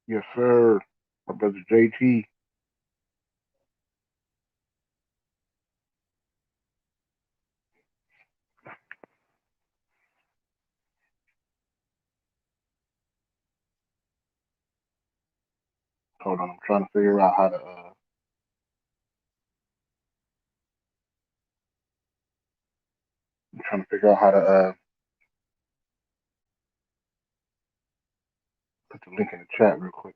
Yes, sir. My brother JT. Hold on, I'm trying to figure out how to. I'm trying to figure out how to put the link in the chat real quick.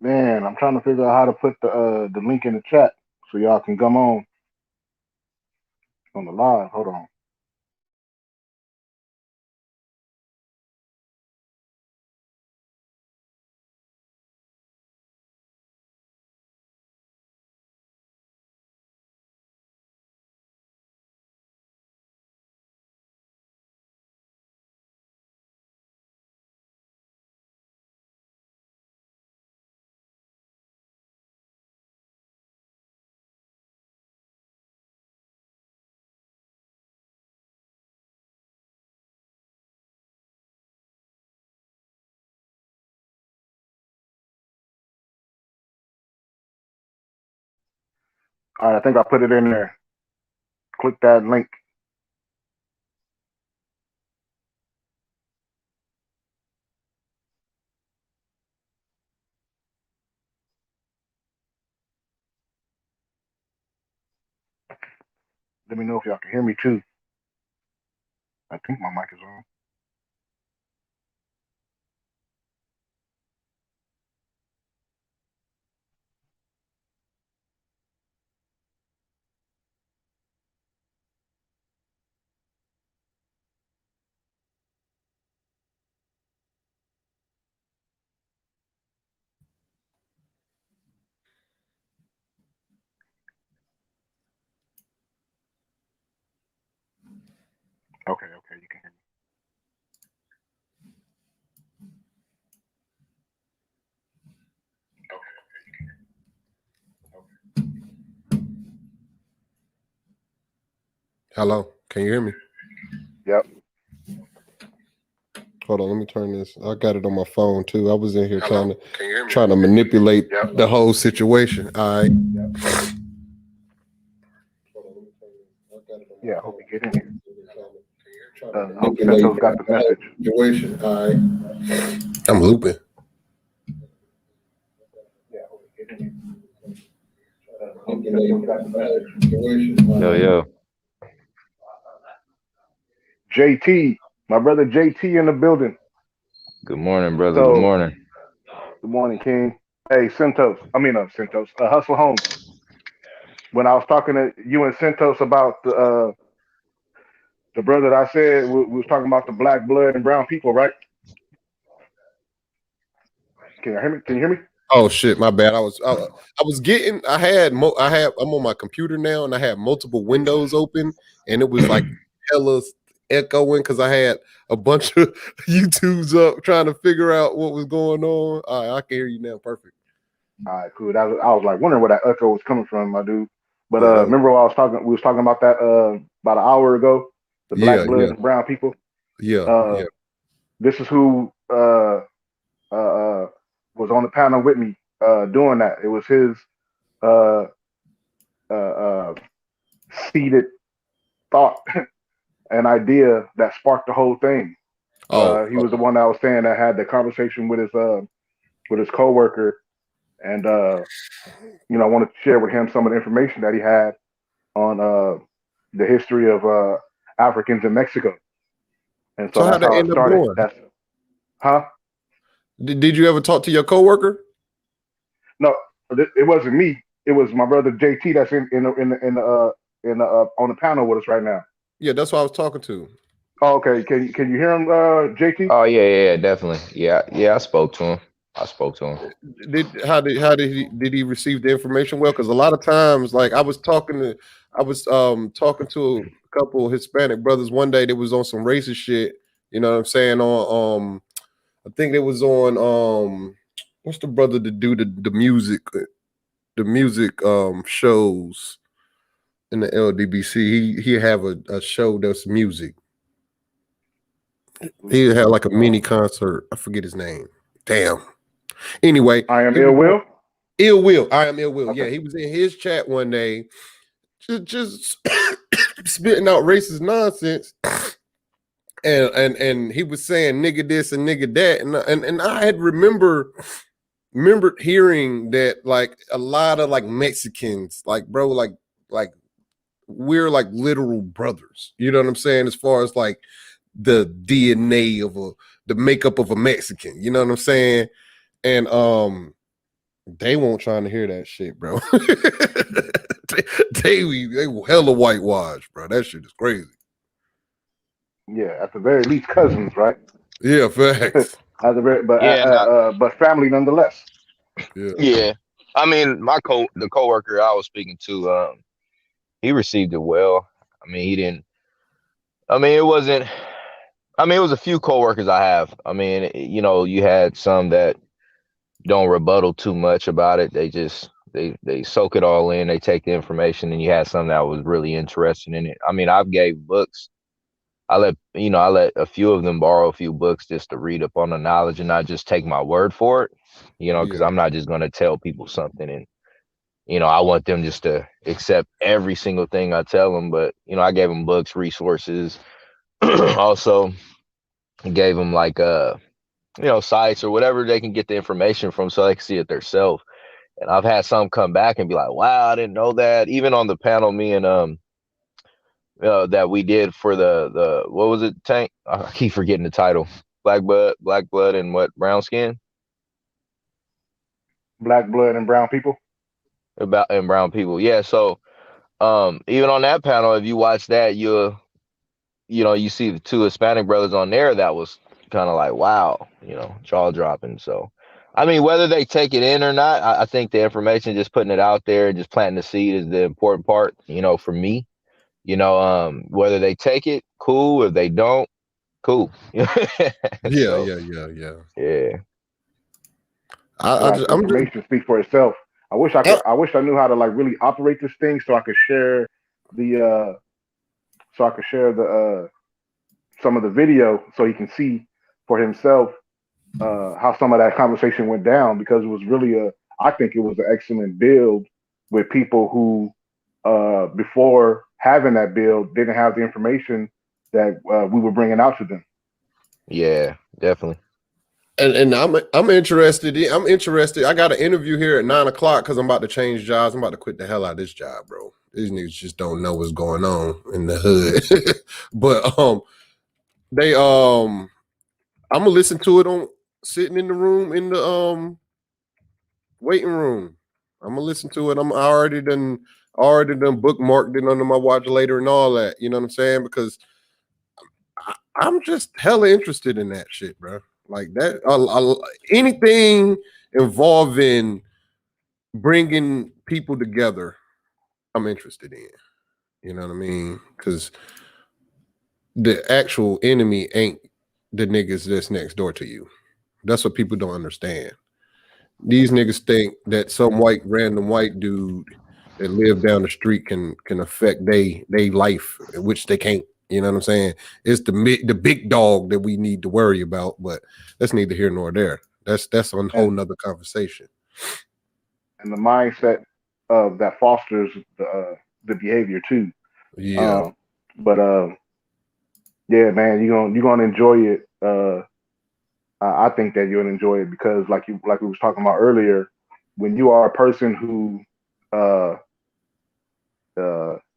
Man, I'm trying to figure out how to put the link in the chat so y'all can come on the live. Hold on. All right, I think I put it in there. Click that link. Let me know if y'all can hear me too. I think my mic is on. Okay, okay, you can hear Hello, can you hear me? me. Yep. Hold on, let me turn this. I got it on my phone too. I was in here Hello, can you hear me? trying to manipulate Yep. the whole situation. All right. Yeah, I hope you get in here. I hope Manipulate Santos got the the whole message. situation. All right. I'm looping. Yeah, I hope you get in here. I hope Manipulate Santos got the the whole message. situation. Yo, yo. JT, my brother JT in the building. Good morning, brother. Good So, morning. good morning, King. Hey, Santos. I mean, Santos. Hustle Holmes. When I was talking to you and Santos about the brother that I said we was talking about the black blood and brown people, right? Can you hear me? Can you hear me? Oh shit, my bad. I was getting. I'm on my computer now, and I had multiple windows open, and it was like hella echoing because I had a bunch of YouTubes up trying to figure out what was going on. All right, I can hear you now. Perfect. All right, cool. I was like wondering where that echo was coming from, my dude. But Yeah, remember what I was talking? We was talking about that about an hour ago. The black yeah, blood yeah, and brown people. yeah, Uh, yeah. this is who uh, was on the panel with me doing that. It was his uh, uh, seated thought an idea that sparked the whole thing. Oh, He was the one that was saying that had the conversation with his coworker, and I wanted to share with him some of the information that he had on the history of Africans in Mexico, and so so how that's did how it it end up started. going? That's huh? Did you ever talk to your coworker? No, it wasn't me. It was my brother JT that's in the on the panel with us right now. Yeah, that's what I was talking to. Oh, okay, can you hear him, JT? Oh yeah, definitely. Yeah, I spoke to him. I spoke to him. Did he receive the information well? Because a lot of times, like I was talking to a couple of Hispanic brothers one day that was on some racist shit. You know what I'm saying? On I think it was on what's the brother to do the music shows in the LDBC. He have a show that's music. He had like a mini concert. I forget his name. Damn. Anyway, I am he Ill was Will. Ill Will. I am Ill Will. Okay. Yeah, he was in his chat one day, just spitting out racist nonsense, and he was saying nigga this and nigga that, and I had remembered hearing that like a lot of like Mexicans, like bro, like we're like literal brothers. You know what I'm saying? As far as like the DNA of the makeup of a Mexican. You know what I'm saying? And they won't trying to hear that shit, bro. they hella whitewash, bro. That shit is crazy. Yeah, at the very least, cousins, right? Yeah, facts. At the very, Yeah, but family nonetheless. yeah. I mean, the coworker I was speaking to, he received it well. I mean, he didn't. I mean, it wasn't. I mean, it was a few coworkers I have. I mean, you had some that don't rebuttal too much about it. They just they soak it all in. They take the information, and you had some that was really interested in it. I mean, I've gave books. I let a few of them borrow a few books just to read up on the knowledge and not just take my word for it. Because I'm not just going to tell people something and I want them just to accept every single thing I tell them. But I gave them books, resources. Also gave them like sites or whatever they can get the information from so they can see it themselves. And I've had some come back and be like, wow, I didn't know that. Even on the panel, me and that we did for the what was it, Tank? I keep forgetting the title. Black blood and what, brown skin? Black blood and brown people. About and brown people. Yeah, so even on that panel, if you watch that, you see the two Hispanic brothers on there that was kind of like, wow, jaw dropping. So I mean, whether they take it in or not, I think the information, just putting it out there, just planting the seed is the important part, for me. Whether they take it, cool. If they don't, cool. Yeah. Right. I'm Information speaks for itself. I wish I knew how to like really operate this thing so I could share the some of the video so he can see for himself how some of that conversation went down, because it was really I think it was an excellent build with people who before having that build didn't have the information that we were bringing out to them. Yeah, definitely. And I'm interested. I'm interested. I got an interview here at 9:00 because I'm about to change jobs. I'm about to quit the hell out of this job, bro. These niggas just don't know what's going on in the hood. But I'm gonna listen to it on sitting in the room in the waiting room. I'm gonna listen to it. I already done bookmarked it under my watch later and all that. You know what I'm saying? Because I'm just hella interested in that shit, bro. Like that, anything involving bringing people together, I'm interested in. You know what I mean? Because the actual enemy ain't the niggas that's next door to you. That's what people don't understand. These niggas think that some random white dude that live down the street can affect they life, which they can't. You know what I'm saying? It's the big dog that we need to worry about, but that's neither here nor there. That's a whole nother conversation. And the mindset of that fosters the behavior too. Yeah. But Yeah, man, you're gonna enjoy it. I think that you'll enjoy it because, like we was talking about earlier, when you are a person who uh,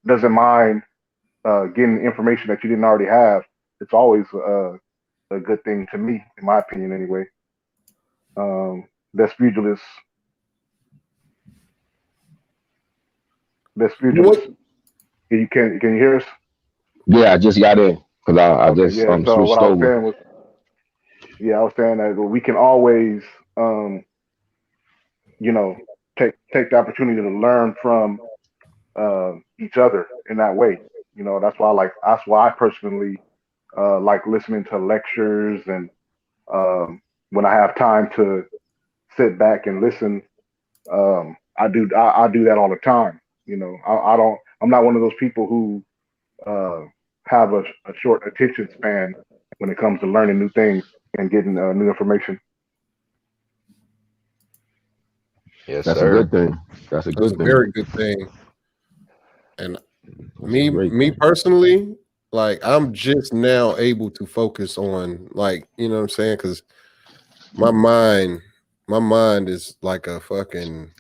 doesn't mind getting information that you didn't already have, it's always a good thing to me, in my opinion, anyway. That's pugilist. That's pugilist. What? Can you hear us? Yeah, I just got in because I Okay, just yeah. So what switched I was over. saying was, yeah, I was saying that we can always, um, you know, take the opportunity to learn from each other in that way. That's why I personally like listening to lectures and when I have time to sit back and listen, I do that all the time. I don't. I'm not one of those people who uh, have a short attention span when it comes to learning new things and getting new information. Yes, That's a sir. good thing. That's a That's good a thing. very good thing. And That's a great me thing. personally, like I'm just now able to focus on, like, you know what I'm saying? Because my mind, my mind is like a fucking.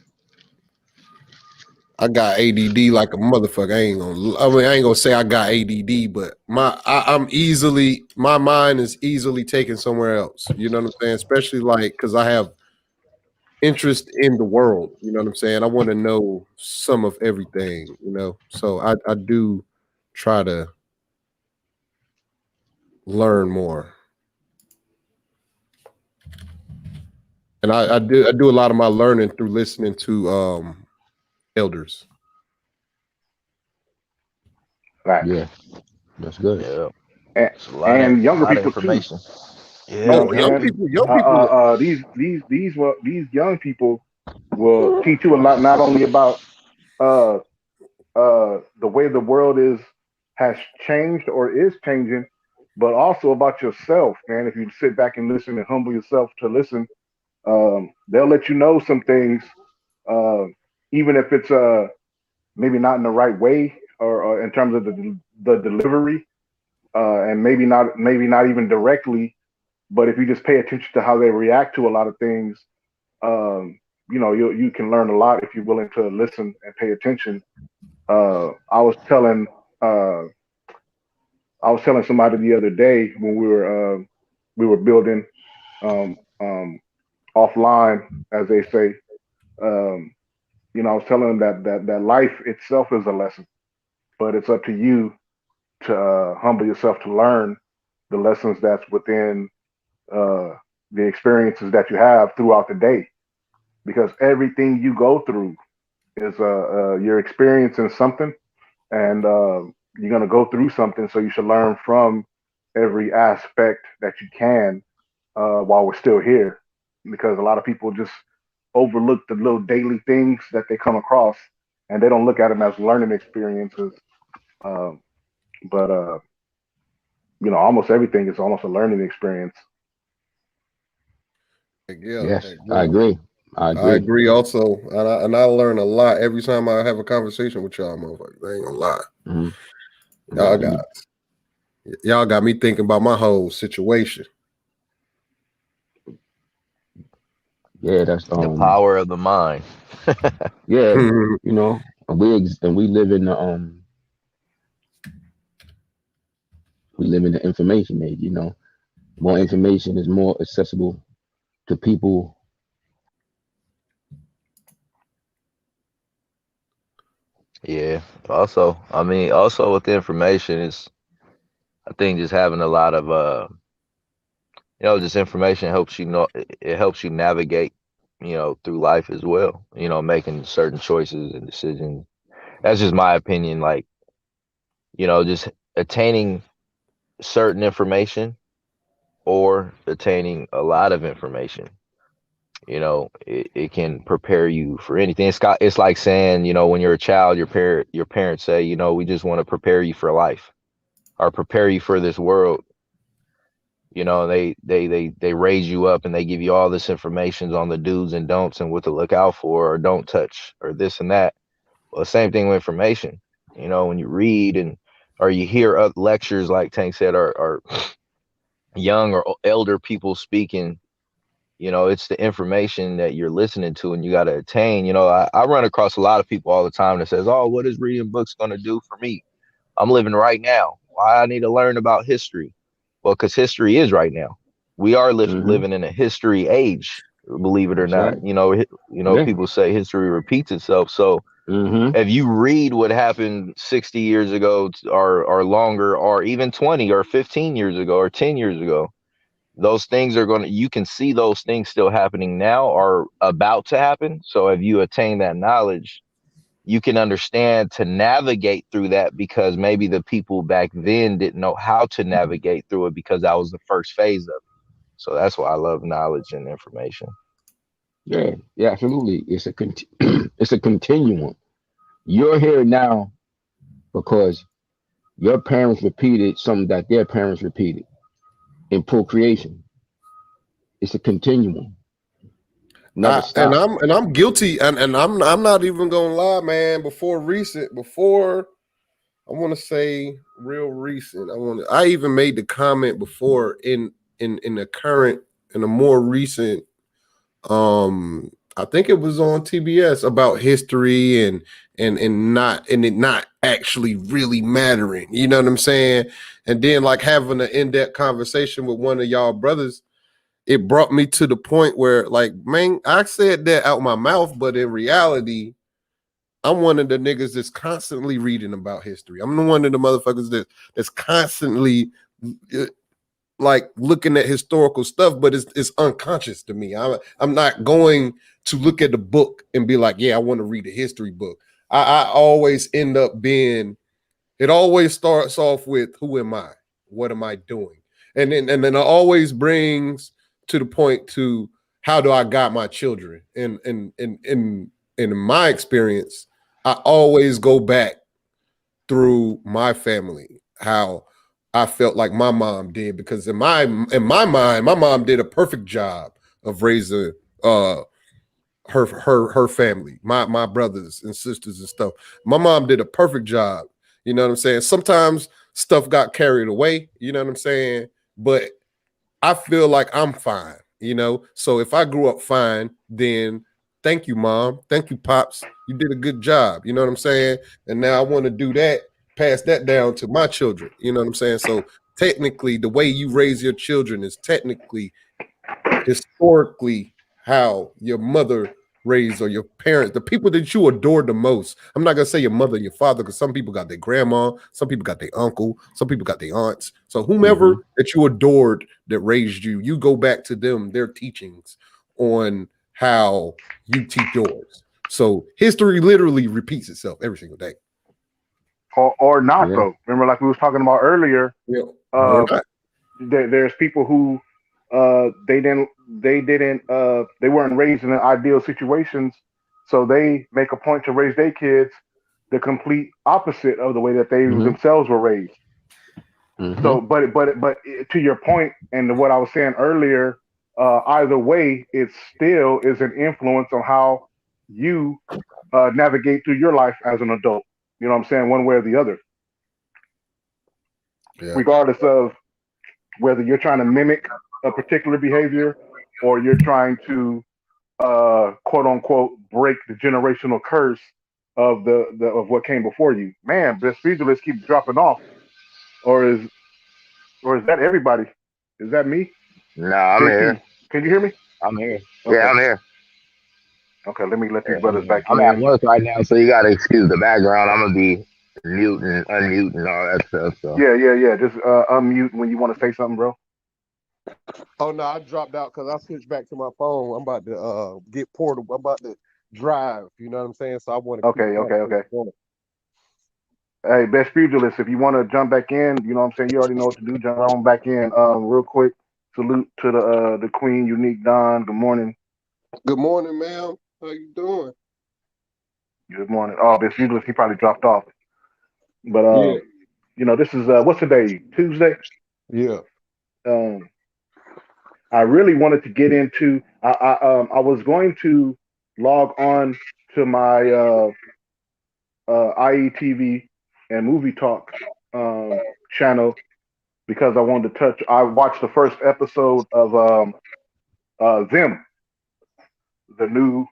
I got ADD like a motherfucker. I ain't gonna say I got ADD, but my mind is easily taken somewhere else. You know what I'm saying? Especially like because I have interest in the world. You know what I'm saying? I want to know some of everything. So I do try to learn more, and I do a lot of my learning through listening to elders. Facts. Yeah, that's good. Yeah, and, it's a lot of and younger people too. information. You know Yeah, Oh, what young I'm saying? people. young people. These young people will teach you a lot, not only about uh, the way the world has changed or is changing, but also about yourself, man. If you sit back and listen and humble yourself to listen, they'll let you know some things, uh, even if it's maybe not in the right way or in terms of the delivery, and maybe not even directly. But if you just pay attention to how they react to a lot of things, um, you can learn a lot if you're willing to listen and pay attention. Uh, I was telling uh, I was telling somebody the other day when we were building um, offline, as they say. Um, I was telling them that life itself is a lesson, but it's up to you to humble yourself to learn the lessons that's within uh, the experiences that you have throughout the day. Because everything you go through is you're experiencing something, and you're gonna go through something. So you should learn from every aspect that you can while we're still here. Because a lot of people just overlook the little daily things that they come across, and they don't look at them as learning experiences. Um, but almost everything is almost a learning experience. Like, yeah, Yes, like, I yeah. agree. I I agree. agree also, and I learn a lot every time I have a conversation with y'all, motherfuckers. I ain't gonna lie. Hmm. Yeah, Y'all got y'all got me thinking about my whole situation. yeah, that's The power of the mind. yeah, and we live in the we live in the information age. More information is more accessible to people. Yeah. Also, I mean, also with the information is, I think just having a lot of just information helps you know it helps you navigate, through life as well. Making certain choices and decisions. That's just my opinion. Like, just attaining certain information or attaining a lot of information. It can prepare you for anything. It's like saying, when you're a child, your parents say, we just want to prepare you for life or prepare you for this world. They raise you up and they give you all this information on the do's and don'ts and what to look out for or don't touch or this and that. Well, same thing with information. When you read and or you hear lectures like Tank said, or young or elder people speaking, you know, it's the information that you're listening to and you got to attain. You know, I run across a lot of people all the time that says, oh, what is reading books going to do for me? I'm living right now. Why I need to learn about history? Well, because history is right now. We are living in a history age, believe it or That's not. right. You know, Yeah. people say history repeats itself. So if you read what happened 60 years ago or longer, or even 20 or 15 years ago or 10 years ago, those things are going to, you can see those things still happening now or about to happen. So if you attain that knowledge, you can understand to navigate through that, because maybe the people back then didn't know how to navigate through it because that was the first phase of it. So that's why I love knowledge and information. Yeah. Yeah. Absolutely. It's a it's a continuum. You're here now because your parents repeated something that their parents repeated in procreation. It's a continuum. Never And stop. I'm guilty, and I'm not even gonna lie, man. Before I want to say real recent. I even made the comment before in the current in a more recent I think it was on TBS about history and it not actually really mattering. You know what I'm saying? And then like having an in-depth conversation with one of y'all brothers, it brought me to the point where like, man, I said that out my mouth, but in reality, I'm one of the niggas that's constantly reading about history. I'm the one of the motherfuckers that's constantly like looking at historical stuff, but it's unconscious to me. I'm not going to look at the book and be like, yeah, I want to read a history book. I always end up being. It always starts off with who am I? What am I doing? And then it always brings to the point to how do I guide my children? And in my experience, I always go back through my family, how I felt like my mom did, because in my mind, my mom did a perfect job of raising her family, my brothers and sisters and stuff. My mom did a perfect job. You know what I'm saying? Sometimes stuff got carried away, you know what I'm saying? But I feel like I'm fine, you know? So if I grew up fine, then thank you, mom. Thank you, pops. You did a good job. You know what I'm saying? And now I want to do that, pass that down to my children. You know what I'm saying? So technically, the way you raise your children is technically historically how your mother raised, or your parents, the people that you adored the most. I'm not gonna say your mother and your father, because some people got their grandma, some people got their uncle, some people got their aunts. So whomever that you adored that raised you, you go back to them, their teachings on how you teach yours. So history literally repeats itself every single day. Or not though. Remember, like we was talking about earlier, Yeah. Or not. there's people who they weren't raised in ideal situations, so they make a point to raise their kids the complete opposite of the way that they themselves were raised. So, but to your point and what I was saying earlier, either way, it still is an influence on how you navigate through your life as an adult. You know what I'm saying? One way or the other, regardless of whether you're trying to mimic a particular behavior or you're trying to quote unquote break the generational curse of of what came before you. Man, this list keeps dropping off, or is that everybody? Is that me? No, I'm here. Can you hear me? I'm here. Okay. Yeah, I'm here. Okay, let me let these brothers back I'm in. at work right now, so you gotta excuse the background. I'm gonna be mute and unmute and all that stuff. So Yeah. Just unmute when you want to say something, bro. Oh no, I dropped out because I switched back to my phone. I'm about to get portable. I'm about to drive. You know what I'm saying? So I want to. Okay. Hey, best pugilist, if you want to jump back in, you know what I'm saying. You already know what to do. Jump on back in. Real quick, salute to the Queen, Unique Don. Good morning. Good morning, ma'am. How you doing? Good morning. Oh, best pugilist, he probably dropped off. But Yeah. you know, this is what's the day? Tuesday. Yeah. I really wanted to get into. I was going to log on to my IETV and Movie Talk channel because I wanted to touch. I watched the first episode of them, the new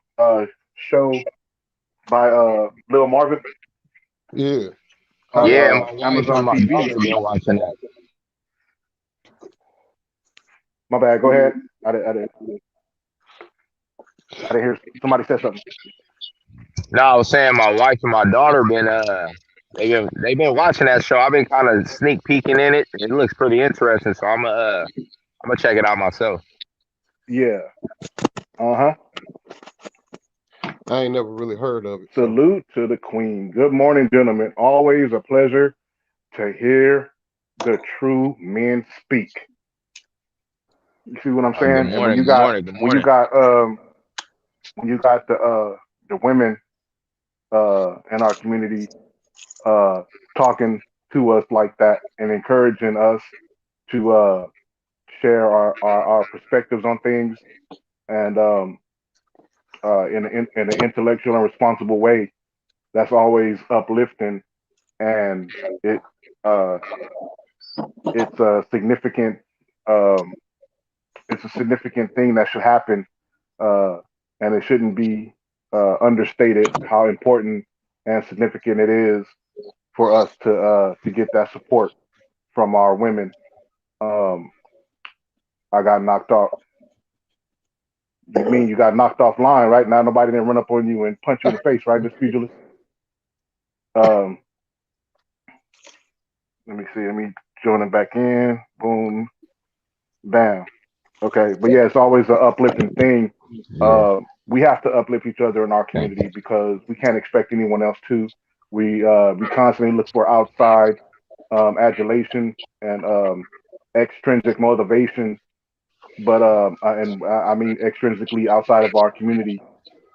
show by Lil Marvin Yeah. on Yeah, Yeah, my wife and Amazon my TV. daughter been watching that. My bad. Go ahead. I didn't hear somebody said something. No, I was saying my wife and my daughter been they've been watching that show. I've been kind of sneak peeking in it. It looks pretty interesting, so I'm gonna check it out myself. Yeah. Uh huh. I ain't never really heard of it. So Salute to the Queen. Good morning, gentlemen. Always a pleasure to hear the true men speak. You see what I'm Good saying? And morning, good morning, good when you morning. got when you got the women in our community uh talking to us like that and encouraging us to share our perspectives on things and in an intellectual and responsible way, that's always uplifting, and uh it's a significant um it's a significant thing that should happen, uh, and it shouldn't be understated how important and significant it is for us to get that support from our women. Um, I got knocked off. You mean you got knocked offline, right? Now nobody didn't run up on you and punch you in the face, right, Miss Pugilist? Um, let me see. Let me join them back in. Boom, bam. Okay, but yeah, it's always an uplifting thing. yeah. We have to uplift each other in our Thank community because we can't expect anyone else to. We constantly look for outside adulation and extrinsic motivation, but I mean extrinsically outside of our community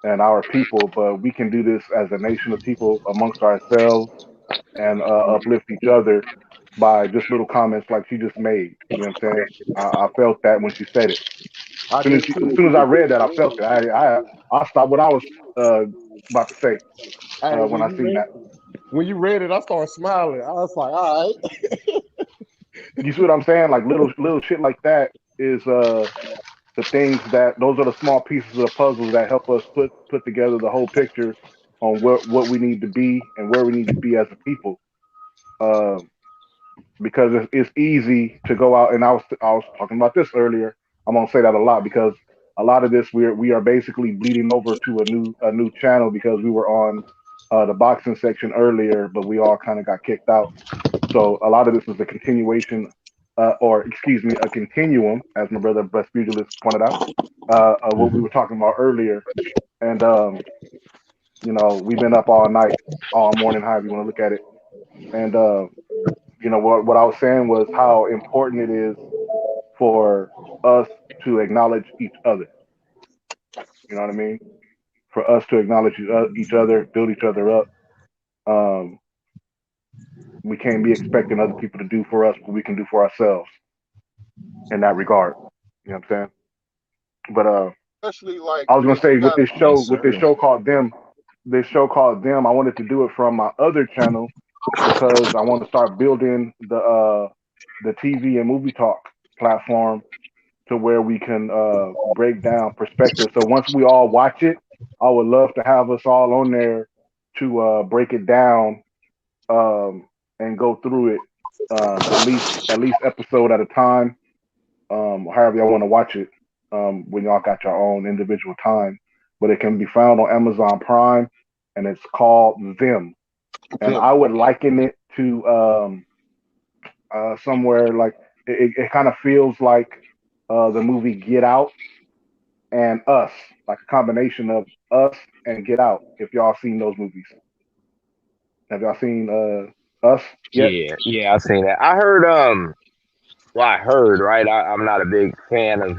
and our people. But we can do this as a nation of people amongst ourselves and uplift each other by just little comments like she just made. You know what I'm saying? I felt that when she said it. I Soon as did too. as soon as I read that, I felt it. I stopped what I was uh, about to say Hey, when I seen that. when you read it, I started smiling. I was like, all right. You see what I'm saying? Like little shit like that is the things that those are the small pieces of the puzzle that help us put together the whole picture on what we need to be and where we need to be as a people. Um, because it's easy to go out, and I was talking about this earlier. I'm gonna say that a lot because a lot of this we are basically bleeding over to a new channel because we were on the boxing section earlier, but we all kind of got kicked out. So a lot of this is a continuation, or excuse me, a continuum, as my brother Bless Pugilist pointed out, of what we you. were talking about earlier. And we've been up all night, all morning, however you want to look at it. And what I was saying was how important it is for us to acknowledge each other. You know what I mean? For us to acknowledge each other, build each other up. Um, we can't be expecting other people to do for us what we can do for ourselves in that regard. You know what I'm saying? But Especially like I was gonna if you say got Yes, with this sir. show called Them, I wanted to do it from my other channel because I want to start building the TV and movie talk platform to where we can break down perspective. So once we all watch it, I would love to have us all on there to break it down and go through it at least episode at a time, however y'all want to watch it. When y'all got your own individual time, but it can be found on Amazon Prime, and it's called Them. And them. I would liken it to somewhere like it kind of feels like the movie Get Out and Us, like a combination of Us and Get Out. If y'all seen those movies, have y'all seen Us yet? Yeah, yeah, I seen that. I heard well, I heard, right? I'm not a big fan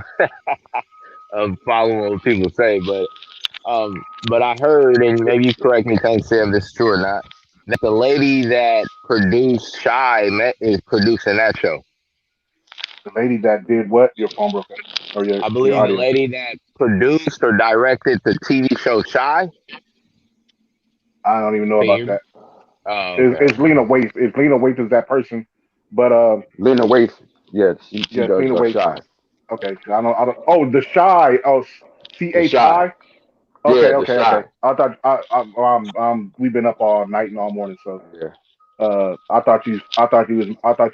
of following what people say, but I heard, and maybe you correct me, can't say if this is true or not, that the lady that produced Shy is producing that show. The lady that did what? Your phone broke up, or I your believe the audio? lady that produced or directed the TV show Shy. I don't even know Can you about hear me? that. Oh, It's okay. Lena Waithe. It's Lena Waithe is that person, but Lena Waithe, yeah, she yeah, does Lena Waithe. Shy. Okay, I don't. Oh, the Shy. Oh, The Shy, CHI. yeah, Okay, the okay, okay. Shy, I thought we've been up all night and all morning, so yeah, I thought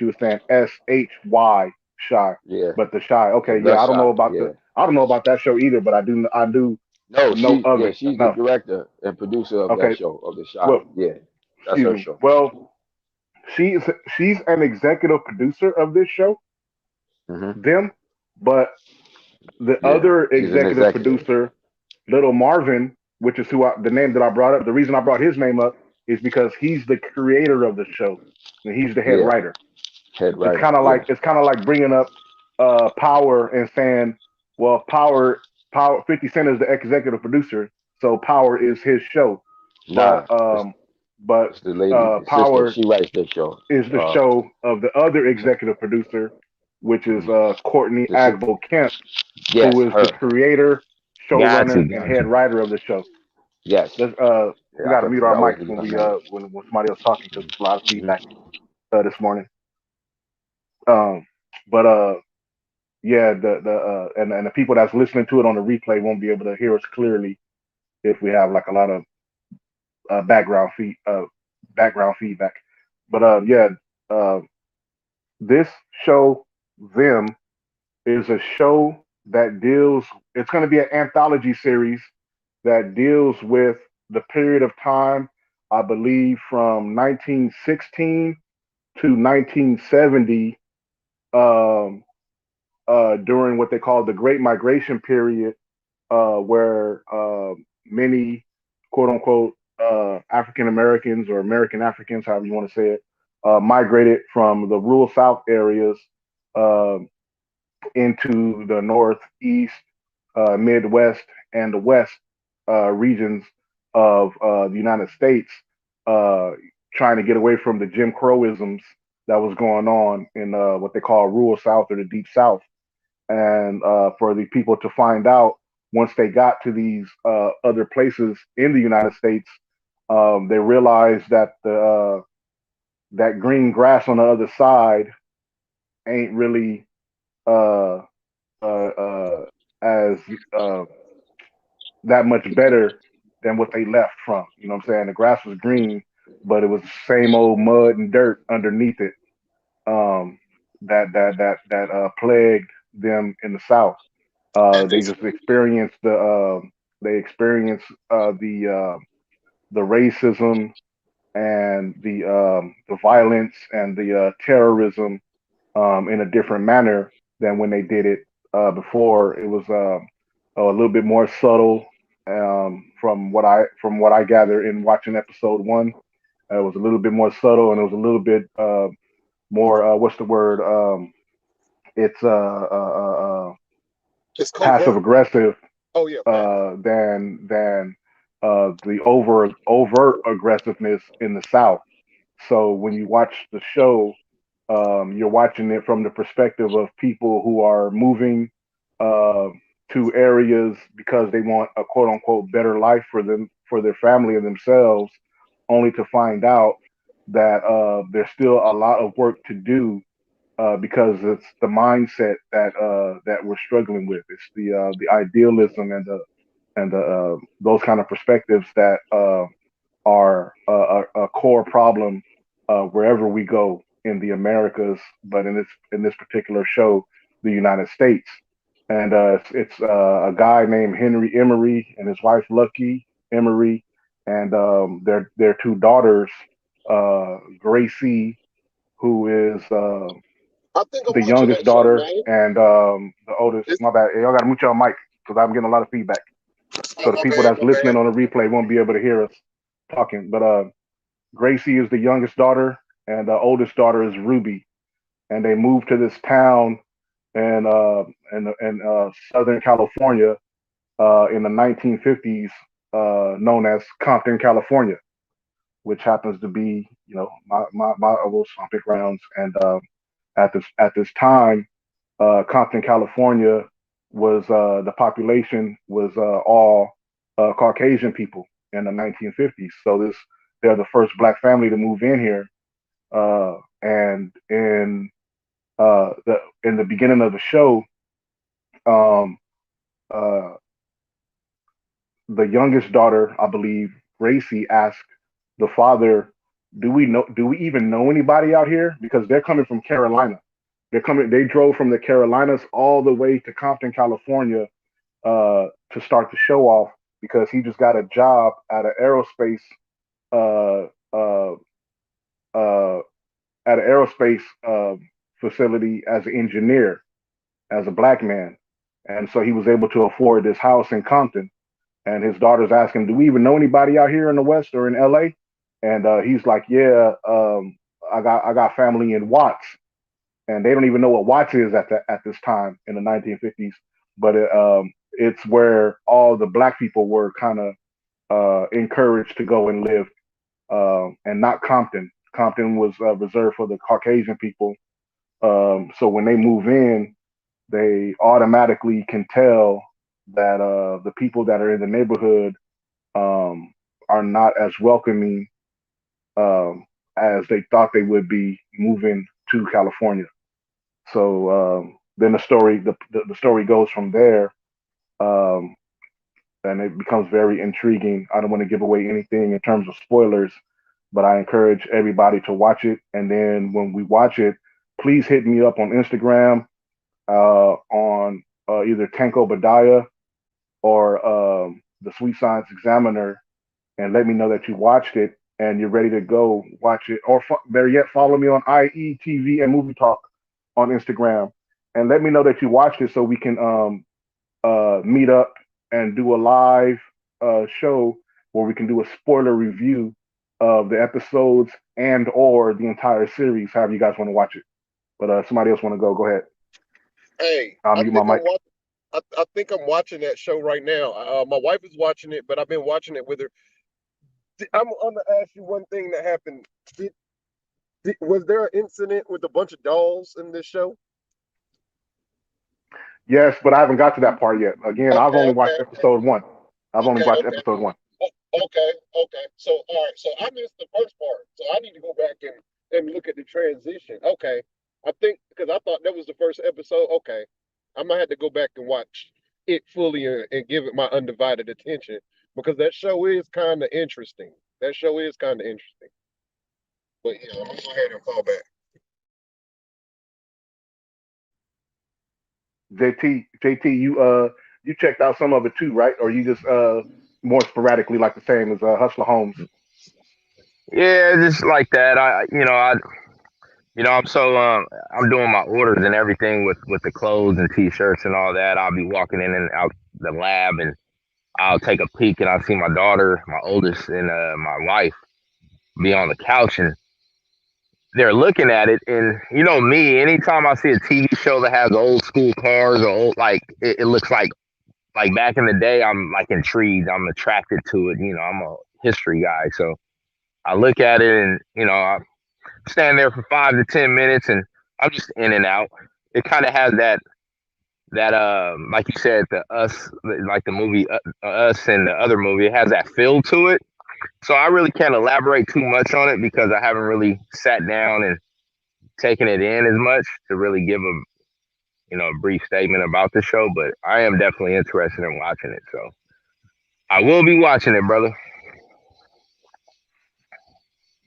you was saying SHY Shy, yeah, but the Shy. yeah, Okay, the yeah. Shy, yeah. I don't know about that show either, but I do No, know of it she's the enough. director and producer of that Okay, show, of the Shy. well, Yeah, that's excuse her me. show. Well, she's she's an executive producer of this show, Hmm. them, but the Yeah, other she's an executive executive. producer, Little Marvin, which is the name that I brought up. The reason I brought his name up is because he's the creator of the show and he's the head Yeah, writer. head It's writer. kind of like Yeah, bringing up Power and saying, well, Power 50 Cent is the executive producer, so Power is his show, but nah, um, but it's the lady, the sister. Power She writes that show. is the show of the other executive producer, which is Mhm. Courtney This is, Agbo Kemp, yes, who is the her. creator, Got showrunner, you, and got head you. writer of the show. Yes, Let's we yeah, got to mute our forgot what mics was when her we name. when somebody else talking because there's a lot of Hmm. feedback this morning. Um, but yeah, and the people that's listening to it on the replay won't be able to hear us clearly if we have like a lot of background feedback. But yeah, uh, this show, them, is a show that deals. It's going to be an anthology series that deals with the period of time, I believe, from 1916 to 1970, um, during what they call the Great Migration period, where many quote unquote African Americans or American Africans, however you want to say it, migrated from the rural South areas uh, into the Northeast, Midwest, and the West regions of the United States, uh, trying to get away from the Jim Crowisms that was going on in what they call rural South or the Deep South, and for the people to find out once they got to these other places in the United States, they realized that that green grass on the other side ain't really uh, as uh, that much better than what they left from. You know what I'm saying? The grass was green, but it was the same old mud and dirt underneath it, um, that plagued them in the South. And They this, just experienced they experienced the racism and the violence and the terrorism in a different manner than when they did it before. It was a little bit more subtle, from what I gather in watching episode one. It was a little bit more subtle, and it was a little bit more what's the word? It's it's passive covert. aggressive Oh yeah, pass. than the overt aggressiveness in the South. So when you watch the show, you're watching it from the perspective of people who are moving uh, to areas because they want a quote unquote better life for them, for their family and themselves, only to find out that there's still a lot of work to do because it's the mindset that we're struggling with. It's the idealism and the those kind of perspectives that are a core problem wherever we go in the Americas, but in this particular show, the United States. And it's a guy named Henry Emery and his wife Lucky Emery, and their two daughters, Gracie, who is I think I'm the watching youngest that show, daughter, man. and the oldest. It's, My bad. Y'all got to mute your mic because I'm getting a lot of feedback. So oh, the my people bad, that's my bad. listening on the replay won't be able to hear us talking. But Gracie is the youngest daughter, and the oldest daughter is Ruby. And they moved to this town in Southern California in the 1950s, known as Compton, California, which happens to be, my little stomping grounds. And at this time, Compton, California was the population was all Caucasian people in the 1950s. So they're the first black family to move in here. And in the beginning of the show, um, uh, the youngest daughter, I believe, Gracie, asked the father, Do we even know anybody out here? Because they're coming from Carolina. They drove from the Carolinas all the way to Compton, California, to start the show off because he just got a job at an aerospace uh, uh, uh, facility as an engineer, as a black man, and so he was able to afford this house in Compton. And his daughter's asking, "Do we even know anybody out here in the West or in LA?" And he's like, "Yeah, I got family in Watts." And they don't even know what Watts is at this time in the 1950s, but it's where all the black people were kind of encouraged to go and live, and not Compton. Compton was reserved for the Caucasian people. So when they move in, they automatically can tell that the people that are in the neighborhood um, are not as welcoming as they thought they would be moving to California. So then the story goes from there, um, and it becomes very intriguing. I don't want to give away anything in terms of spoilers, but I encourage everybody to watch it. And then when we watch it, please hit me up on Instagram, on either Tank Obadiah or the Sweet Science Examiner, and let me know that you watched it and you're ready to go watch it. Or better yet, follow me on IETV and Movie Talk on Instagram, and let me know that you watched it so we can meet up and do a live show where we can do a spoiler review of the episodes and or the entire series, however you guys want to watch it. But somebody else want to go? Go ahead. Hey, I'll mute my mic. I think I'm watching that show right now. My wife is watching it, but I've been watching it with her. I'm gonna ask you one thing that happened. Was there an incident with a bunch of dolls in this show? Yes, but I haven't got to that part yet. Again, I've only watched episode one. I've only watched episode one. Okay. So all right. So I missed the first part. So I need to go back and look at the transition. Okay. I think because I thought that was the first episode. Okay. I might have to go back and watch it fully and give it my undivided attention because that show is kind of interesting. That show is kind of interesting. But yeah, I'm gonna go ahead and fall back. JT, you checked out some of it too, right? Or you just more sporadically like the same as Hustler Holmes? Yeah, just like that. I'm so I'm doing my orders and everything with the clothes and t-shirts and all that. I'll be walking in and out the lab and I'll take a peek and I'll see my daughter, my oldest, and my wife be on the couch and they're looking at it. And you know me, anytime I see a TV show that has old school cars or old, like it looks like back in the day, I'm like intrigued. I'm attracted to it. I'm a history guy, so I look at it and I stand there for 5 to 10 minutes and I'm just in and out. It kind of has that like you said, the Us, like the movie Us and the other movie, it has that feel to it. So I really can't elaborate too much on it because I haven't really sat down and taken it in as much to really give a brief statement about the show. But I am definitely interested in watching it, so I will be watching it, brother.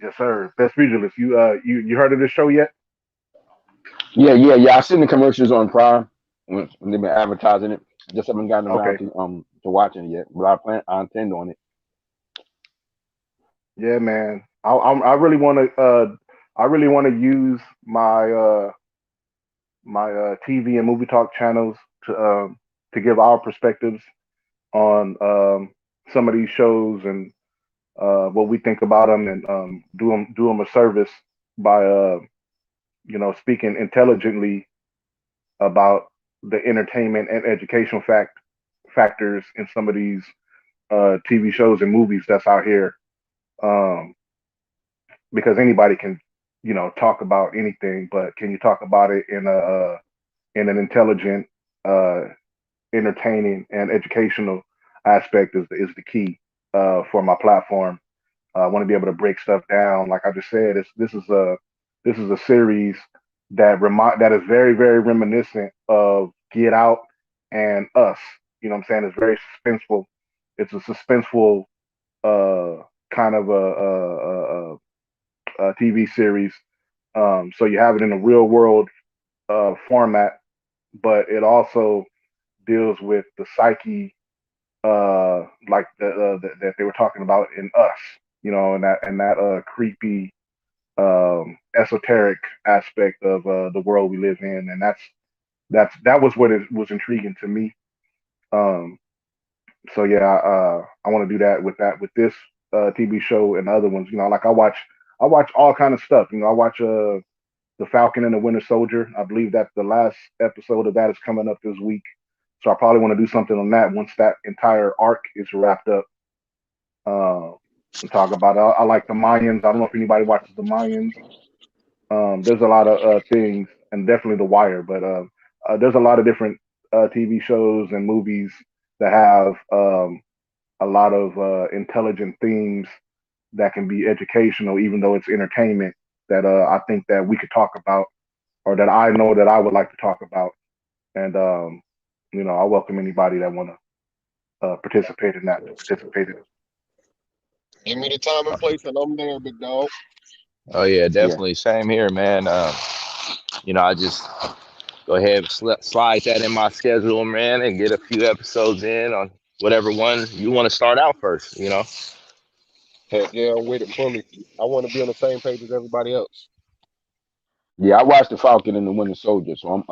Yes, sir. Best Visualist. You heard of this show yet? Yeah. I've seen the commercials on Prime when they've been advertising it. Just haven't gotten around Okay. to watching it yet, but I intend on it. Yeah, man. I really want to use my TV and movie talk channels to give our perspectives on some of these shows and what we think about them, and do them a service by speaking intelligently about the entertainment and educational factors in some of these TV shows and movies that's out here. Um, because anybody can, talk about anything, but can you talk about it in an intelligent, uh, entertaining, and educational aspect is the key for my platform. I want to be able to break stuff down. Like I just said, this is a series that is very very reminiscent of Get Out and Us. You know what I'm saying? It's very suspenseful. It's a suspenseful kind of a TV series. So you have it in a real world format, but it also deals with the psyche, like that they were talking about in Us, you know, and that creepy, esoteric aspect of the world we live in, and that was what it was intriguing to me. Um, so yeah, I want to do that with this TV show and other ones. You know, like I watch all kind of stuff. You know, I watch the Falcon and the Winter Soldier. I believe that the last episode of that is coming up this week. So I probably want to do something on that once that entire arc is wrapped up. And talk about it. I like the Mayans. I don't know if anybody watches the Mayans. There's a lot of things, and definitely The Wire, but there's a lot of different TV shows and movies that have a lot of intelligent themes that can be educational, even though it's entertainment. That I think that we could talk about, or that I know that I would like to talk about. And you know, I welcome anybody that want to participate in that. Participate in it. Give me the time and place, and I'm there, big dog. Oh yeah, Yeah. definitely. Same here, man. I just go ahead and slide that in my schedule, man, and get a few episodes in on whatever one you want to start out first. Heck yeah, I'm with it fully. I want to be on the same page as everybody else. Yeah, I watched the Falcon and the Winter Soldier, so I'm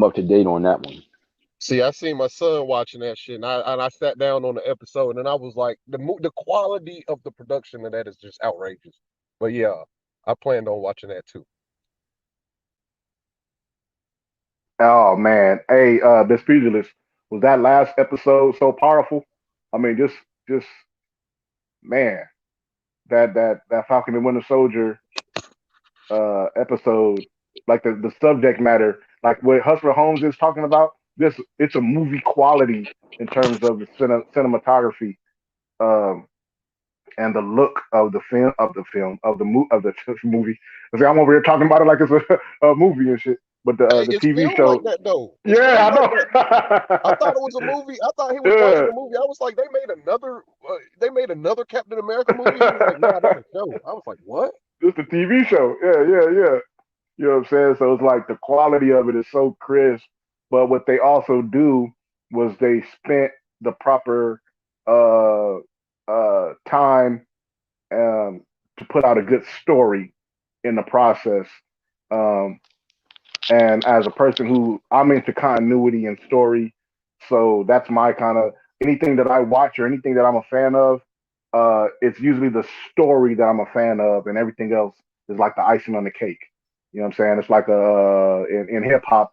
up to date on that one. See, I seen my son watching that shit, and I sat down on the episode, and I was like, the quality of the production of that is just outrageous. But yeah, I planned on watching that too. Oh man, hey, this pugilist, was that last episode so powerful? I mean, just man, that Falcon and Winter Soldier episode, like the subject matter, like what Hustler Holmes is talking about. This it's a movie quality in terms of the cinematography, um, and the look of the movie. See, I'm over here talking about it like it's a movie and shit. But Hey, the it's TV filmed like show, that though. It's yeah, filmed I like that. I thought know. it was a movie. I thought he was watching Yeah, a movie. I was like, they made another Captain America movie. He was like, nah, that's a show. I was like, what? just a TV show. Yeah, yeah, yeah. You know what I'm saying? So it's like the quality of it is so crisp. But what they also do was they spent the proper uh time to put out a good story in the process. Um, and as a person who I'm into continuity and story, so that's my kind of anything that I watch or anything that I'm a fan of. It's usually the story that I'm a fan of, and everything else is like the icing on the cake. You know what I'm saying? It's like in hip hop,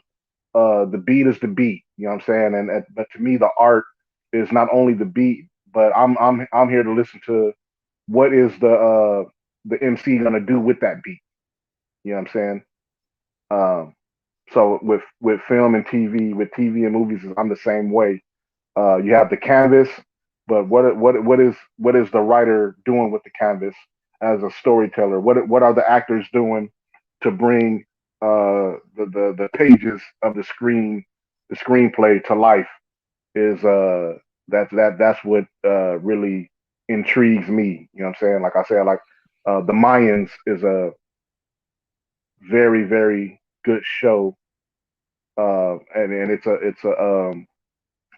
the beat is the beat. You know what I'm saying? And but to me, the art is not only the beat, but I'm here to listen to what is the MC gonna do with that beat. You know what I'm saying? Um, so with film and TV, with TV and movies, I'm the same way. You have the canvas, but what is the writer doing with the canvas as a storyteller? What are the actors doing to bring the pages of the screenplay to life? Is that's what really intrigues me. You know what I'm saying? Like I said, like the Mayans is a very very good show, and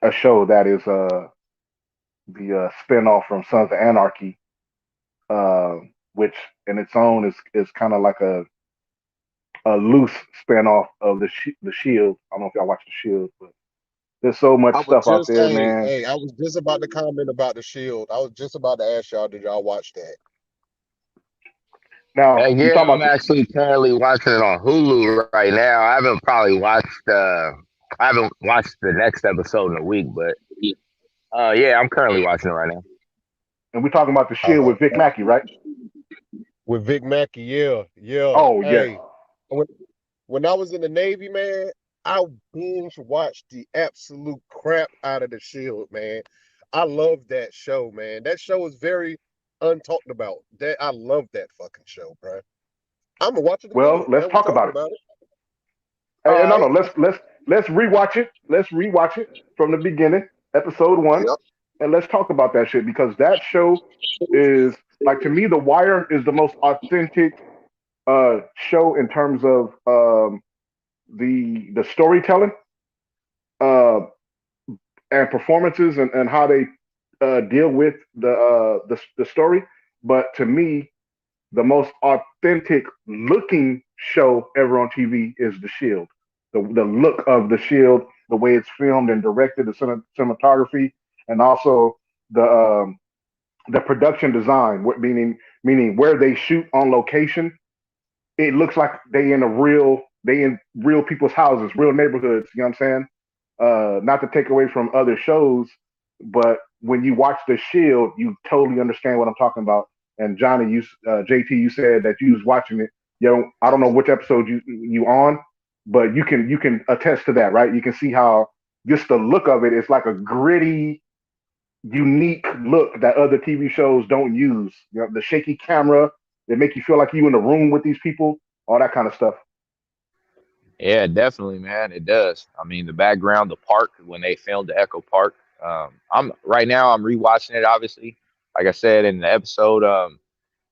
a show that is the spinoff from Sons of Anarchy, uh, which in its own is kind of like a loose spinoff of the Shield. I don't know if y'all watch the Shield, but there's so much I was stuff out just there, man. I was just about to comment about the Shield. I was just about to ask y'all, did y'all watch that? Now And you yeah, talking I'm about the actually currently watching it on Hulu right now. I haven't watched the next episode in a week, but yeah, I'm currently watching it right now. and we're talking about the Shield Uh-huh. with Vic Mackey, right? With Vic Mackey, yeah, yeah. Oh yes. Hey, when when I was in the Navy, man, I binge watched the absolute crap out of the Shield, man. I love that show, man. That show is very untalked about. That I love that fucking show, bro. I'm gonna watch it Well, again. let's Now we talk talking about it. about it. Hey, All no, right. no, let's rewatch it. Let's rewatch it from the beginning, episode 1, Yep. and let's talk about that shit because that show is like, to me, The Wire is the most authentic show in terms of the storytelling uh, and performances and how they deal with the story. But to me, the most authentic looking show ever on TV is The Shield. The look of The Shield, the way it's filmed and directed, the cinematography, and also the um, the production design, meaning where they shoot on location. It looks like they in real people's houses, real neighborhoods. You know what I'm saying? Not to take away from other shows, but when you watch The Shield, you totally understand what I'm talking about. And Johnny, JT, you said that you was watching it. You know, I don't know which episode you on, but you can attest to that, right? You can see how just the look of it is like a gritty, unique look that other TV shows don't use. You know, the shaky camera, they make you feel like you in the room with these people, all that kind of stuff. Yeah, definitely, man. It does. I mean, the background, the park when they filmed the Echo Park. I'm right now. I'm rewatching it. Obviously, like I said in the episode.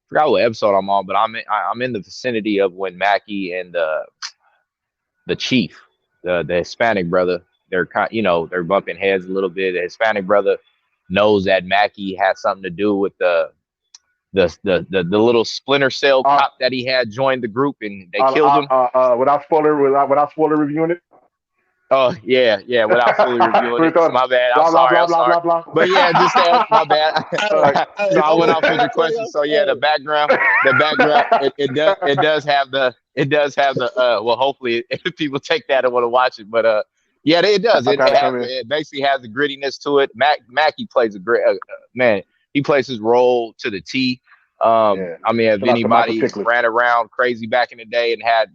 Forgot what episode I'm on, but I'm in the vicinity of when Mackie and the chief, the Hispanic brother, they're they're bumping heads a little bit. The Hispanic brother knows that Mackie has something to do with the little splinter cell Uh, cop that he had joined the group and they killed him. without spoiler reviewing it. Oh yeah, without fully reviewing We it. thought My bad. I'm blah blah sorry. blah I'm blah sorry. blah blah. But yeah, just that. My bad. All right. So I I'm went gonna off with say your question. So yeah, hey, it does have the well, hopefully if people take that and want to watch it. But yeah, it does. I It gotta has come in. it basically has the grittiness to it. Mackie plays a great man. He plays his role to the T. Yeah. I mean, if Shout out to Michael anybody's Chiklis. ran around crazy back in the day and had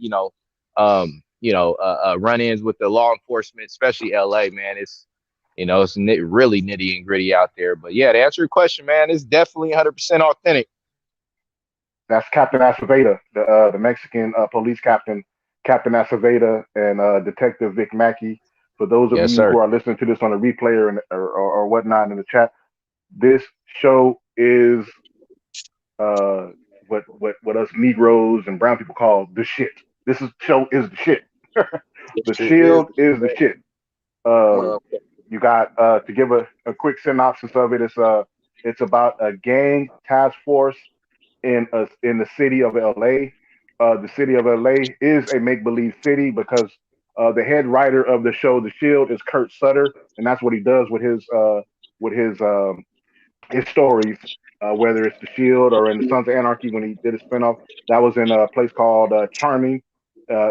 run-ins with the law enforcement, especially LA, man, it's really nitty and gritty out there. But yeah, to answer your question, man, it's definitely 100% authentic. That's Captain Aceveda, the Mexican police captain, Captain Aceveda, and Detective Vic Mackey. For those of Yes, you who sir. are listening to this on a replay or whatnot in the chat, this show is uh, what us Negroes and brown people call the shit. This show is the shit. The it is, Shield is the shit. Uh, man. you got to give a quick synopsis of it. It's about a gang task force in the city of LA. The city of LA is a make believe city because the head writer of the show The Shield is Kurt Sutter, and that's what he does with his stories. Whether it's The Shield or in the Sons of Anarchy when he did a spinoff, that was in a place called Charming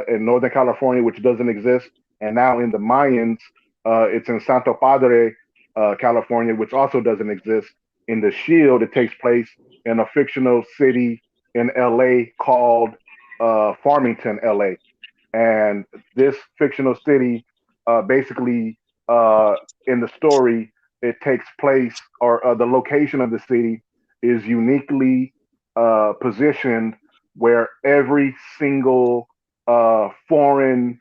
in Northern California, which doesn't exist, and now in the Mayans, it's in Santo Padre, California, which also doesn't exist. In The Shield, it takes place in a fictional city in LA called Farmington, LA. And this fictional city, basically, in the story, it takes place, or the location of the city is uniquely positioned where every single foreign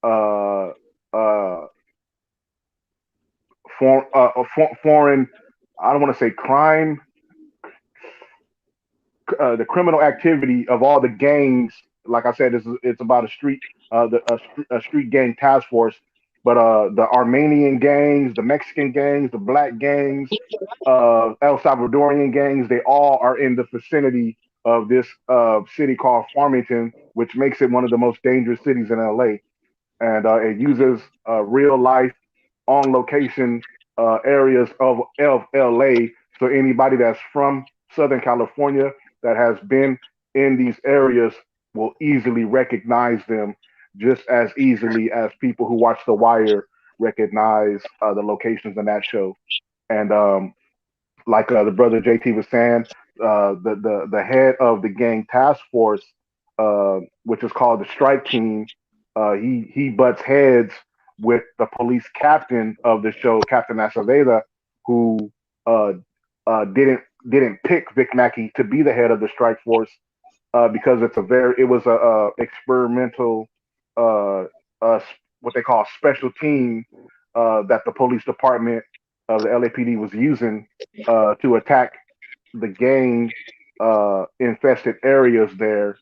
uh, uh, foreign, I don't want to say crime, the criminal activity of all the gangs. Like I said, it's about a street gang task force. But the Armenian gangs, the Mexican gangs, the black gangs, El Salvadorian gangs, they all are in the vicinity of this city called Farmington, which makes it one of the most dangerous cities in LA. And it uses real life on location areas of LA. So anybody that's from Southern California that has been in these areas will easily recognize them just as easily as people who watch The Wire recognize the locations in that show. And like the brother JT was saying, the head of the gang task force, which is called the Strike Team, he butts heads with the police captain of the show, Captain Aceveda, who uh, didn't didn't pick Vic Mackey to be the head of the strike force because it was a experimental uh, what they call special team that the police department of the LAPD was using to attack the gang infested areas there,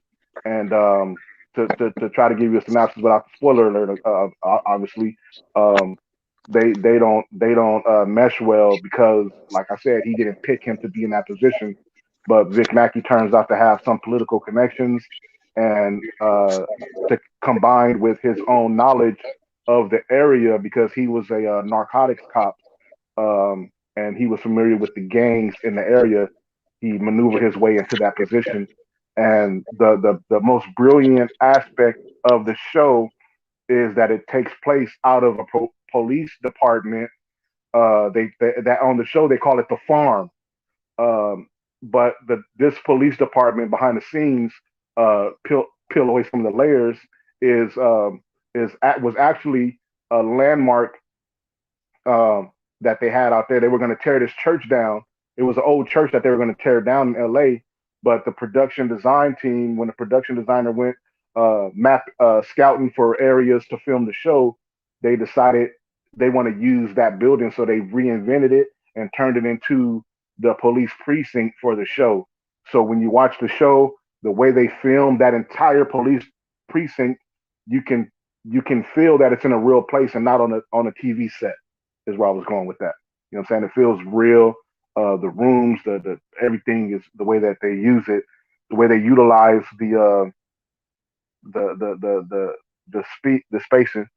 and to try to give you a synopsis without the spoiler alert, obviously, um, they don't mesh well because, like I said, he didn't pick him to be in that position, but Vic Mackey turns out to have some political connections, and combined with his own knowledge of the area because he was a narcotics cop, and he was familiar with the gangs in the area. He maneuvered his way into that position. And the most brilliant aspect of the show is that it takes place out of a police department. They that on the show they call it the farm, um, but this police department behind the scenes, peel away some of the layers, is was actually a landmark that they had out there. They were going to tear this church down. It was an old church that they were going to tear down in LA. But the production design team, when the production designer went scouting for areas to film the show, they decided they want to use that building. So they reinvented it and turned it into the police precinct for the show. So when you watch the show, the way they filmed that entire police precinct, you can feel that it's in a real place and not on a TV set. Is where I was going with that. You know what I'm saying? It feels real. The rooms, the everything is the way that they use it, the way they utilize the spacing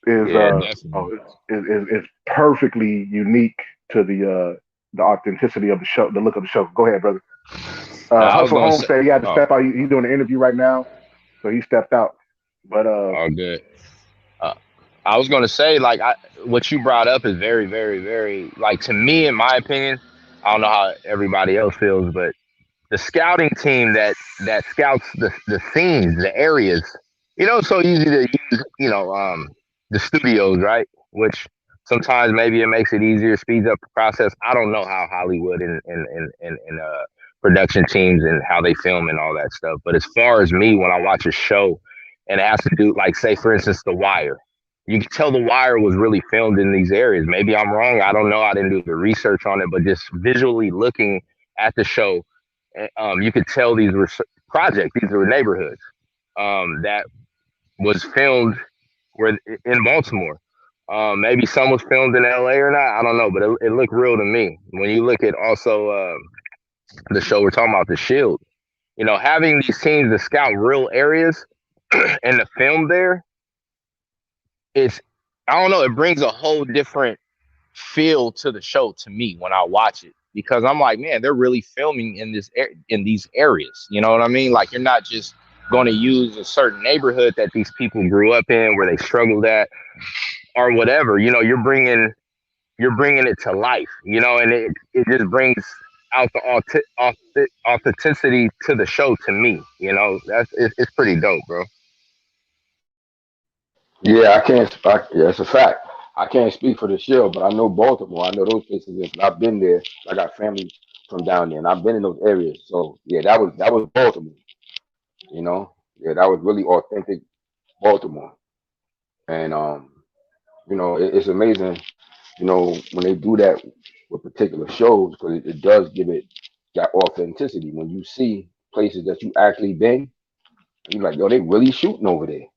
is is perfectly unique to the authenticity of the show, the look of the show. Go ahead, brother. Hustle Holmes said he had to step out. He's doing an interview right now, so he stepped out. But all good. I was gonna say, like, what you brought up is very, very, very, like, to me, in my opinion, I don't know how everybody else feels, but the scouting team that scouts the scenes, the areas, it's so easy to use, the studios, right? Which sometimes maybe it makes it easier, speeds up the process. I don't know how Hollywood and production teams and how they film and all that stuff. But as far as me, when I watch a show and it has to do, like, say, for instance, The Wire. You can tell The Wire was really filmed in these areas. Maybe I'm wrong. I don't know. I didn't do the research on it, but just visually looking at the show, you could tell these were projects. These were neighborhoods that was filmed in Baltimore. Maybe some was filmed in LA or not. I don't know, but it looked real to me. When you look at also the show we're talking about, The Shield, having these teams to scout real areas and the film there, I don't know, it brings a whole different feel to the show to me when I watch it, because I'm like, man, they're really filming in these areas. You know what I mean? Like, you're not just going to use a certain neighborhood that these people grew up in, where they struggled at, or whatever. You're bringing it to life. And it just brings out the authenticity to the show to me. It's pretty dope, bro. Yeah, yeah, it's a fact. I can't speak for the Shield, but I know Baltimore. I know those places. I've been there. I got family from down there, and I've been in those areas. So yeah, that was Baltimore. Yeah, that was really authentic Baltimore. And it's amazing. When they do that with particular shows, because it does give it that authenticity. When you see places that you actually been, you're like, yo, they really shooting over there.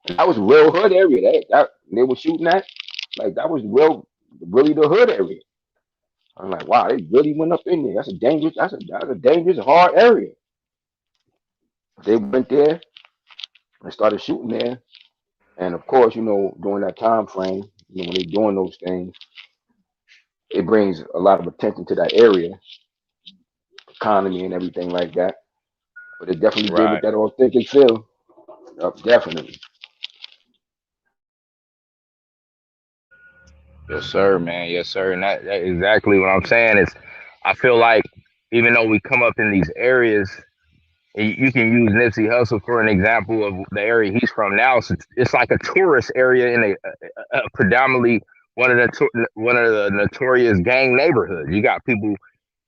And that was real hood area. That they were shooting at, like, that was really the hood area. I'm like, wow, they really went up in there. That's a dangerous, hard area. They went there and started shooting there. And of course, during that time frame, when they're doing those things, it brings a lot of attention to that area, economy and everything like that. But it definitely gave it that authentic feel. Definitely. Yes, sir, man. Yes, sir. And that exactly what I'm saying is, I feel like even though we come up in these areas, you can use Nipsey Hussle for an example of the area he's from now. So it's like a tourist area in a predominantly one of the notorious gang neighborhoods. You got people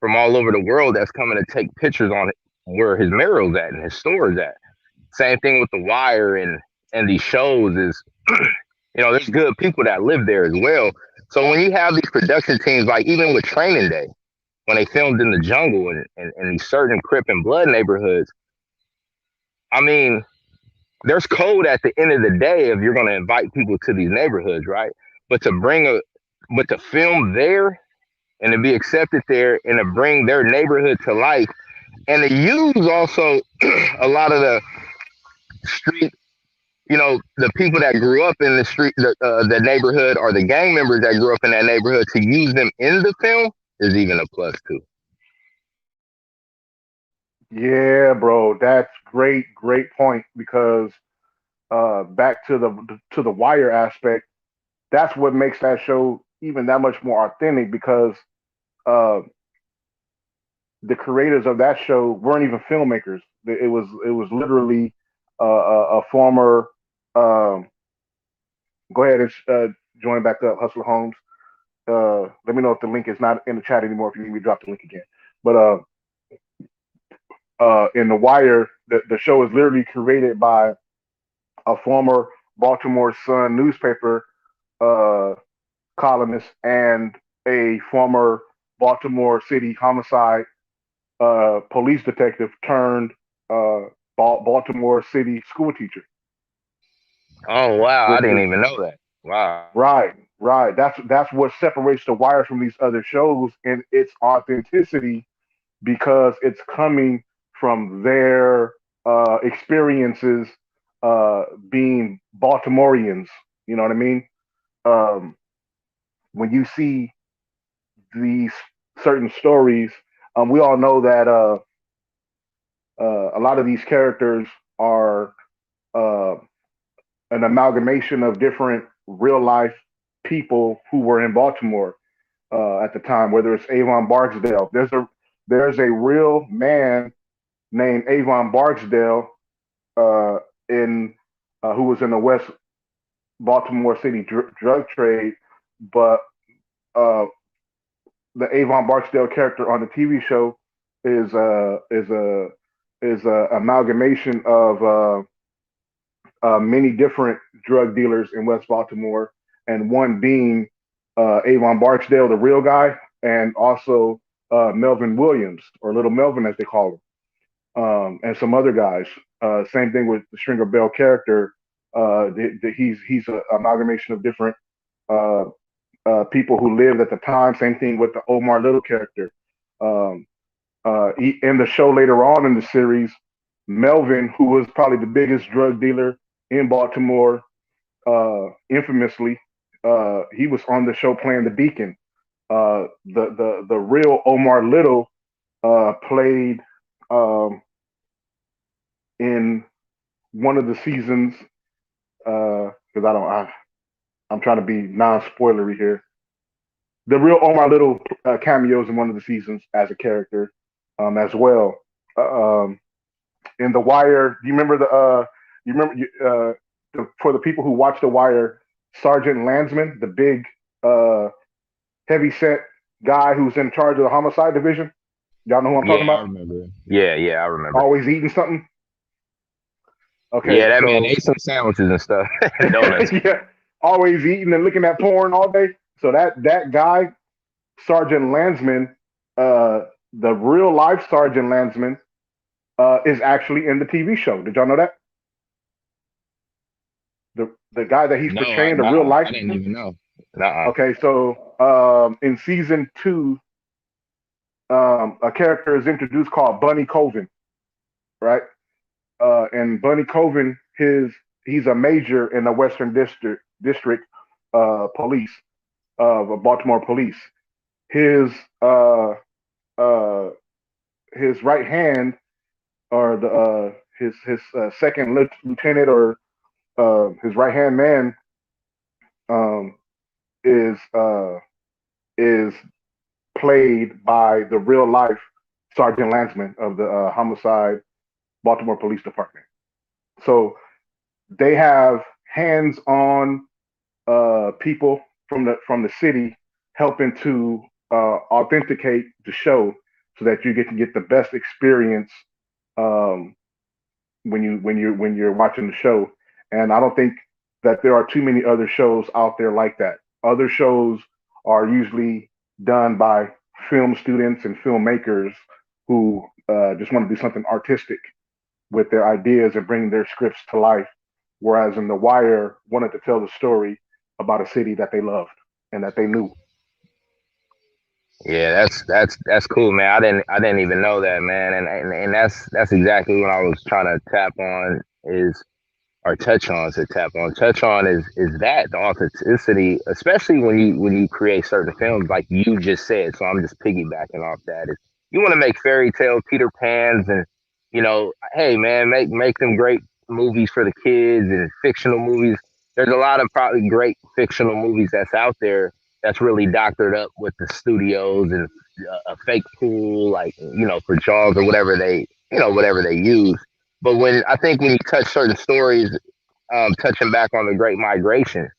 from all over the world that's coming to take pictures on it, where his mural's at and his store's at. Same thing with The Wire and these shows is, there's good people that live there as well. So when you have these production teams, like even with Training Day, when they filmed in the jungle and these certain Crip and Blood neighborhoods, I mean, there's code at the end of the day if you're going to invite people to these neighborhoods, right? But to film there and to be accepted there and to bring their neighborhood to life and to use also a lot of the street, the people that grew up in the street, the neighborhood, or the gang members that grew up in that neighborhood, to use them in the film is even a plus too. Yeah, bro, that's great point because back to the Wire aspect, that's what makes that show even that much more authentic because uh, the creators of that show weren't even filmmakers. It was literally a former. Um, Go ahead and join back up, Hustler Holmes. Let me know if the link is not in the chat anymore. If you need me to drop the link again, but in The Wire, the show is literally created by a former Baltimore Sun newspaper uh, columnist and a former Baltimore City homicide police detective turned Baltimore City school teacher. Oh wow, I Which didn't is even know that. Wow. right. That's what separates The Wire from these other shows and its authenticity because it's coming from their experiences being Baltimoreans. You know what I mean? Um, when you see these certain stories, we all know that a lot of these characters are uh, an amalgamation of different real life people who were in Baltimore at the time. Whether it's Avon Barksdale, there's a real man named Avon Barksdale uh, in who was in the West Baltimore City drug trade, but uh, the Avon Barksdale character on the TV show is a amalgamation of many different drug dealers in West Baltimore, and one being Avon Barksdale, the real guy, and also Melvin Williams, or Little Melvin as they call him, and some other guys. Same thing with the Stringer Bell character. He's an amalgamation of different uh, people who lived at the time. Same thing with the Omar Little character. Um, in the show later on in the series, Melvin, who was probably the biggest drug dealer in Baltimore, infamously, he was on the show playing the Deacon. The real Omar Little played um, in one of the seasons because I'm trying to be non-spoilery here. The real Omar Little cameos in one of the seasons as a character as well. In The Wire, do you remember you remember for the people who watch The Wire, Sergeant Landsman, the big heavy set guy who's in charge of the homicide division? Y'all know who I'm talking Yeah, I about? remember. Yeah, I remember. Always eating something. Okay, Yeah, that so man ate some sandwiches and stuff. Donuts. yeah, always eating and looking at porn all day. So that guy, Sergeant Landsman, the real life Sergeant Landsman, is actually in the TV show. Did y'all know that? The guy that he's No, portraying, the real life. I didn't even know. Nuh-uh. Okay, so in season 2, a character is introduced called Bunny Coven, right? And Bunny Coven, he's a major in the Western District Police of Baltimore Police. His uh, his right hand, or his second lieutenant, or his right hand man, um, is played by the real life Sergeant Landsman of the homicide Baltimore Police Department. So they have hands on people from the city helping to authenticate the show so that you get the best experience um, when you're watching the show. And I don't think that there are too many other shows out there like that. Other shows are usually done by film students and filmmakers who just want to do something artistic with their ideas and bring their scripts to life. Whereas in The Wire wanted to tell the story about a city that they loved and that they knew. Yeah, that's cool, man. I didn't even know that, man. And that's exactly what I was trying to tap on is or touch on to tap on. Touch on is that the authenticity, especially when you create certain films like you just said. So I'm just piggybacking off that. Is you want to make fairy tale Peter Pans and hey man, make them great movies for the kids and fictional movies. There's a lot of probably great fictional movies that's out there that's really doctored up with the studios and a fake pool, like for Jaws or whatever whatever they use. But when you touch certain stories, touching back on the Great Migration,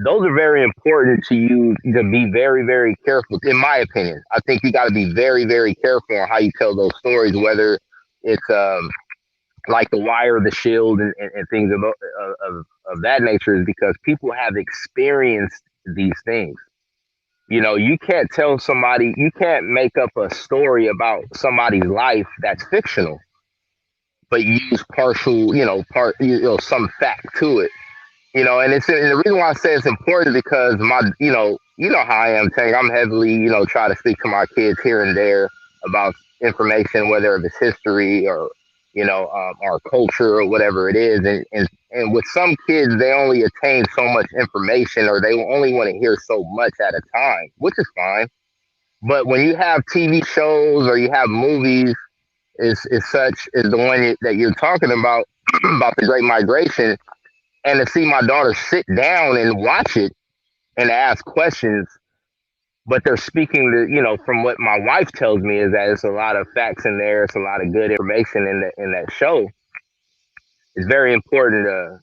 those are very important to you to be very, very careful. In my opinion, I think you got to be very, very careful on how you tell those stories, whether it's like The Wire, The Shield, and things of that nature, is because people have experienced these things. You can't tell somebody, you can't make up a story about somebody's life that's fictional but use partial, some fact to it. And and the reason why I say it's important because how I am, Tank. I'm heavily, try to speak to my kids here and there about information, whether it's history or, our culture or whatever it is. And with some kids, they only attain so much information or they only want to hear so much at a time, which is fine. But when you have TV shows or you have movies is such as the one that you're talking about about the Great Migration, and to see my daughter sit down and watch it and ask questions, but they're speaking to from what my wife tells me is that it's a lot of facts in there, it's a lot of good information in that show. It's very important to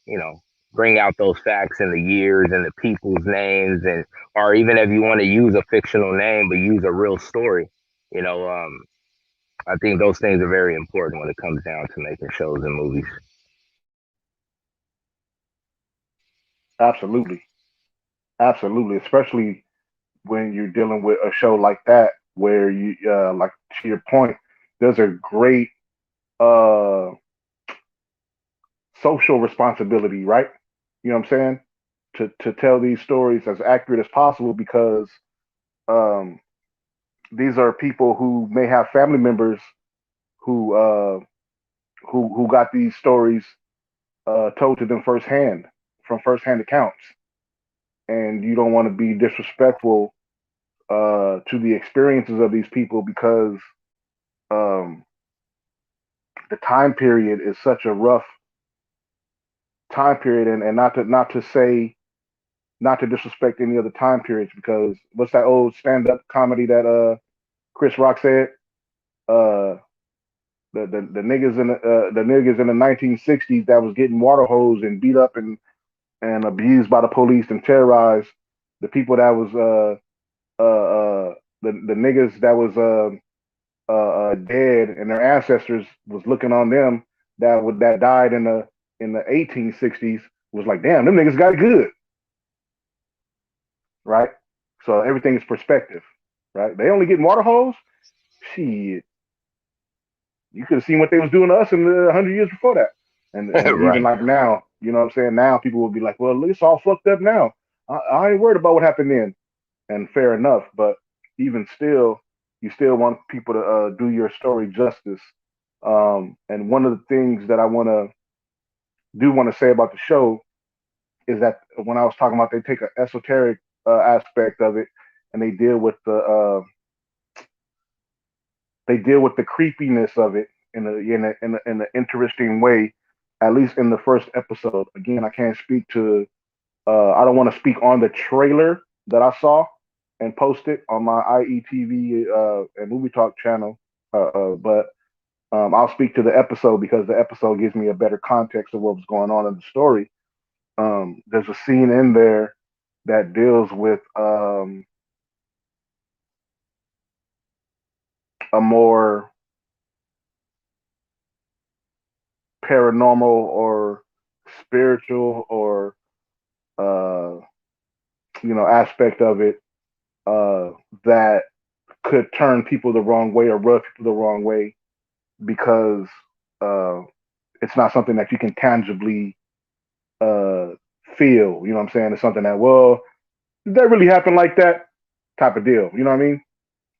bring out those facts and the years and the people's names and or even if you want to use a fictional name but use a real story. I think those things are very important when it comes down to making shows and movies. Absolutely, absolutely. Especially when you're dealing with a show like that, where you like to your point, there's a great uh social responsibility, right? You know what I'm saying? To tell these stories as accurate as possible because um these are people who may have family members who who got these stories told to them firsthand from firsthand accounts, and you don't want to be disrespectful to the experiences of these people because um, the time period is such a rough time period, and not to disrespect any other time periods because what's that old stand up comedy that Chris Rock said? Uh, the niggas in the niggas in the 1960s that was getting water hosed and beat up and abused by the police and terrorized the people that was the niggas that was dead and their ancestors was looking on them that died in the 1860s was like damn them niggas got it good, right? So everything is perspective, right? They only getting water hose. Shit, you could have seen what they was doing to us in the 100 years before that. And even Right. like now, you know what I'm saying? Now people will be like, well, it's all fucked up now. I ain't worried about what happened then. And fair enough. But even still, you still want people to do your story justice. And one of the things that I want to say about the show is that when I was talking about they take an esoteric aspect of it and they deal with the creepiness of it in an interesting way. At least in the first episode. Again, I can't speak to. I don't want to speak on the trailer that I saw and post it on my IETV and Movie Talk channel. But I'll speak to the episode because the episode gives me a better context of what was going on in the story. There's a scene in there that deals with a more paranormal or spiritual or uh, aspect of it that could turn people the wrong way or rub people the wrong way because uh, it's not something that you can tangibly uh, feel. You know what I'm saying? It's something that, well, did that really happen like that? Type of deal. You know what I mean?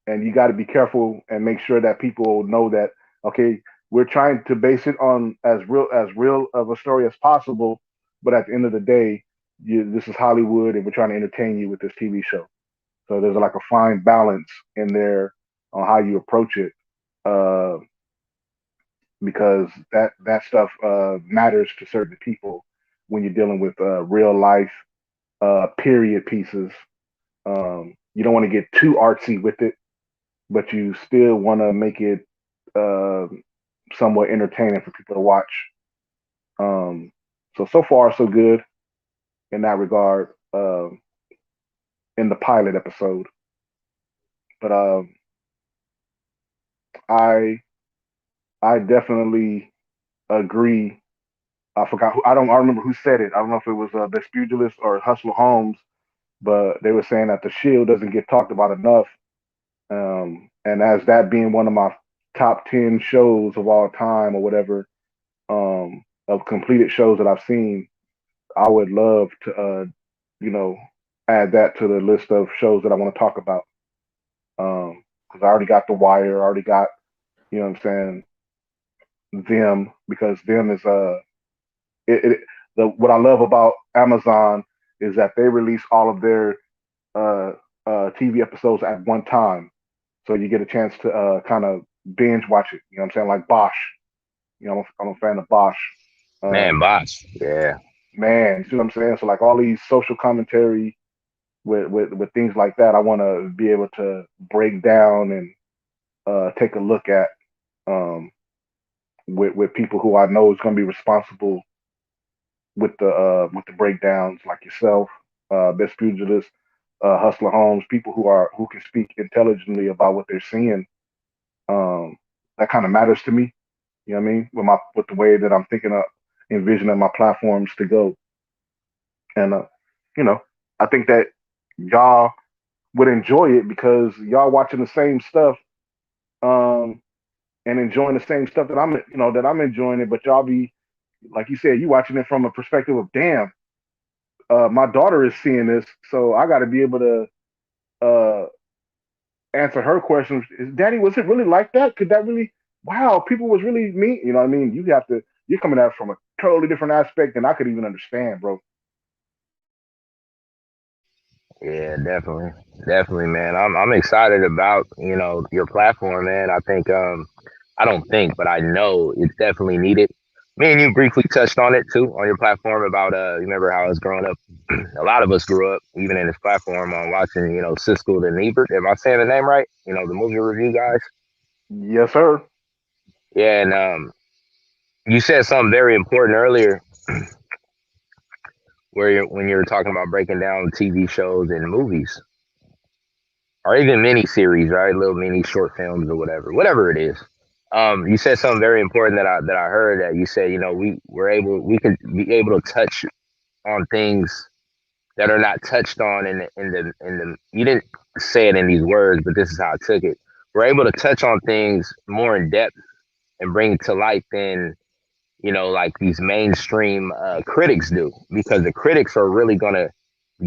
And you got to be careful and make sure that people know that, okay, we're trying to base it on as real of a story as possible, but at the end of the day, this is Hollywood, and we're trying to entertain you with this TV show. So there's like a fine balance in there on how you approach it, uh, because that stuff matters to certain people when you're dealing with real life period pieces. You don't want to get too artsy with it, but you still want to make it uh, somewhat entertaining for people to watch. So far so good in that regard in the pilot episode. But I I definitely agree. I forgot who, I remember who said it. I don't know if it was Vespugilus or Hustler Holmes, but they were saying that the Shield doesn't get talked about enough. And as that being one of my top 10 shows of all time or whatever, of completed shows that I've seen, I would love to, you know, add that to the list of shows that I want to talk about. Because I already got The Wire, I already got, you know what I'm saying, them, because them is what I love about Amazon is that they release all of their uh, TV episodes at one time, so you get a chance to kind of binge watch it. You know what I'm saying? Like Bosch. I'm a fan of Bosch. Man, boss. Yeah. Man, you see what I'm saying? So like all these social commentary with things like that, I want to be able to break down and take a look at with people who I know is going to be responsible with the breakdowns, like yourself, Best Pugilist, Hustler Holmes, people who can speak intelligently about what they're seeing. Um, that kind of matters to me. You know what I mean? With the way that I'm thinking of envisioning my platforms to go, and you know, I think that y'all would enjoy it because y'all watching the same stuff, um, and enjoying the same stuff that I'm enjoying it, but y'all be like you said, you watching it from a perspective of damn, my daughter is seeing this, so I got to be able to uh, answer her questions. Daddy, was it really like that? Could that really? Wow, people was really mean. You know what I mean? You're coming at it from a totally different aspect than I could even understand, bro. Yeah, definitely. Definitely, man. I'm excited about, your platform, man. I don't think, but I know it's definitely needed. Me and you briefly touched on it too on your platform about you remember how I was growing up. A lot of us grew up, even in this platform, on watching, Siskel and Ebert. Am I saying the name right? The movie review guys. Yes, sir. Yeah, and you said something very important earlier when you were talking about breaking down TV shows and movies or even mini series, right? Little mini short films or whatever it is. You said something very important that I heard that you said, we could be able to touch on things that are not touched on in the you didn't say it in these words, but this is how I took it. We're able to touch on things more in depth and bring it to light than like these mainstream critics do, because the critics are really gonna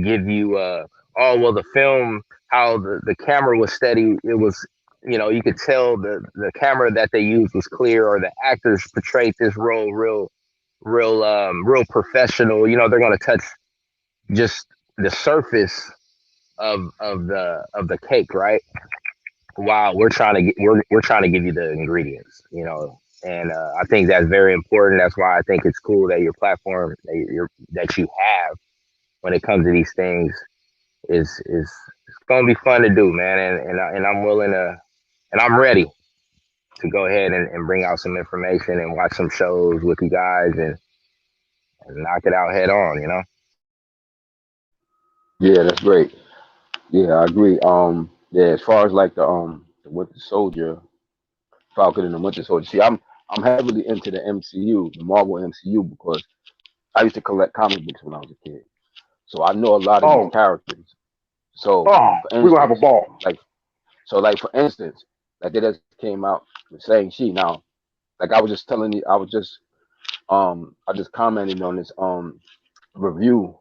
give you oh well, the film, how the camera was steady, it was, you could tell the camera that they used was clear, or the actors portrayed this role real professional. They're gonna touch just the surface of the cake, right? While we're trying to give you the ingredients, and I think that's very important. That's why I think it's cool that your platform that you have when it comes to these things is it's gonna be fun to do, man. And I'm willing to, and I'm ready to go ahead and bring out some information and watch some shows with you guys and knock it out head on. Yeah, that's great. Yeah, I agree. Yeah, as far as like the Winter Soldier, Falcon and the Winter Soldier. See, I'm heavily into the MCU, the Marvel MCU, because I used to collect comic books when I was a kid. So I know a lot of these Oh, characters. So oh, for we're gonna have a instance, ball. like like for instance, like they just came out with Shang-Chi. Now, like I was just telling you, I just commented on this review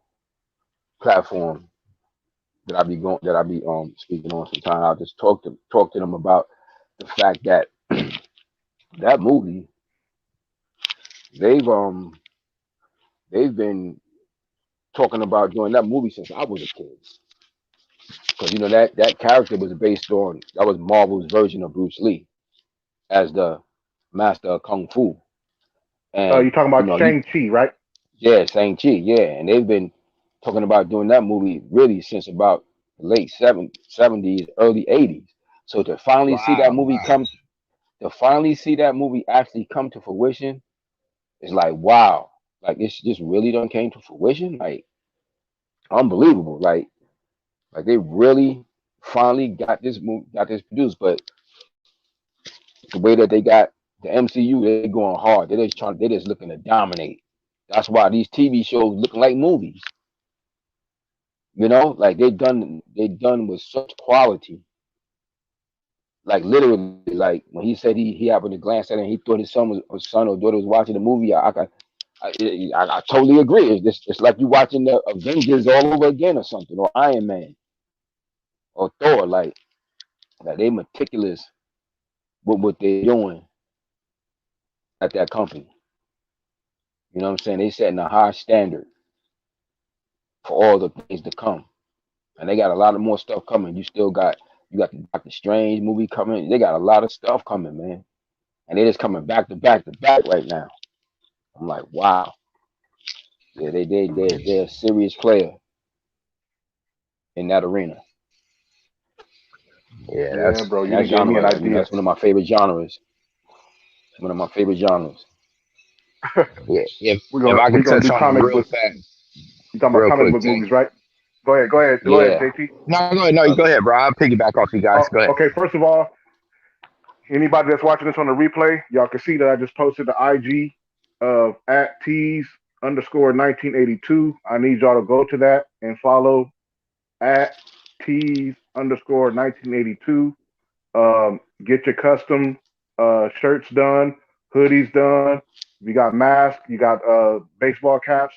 platform that I be speaking on sometimes. I'll just talk to them about the fact that that movie they've um they've been talking about doing that movie since I was a kid. Because that character was based on that was Marvel's version of Bruce Lee as the master of kung fu. You And talking about he Shang-Chi, right? yeah, Shang-Chi, yeah. And they've been talking about doing that movie really since about the late 70s, early 80s. So Wow. to finally see that movie actually come to fruition, it's like wow. Like it's just really done came to fruition. Like unbelievable. Like they really finally got this produced. But the way that they got the MCU, they're going hard. They're just looking to dominate. That's why these TV shows looking like movies. Like they done with such quality. Like literally, like when he said he happened to glance at it and he thought his son or daughter was watching the movie. I totally agree. It's like you watching the Avengers all over again or something, or Iron Man or Thor. Like they meticulous with what they're doing at that company. You know what I'm saying? They setting a high standard for all the things to come. And they got a lot of more stuff coming. You got the Doctor Strange movie coming. They got a lot of stuff coming, man. And they just coming back to back to back right now. I'm like, wow. Yeah, they're a serious player in that arena. Yeah, Yeah, that's bro, And you that didn't give me an genre, idea. that's one of my favorite genres. It's one of my favorite genres. yeah. We're If gonna I we're could gonna touch do on it comic real book. fast, You talking about real comic quick, book Tank. movies, right? Go ahead, Yeah. JT. No, go ahead, bro. I'll piggyback off you guys. Oh, Go ahead. okay. First of all, anybody that's watching this on the replay, y'all can see that I just posted the IG of at tees underscore 1982. I need y'all to go to that and follow at tees underscore 1982. Get your custom shirts done, hoodies done. You got masks, you got baseball caps,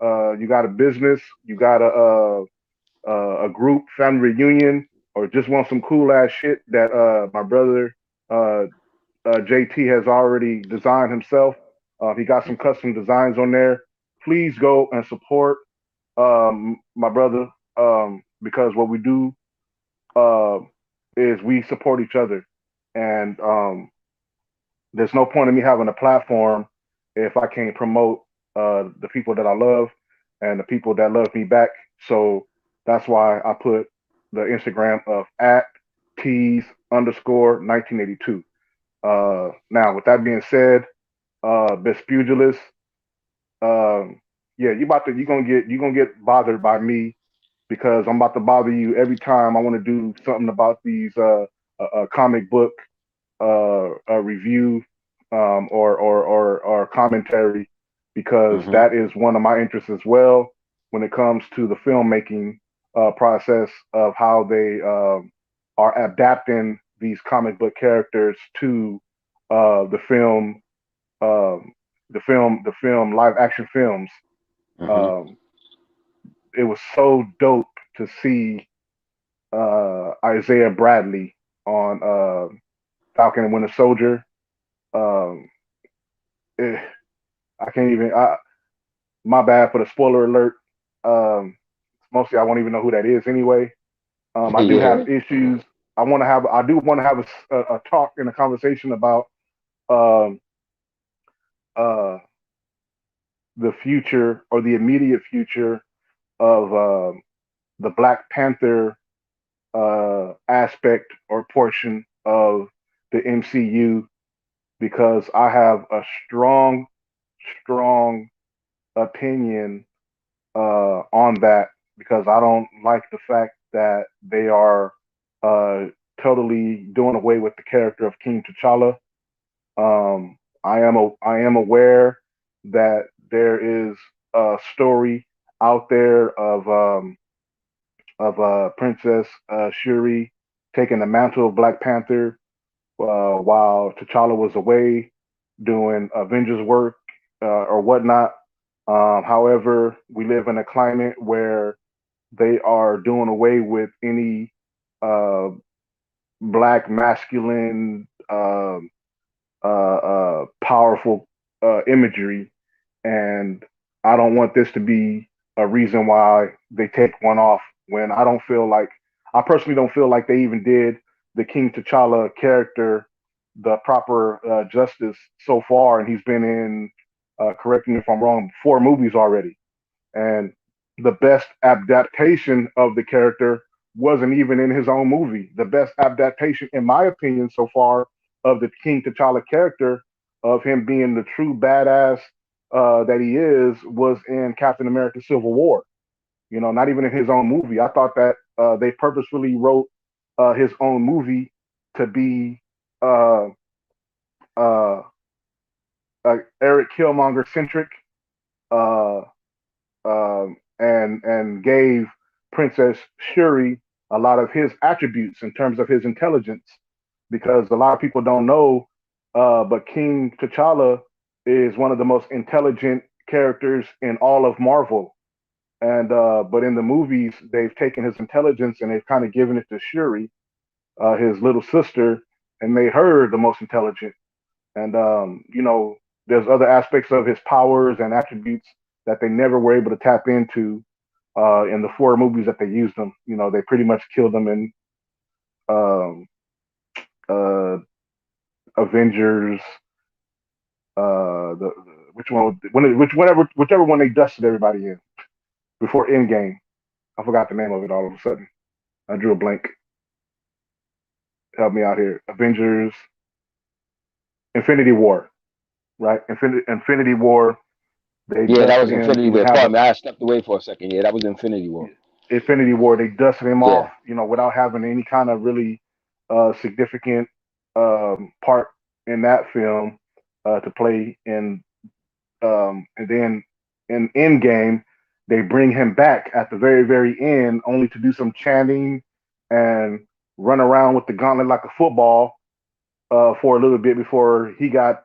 you got a business, you got a group family reunion, or just want some cool ass shit that my brother uh, JT has already designed himself. He got some custom designs on there. Please go and support my brother, because what we do uh, is we support each other. And there's no point in me having a platform if I can't promote the people that I love and the people that love me back. So that's why I put the Instagram of at tees underscore 1982. Now, with that being said, Best Pugilist, yeah, you gonna get bothered by me because I'm about to bother you every time I want to do something about these comic book review or commentary, because Hmm. that is one of my interests as well when it comes to the filmmaking process of how they are adapting these comic book characters to the film, um, the film live action films. Hmm. Um, it was so dope to see Isaiah Bradley on Falcon and Winter Soldier. Um, eh, I can't even. My bad for the spoiler alert. Um, Mostly, I won't even know who that is anyway. I do Yeah. have issues. I do want to have a talk and a conversation about um, uh, the future or the immediate future of the Black Panther aspect or portion of the MCU, because I have a strong opinion on that because I don't like the fact that they are uh, totally doing away with the character of King T'Challa. I am aware that there is a story out there of Princess Shuri taking the mantle of Black Panther while T'Challa was away doing Avengers work or whatnot. However, we live in a climate where they are doing away with any uh, black masculine powerful imagery, and I don't want this to be a reason why they take one off when I personally don't feel like they even did the King T'Challa character the proper justice so far, and he's been in, correct me if I'm wrong, 4 movies already, and the best adaptation of the character wasn't even in his own movie. The best adaptation, in my opinion, so far of the King T'Challa character, of him being the true badass that he is, was in Captain America: Civil War. You know, not even in his own movie. I thought that they purposefully wrote his own movie to be uh, uh, Eric Killmonger centric, uh, and gave Princess Shuri a lot of his attributes in terms of his intelligence, because a lot of people don't know, but King T'Challa is one of the most intelligent characters in all of Marvel. And but in the movies, they've taken his intelligence and they've kind of given it to Shuri, his little sister, and made her the most intelligent. And you know, there's other aspects of his powers and attributes that they never were able to tap into in the 4 movies that they used them. You know, they pretty much killed them in um, uh, Avengers. The which one? Whichever one they dusted everybody in before Endgame. I forgot the name of it all of a sudden. I drew a blank. Help me out here. Avengers, Infinity War, right? Infinity War. They Yeah, that was dusted him. He Infinity didn't War. have Pardon a me, I stepped away for a second. Yeah, that was Infinity War. Infinity War. They dusted him Yeah. off, you know, without having any kind of really significant part in that film to play in. And then in Endgame, they bring him back at the very, very end, only to do some chanting and run around with the gauntlet like a football for a little bit before he got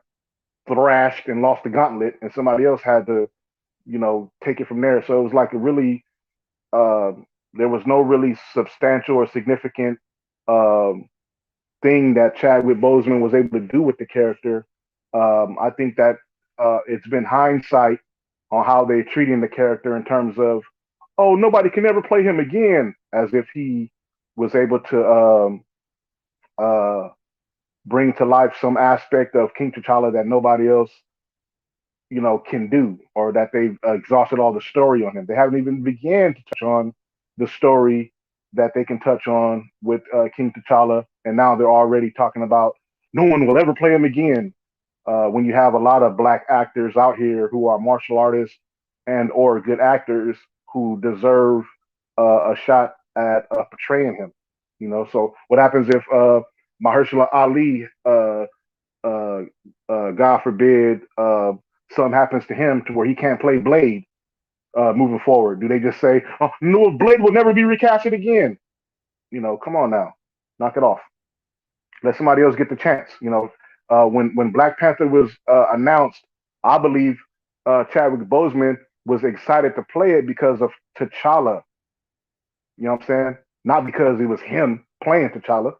thrashed and lost the gauntlet, and somebody else had to, you know, take it from there. So it was like a really, uh, there was no really substantial or significant um, thing that Chadwick Boseman was able to do with the character. I think that it's been hindsight on how they're treating the character in terms of, oh, nobody can ever play him again, as if he was able to uh, bring to life some aspect of King T'Challa that nobody else, you know, can do, or that they've exhausted all the story on him. They haven't even began to touch on the story that they can touch on with King T'Challa, and now they're already talking about no one will ever play him again. When you have a lot of black actors out here who are martial artists and or good actors who deserve a shot at portraying him, you know. So what happens if Mahershala Ali, God forbid, something happens to him to where he can't play Blade moving forward? Do they just say, "Oh no, Blade will never be recasted again"? You know, come on now, knock it off. Let somebody else get the chance. You know, when Black Panther was announced, I believe Chadwick Boseman was excited to play it because of T'Challa. You know what I'm saying? Not because it was him playing T'Challa.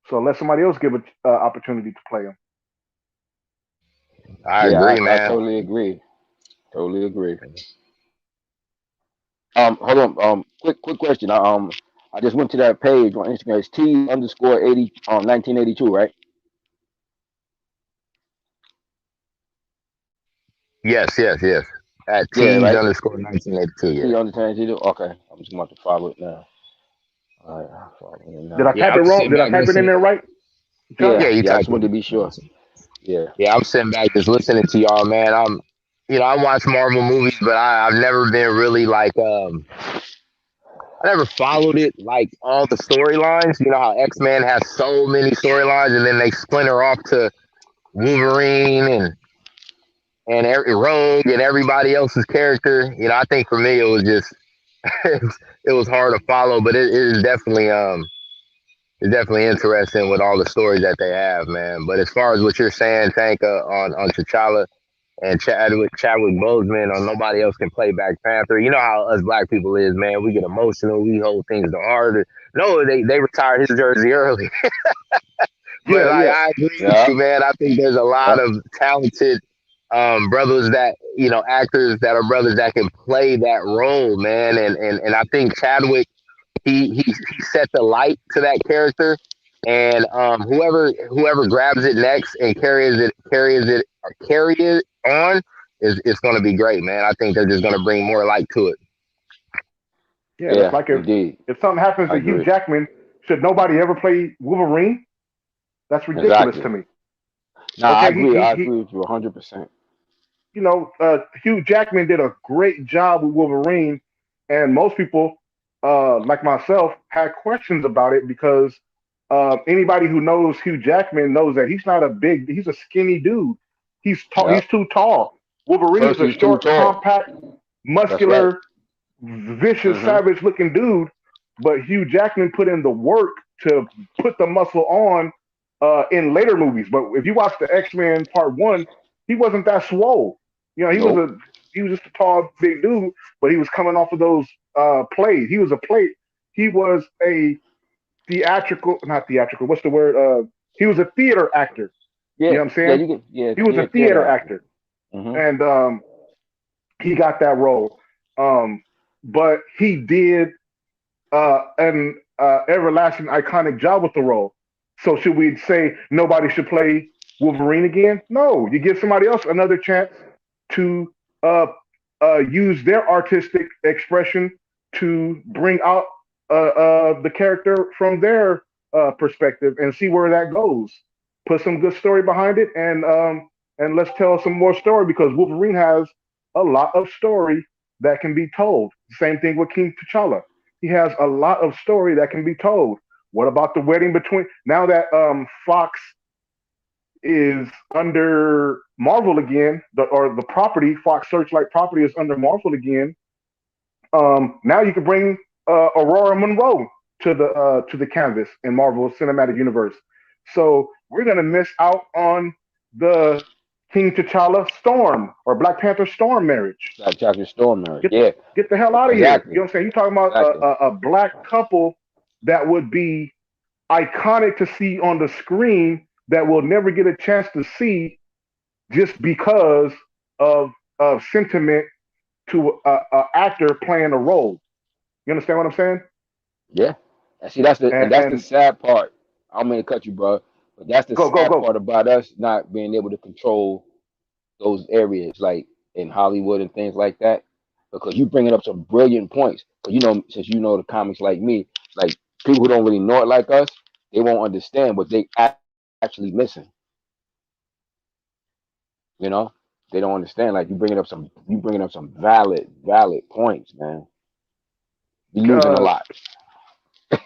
So let somebody else give an opportunity to play him. I Yeah, agree, I man. totally agree. Totally agree. Hold on. Quick question. I just went to that page on Instagram. It's T underscore 80 1982, right? Yes. At Yeah, T's right. underscore 1982. T Yeah. under 1982. Okay, I'm just about to follow it now. All right, I'm following it Did I now. Yeah, type it I'm wrong? sitting Did I back type it in listening. there right, Josh? Yeah, Yeah, you yeah. I typed just it. wanted to be sure. Yeah, Yeah, I'm sitting back just listening to y'all, man. I watch Marvel movies, but I've never been really like I never followed it like all the storylines. You know how X-Men has so many storylines, and then they splinter off to Wolverine and Rogue and everybody else's character. You know, I think for me it was just it was hard to follow, but it is definitely it's definitely interesting with all the stories that they have, man. But as far as what you're saying, Tank, on T'Challa and Chadwick Boseman, or nobody else can play Black Panther. You know how us black people is, man. We get emotional. We hold things to heart. No, they retired his jersey early. But like, Yeah. I agree with Yeah. you, man. I think there's a lot of talented brothers that, you know, actors that are brothers that can play that role, man. And I think Chadwick, he set the light to that character, and whoever grabs it next and carry it on is it's going to be great, man. I think they're just going to bring more light to it. Yeah, that's Yeah, like indeed. if something happens I to Hugh agree. Jackman, should nobody ever play Wolverine? That's ridiculous Exactly. to me. Nah, I Okay, agree. I he agree with you 100%. you know, Hugh Jackman did a great job with Wolverine, and most people, like myself, had questions about it because anybody who knows Hugh Jackman knows that he's a skinny dude. He's tall. Yep. He's too tall. Wolverine is First, a he's too short, tall. compact, That's right. muscular, vicious, Mm-hmm. savage-looking dude. But Hugh Jackman put in the work to put the muscle on in later movies. But if you watch the X-Men Part One, he wasn't that swole. You know, Nope. he was just a tall, big dude, but he was coming off of those plays. He was a play. He was a not theatrical. What's the word? He was a theater actor. You Yeah, know what I'm yeah, saying? you can, yeah, He was a yeah, theater theater actor. actor, Mm-hmm. and he got that role. But he did an everlasting, iconic job with the role. So should we say nobody should play Wolverine again? No, you give somebody else another chance to use their artistic expression to bring out the character from their perspective and see where that goes. Put some good story behind it, and let's tell some more story because Wolverine has a lot of story that can be told. Same thing with King T'Challa. He has a lot of story that can be told. What about the wedding between now that Fox is under Marvel again, or the property Fox Searchlight property is under Marvel again. Now you can bring Aurora Monroe to the canvas in Marvel Cinematic Universe. So we're gonna miss out on the King T'Challa Storm or Black Panther Storm marriage. Like Jackson Storm marriage. Get the Yeah, get the hell out of here. You exactly. know what I'm saying? You're talking about Exactly. a black couple that would be iconic to see on the screen that we'll never get a chance to see just because of sentiment to a actor playing a role. You understand what I'm saying? Yeah. And see, that's the And sad part. I don't mean to cut you, bro, but that's the go go sad go. part about us not being able to control those areas, like in Hollywood and things like that. Because you bringing up some brilliant points. But you know, since you know the comics like me, like people who don't really know it like us, they won't understand what they actually missing. You know, they don't understand. Like you bringing up some valid points, man. You losing a Uh, lot.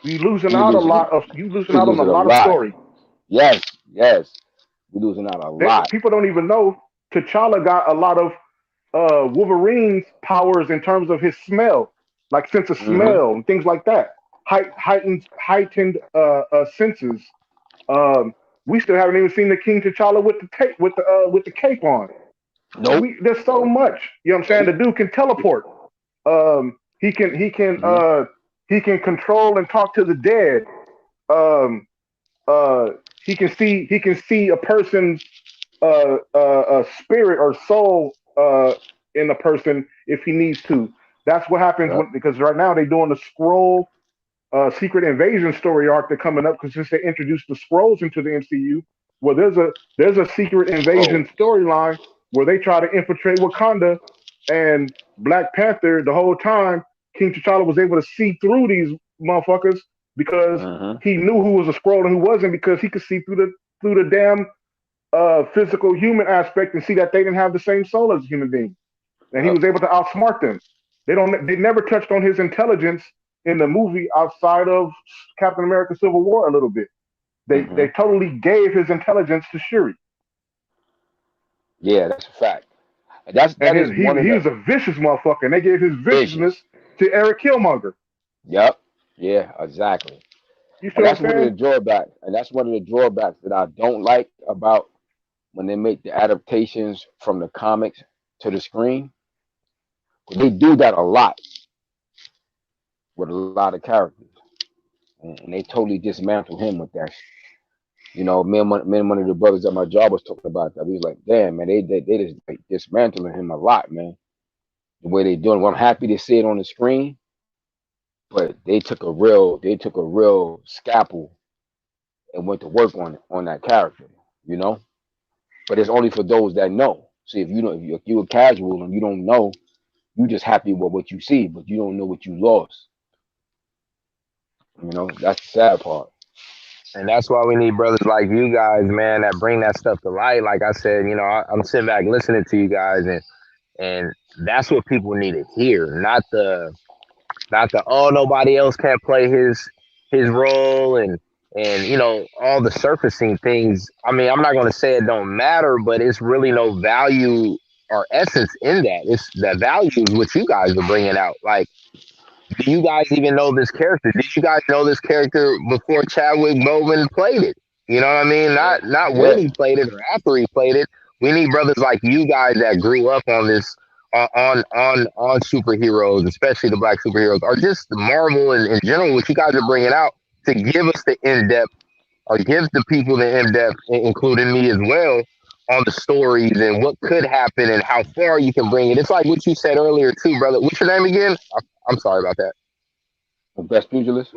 you losing You out a losing lot of you losing you out on a losing a lot of lot. story. Yes, yes. You losing out a lot. People don't even know T'Challa got a lot of Wolverine's powers in terms of his smell, like sense of Hmm. smell and things like that. Heightened senses. Um, we still haven't even seen the King T'Challa with the tape with the cape on. Nope. There's so much. You know what I'm saying? Nope. The dude can teleport. Hmm. He can control and talk to the dead. Um, uh, he can see a person's spirit or soul in a person if he needs to. That's what happens Yep. when because right now they're doing the scroll secret invasion story arc that's coming up because since they introduced the scrolls into the MCU, well there's a secret invasion Scrolls. storyline where they try to infiltrate Wakanda and Black Panther the whole time King T'Challa was able to see through these motherfuckers because Hmm. he knew who was a scroll and who wasn't because he could see through the damn physical human aspect and see that they didn't have the same soul as a human being, and he Yep. was able to outsmart them. They never touched on his intelligence in the movie outside of Captain America: Civil War a little bit. They totally gave his intelligence to Shuri, Yeah, that's a fact. and That is one of he the was a vicious motherfucker, and they gave his viciousness visions. to Eric Killmonger. Yep. Yeah, exactly. You see And what that's I'm one of the saying? drawbacks. And that's one of the drawbacks that I don't like about when they make the adaptations from the comics to the screen. They do that a lot with a lot of characters, and they totally dismantle him with that. You know, me and one of the brothers at my job was talking about that. We was like, damn, man, they just like dismantling him a lot, man. The way they doing. Well, I'm happy to see it on the screen, but they took a real scalpel and went to work on that character, you know. But it's only for those that know. See, if you know, if you're a casual and you don't know, you just happy with what you see, but you don't know what you lost. You know, that's the sad part. And that's why we need brothers like you guys, man, that bring that stuff to light. Like I said, I'm sitting back listening to you guys, and that's what people need to hear, not the oh, nobody else can't play his role, and all the surfacing things. I mean, I'm not going to say it don't matter, but it's really no value or essence in that. It's the value is what you guys are bringing out. Like, do you guys even know this character? Did you guys know this character before Chadwick Boseman played it? You know what I mean? Not when Yeah, he played it or after he played it. We need brothers like you guys that grew up on this, on superheroes, especially the black superheroes, or just the Marvel in general, what you guys are bringing out, to give us the in depth, or give the people the in depth, including me as well, on the stories and what could happen and how far you can bring it. It's like what you said earlier too, brother. What's your name again? I'm sorry about that. the best pugilist.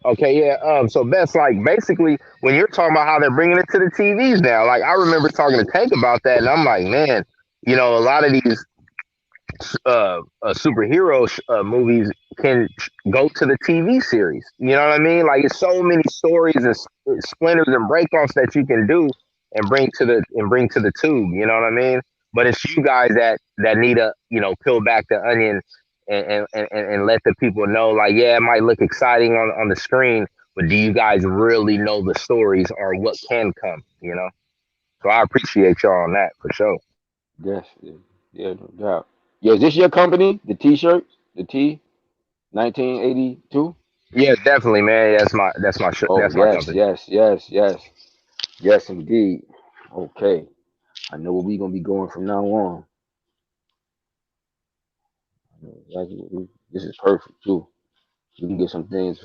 Okay, yeah. So that's like basically when you're talking about how they're bringing it to the TVs now. Like I remember talking to Tank about that, and I'm like, man, a lot of these superhero movies can go to the TV series. You know what I mean? Like it's so many stories and splinters and breakoffs that you can do and bring to the tube. You know what I mean? But it's you guys that need to peel back the onion and let the people know, like, yeah, it might look exciting on the screen, but do you guys really know the stories or what can come? So I appreciate y'all on that for sure. Yes, yeah, yeah, no doubt. Yeah, is this your company? The T-shirts, the T 1982. Yeah, definitely, man. Oh That's my yes, company. yes, yes, yes, yes, indeed. Okay, I know where we gonna be going from now on. This is perfect too. We can get some things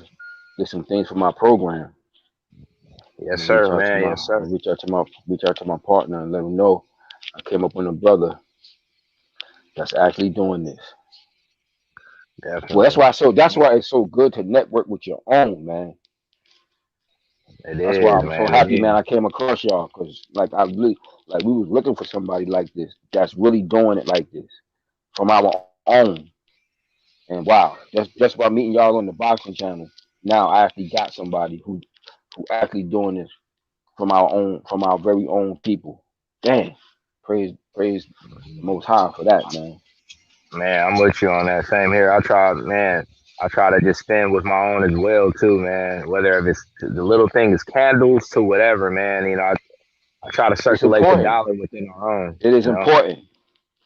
for my program. I'm Yes, gonna sir, man. Yes, sir. reach out to my partner and let him know I came up with a brother that's actually doing this. Well, Definitely. that's why it's so good to network with your own, man. It That's why is, I'm so man. It happy, man. is. I came across y'all because like we was looking for somebody like this that's really doing it like this from our own. And wow, just by meeting y'all on the boxing channel, now I actually got somebody who actually doing this from our very own people. Dang, praise the Most High for that, man. Man, I'm with you on that. Same here. I try to just spend with my own as well too, man. Whether if it's the little thing is candles to whatever, man. I try to It's circulate the important. dollar within our own. It is You know. important.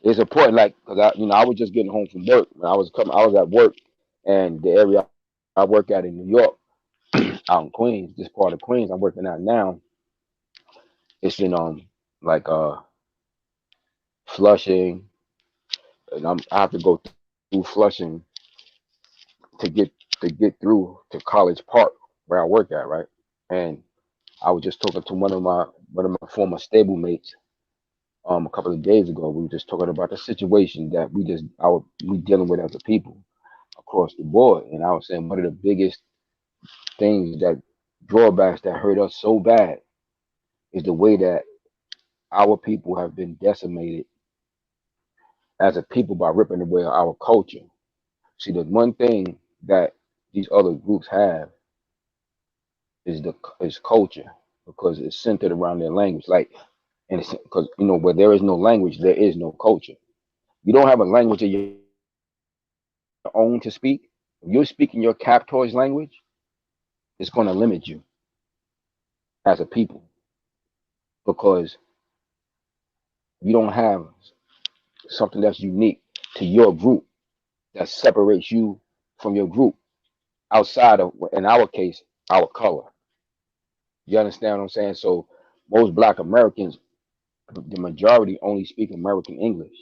It's important, like because I was just getting home from work. When I was at work, and the area I work at in New York, out in Queens, this part of Queens I'm working at now. It's in like Flushing, and I have to go through Flushing to get through to College Park where I work at, right? And I was just talking to one of my former stablemates a couple of days ago. We were just talking about the situation that we dealing with as a people across the board. And I was saying one of the biggest things that drawbacks that hurt us so bad is the way that our people have been decimated as a people by ripping away our culture. See, the one thing that these other groups have is culture because it's centered around their language. Like, and it's because where there is no language, there is no culture. You don't have a language of your own to speak. If you're speaking your captors language, it's going to limit you as a people because you don't have something that's unique to your group that separates you from your group outside of, in our case, our color. You understand what I'm saying? So most Black Americans, the majority only speak American English.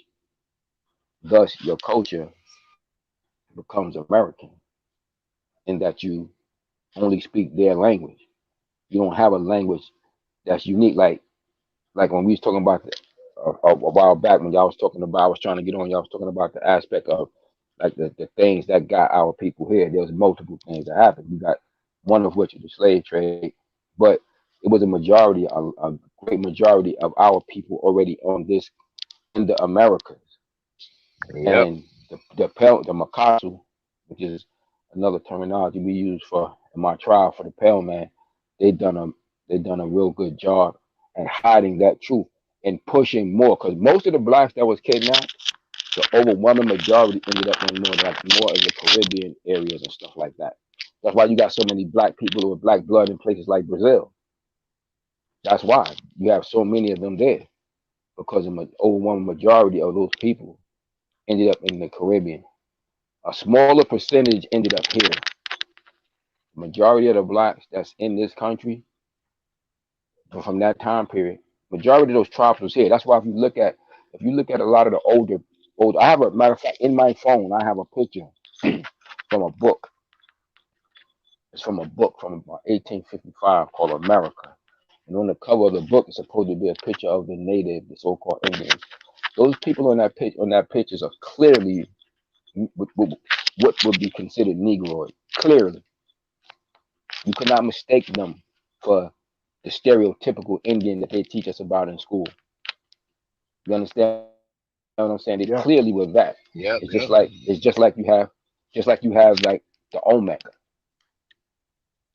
Thus, your culture becomes American in that you only speak their language. You don't have a language that's unique. Like when we was talking about a while back when y'all was talking about, I was trying to get on, y'all was talking about the aspect of like the things that got our people here. There was multiple things that happened. You got one of which is the slave trade, but it was a great majority of our people already on this in the Americas. Yep. And the Makasu, which is another terminology we use for in my tribe for the Pale Man, they done a they done a real good job at hiding that truth and pushing more. Because most of the blacks that was kidnapped, the overwhelming majority ended up in more of the Caribbean areas and stuff like that. That's why you got so many black people with black blood in places like Brazil. That's why you have so many of them there because the overwhelming majority of those people ended up in the Caribbean. A smaller percentage ended up here. The majority of the blacks that's in this country from that time period, majority of those tribes was here. That's why if you look at a lot of the older, I have a matter of fact in my phone, I have a picture from a book. It's from a book from about 1855 called America. And on the cover of the book is supposed to be a picture of the native, the so-called Indians. Those people on that pictures are clearly what would be considered Negroid. Clearly, you cannot mistake them for the stereotypical Indian that they teach us about in school. You understand what I'm saying? They Yeah. clearly were that. Yep. It's just like you have like the Olmec.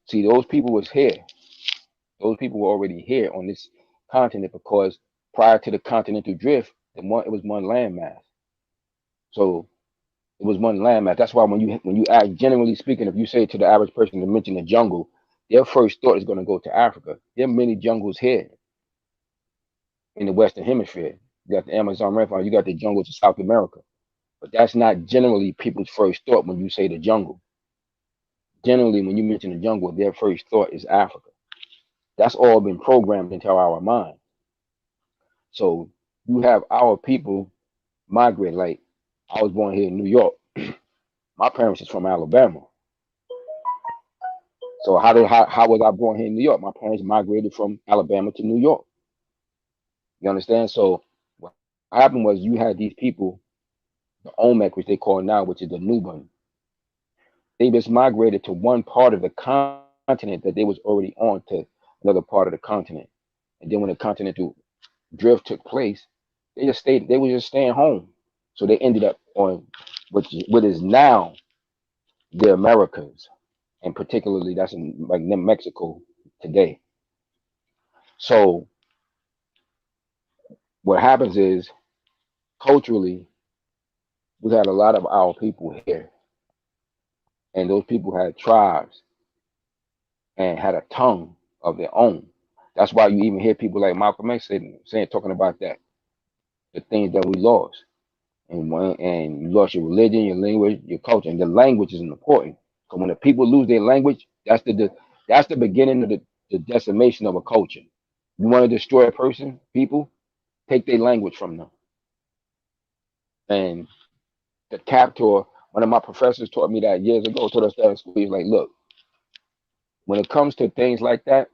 See, those people was here. Those people were already here on this continent because prior to the continental drift, it was one landmass. So it was one landmass. That's why when you act, generally speaking, if you say to the average person to mention the jungle, their first thought is going to go to Africa. There are many jungles here in the Western Hemisphere. You got the Amazon rainforest, you got the jungles of South America. But that's not generally people's first thought when you say the jungle. Generally, when you mention the jungle, their first thought is Africa. That's all been programmed into our mind. So you have our people migrate. Like I was born here in New York. My parents is from Alabama. So how was I born here in New York? My parents migrated from Alabama to New York. You understand? So what happened was you had these people, the Olmec, which they call now, which is the Nubian. They just migrated to one part of the continent that they was already on to another part of the continent. And then when the continental drift took place, they were just staying home. So they ended up on what is now the Americas, and particularly that's in like Mexico today. So what happens is culturally, we had a lot of our people here, and those people had tribes and had a tongue of their own. That's why you even hear people like Malcolm X saying talking about that, the things that we lost. And you lost your religion, your language, your culture, and the language is important. Because when the people lose their language, that's the beginning of the decimation of a culture. You want to destroy a person, people, take their language from them. And the captor, one of my professors taught me that years ago, told us that in school. He's like, look, when it comes to things like that,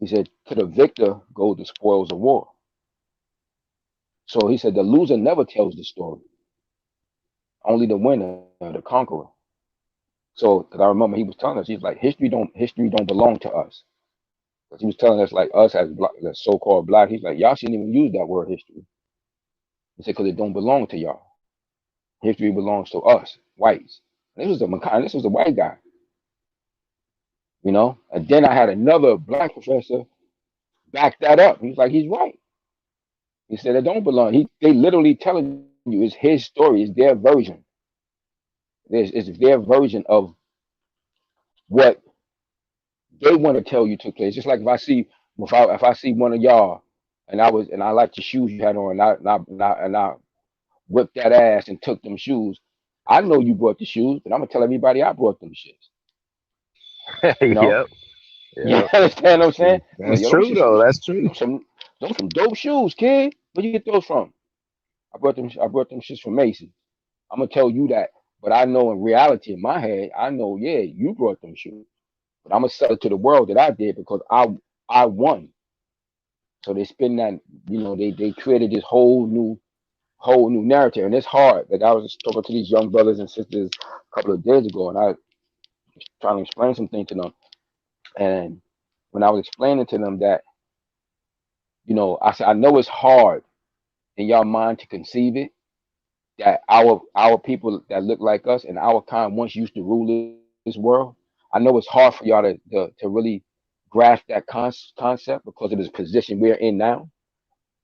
he said, to the victor go the spoils of war. So he said the loser never tells the story, only the winner, the conqueror. So, because I remember he was telling us, he's like, history don't belong to us. Because he was telling us, like us as black, the so-called black, he's like, y'all shouldn't even use that word history. He said, because it don't belong to y'all. History belongs to us, whites. And this was a white guy, you know. And then I had another black professor back that up. He's like, he's right. He said it don't belong. They literally telling you it's his story, it's their version. It's their version of what they want to tell you took place. Just like if I see one of y'all and I like the shoes you had on, and I whipped that ass and took them shoes. I know you brought the shoes, but I'm gonna tell everybody I brought them shits. You know? Yep. You Yep. understand what I'm saying? I'm like, That's yo, true though. That's true. those some dope shoes, kid. Where you get those from? I brought them shits from Macy. I'm gonna tell you that. But I know in reality, in my head, I know, yeah, you brought them shoes. But I'm gonna sell it to the world that I did because I won. So they spin that, they created this whole new narrative, and it's hard. Like I was just talking to these young brothers and sisters a couple of days ago, and I was trying to explain something to them. And when I was explaining to them that, I said I know it's hard in your mind to conceive it that our people that look like us and our kind once used to rule this world. I know it's hard for y'all to really grasp that concept because of this position we're in now.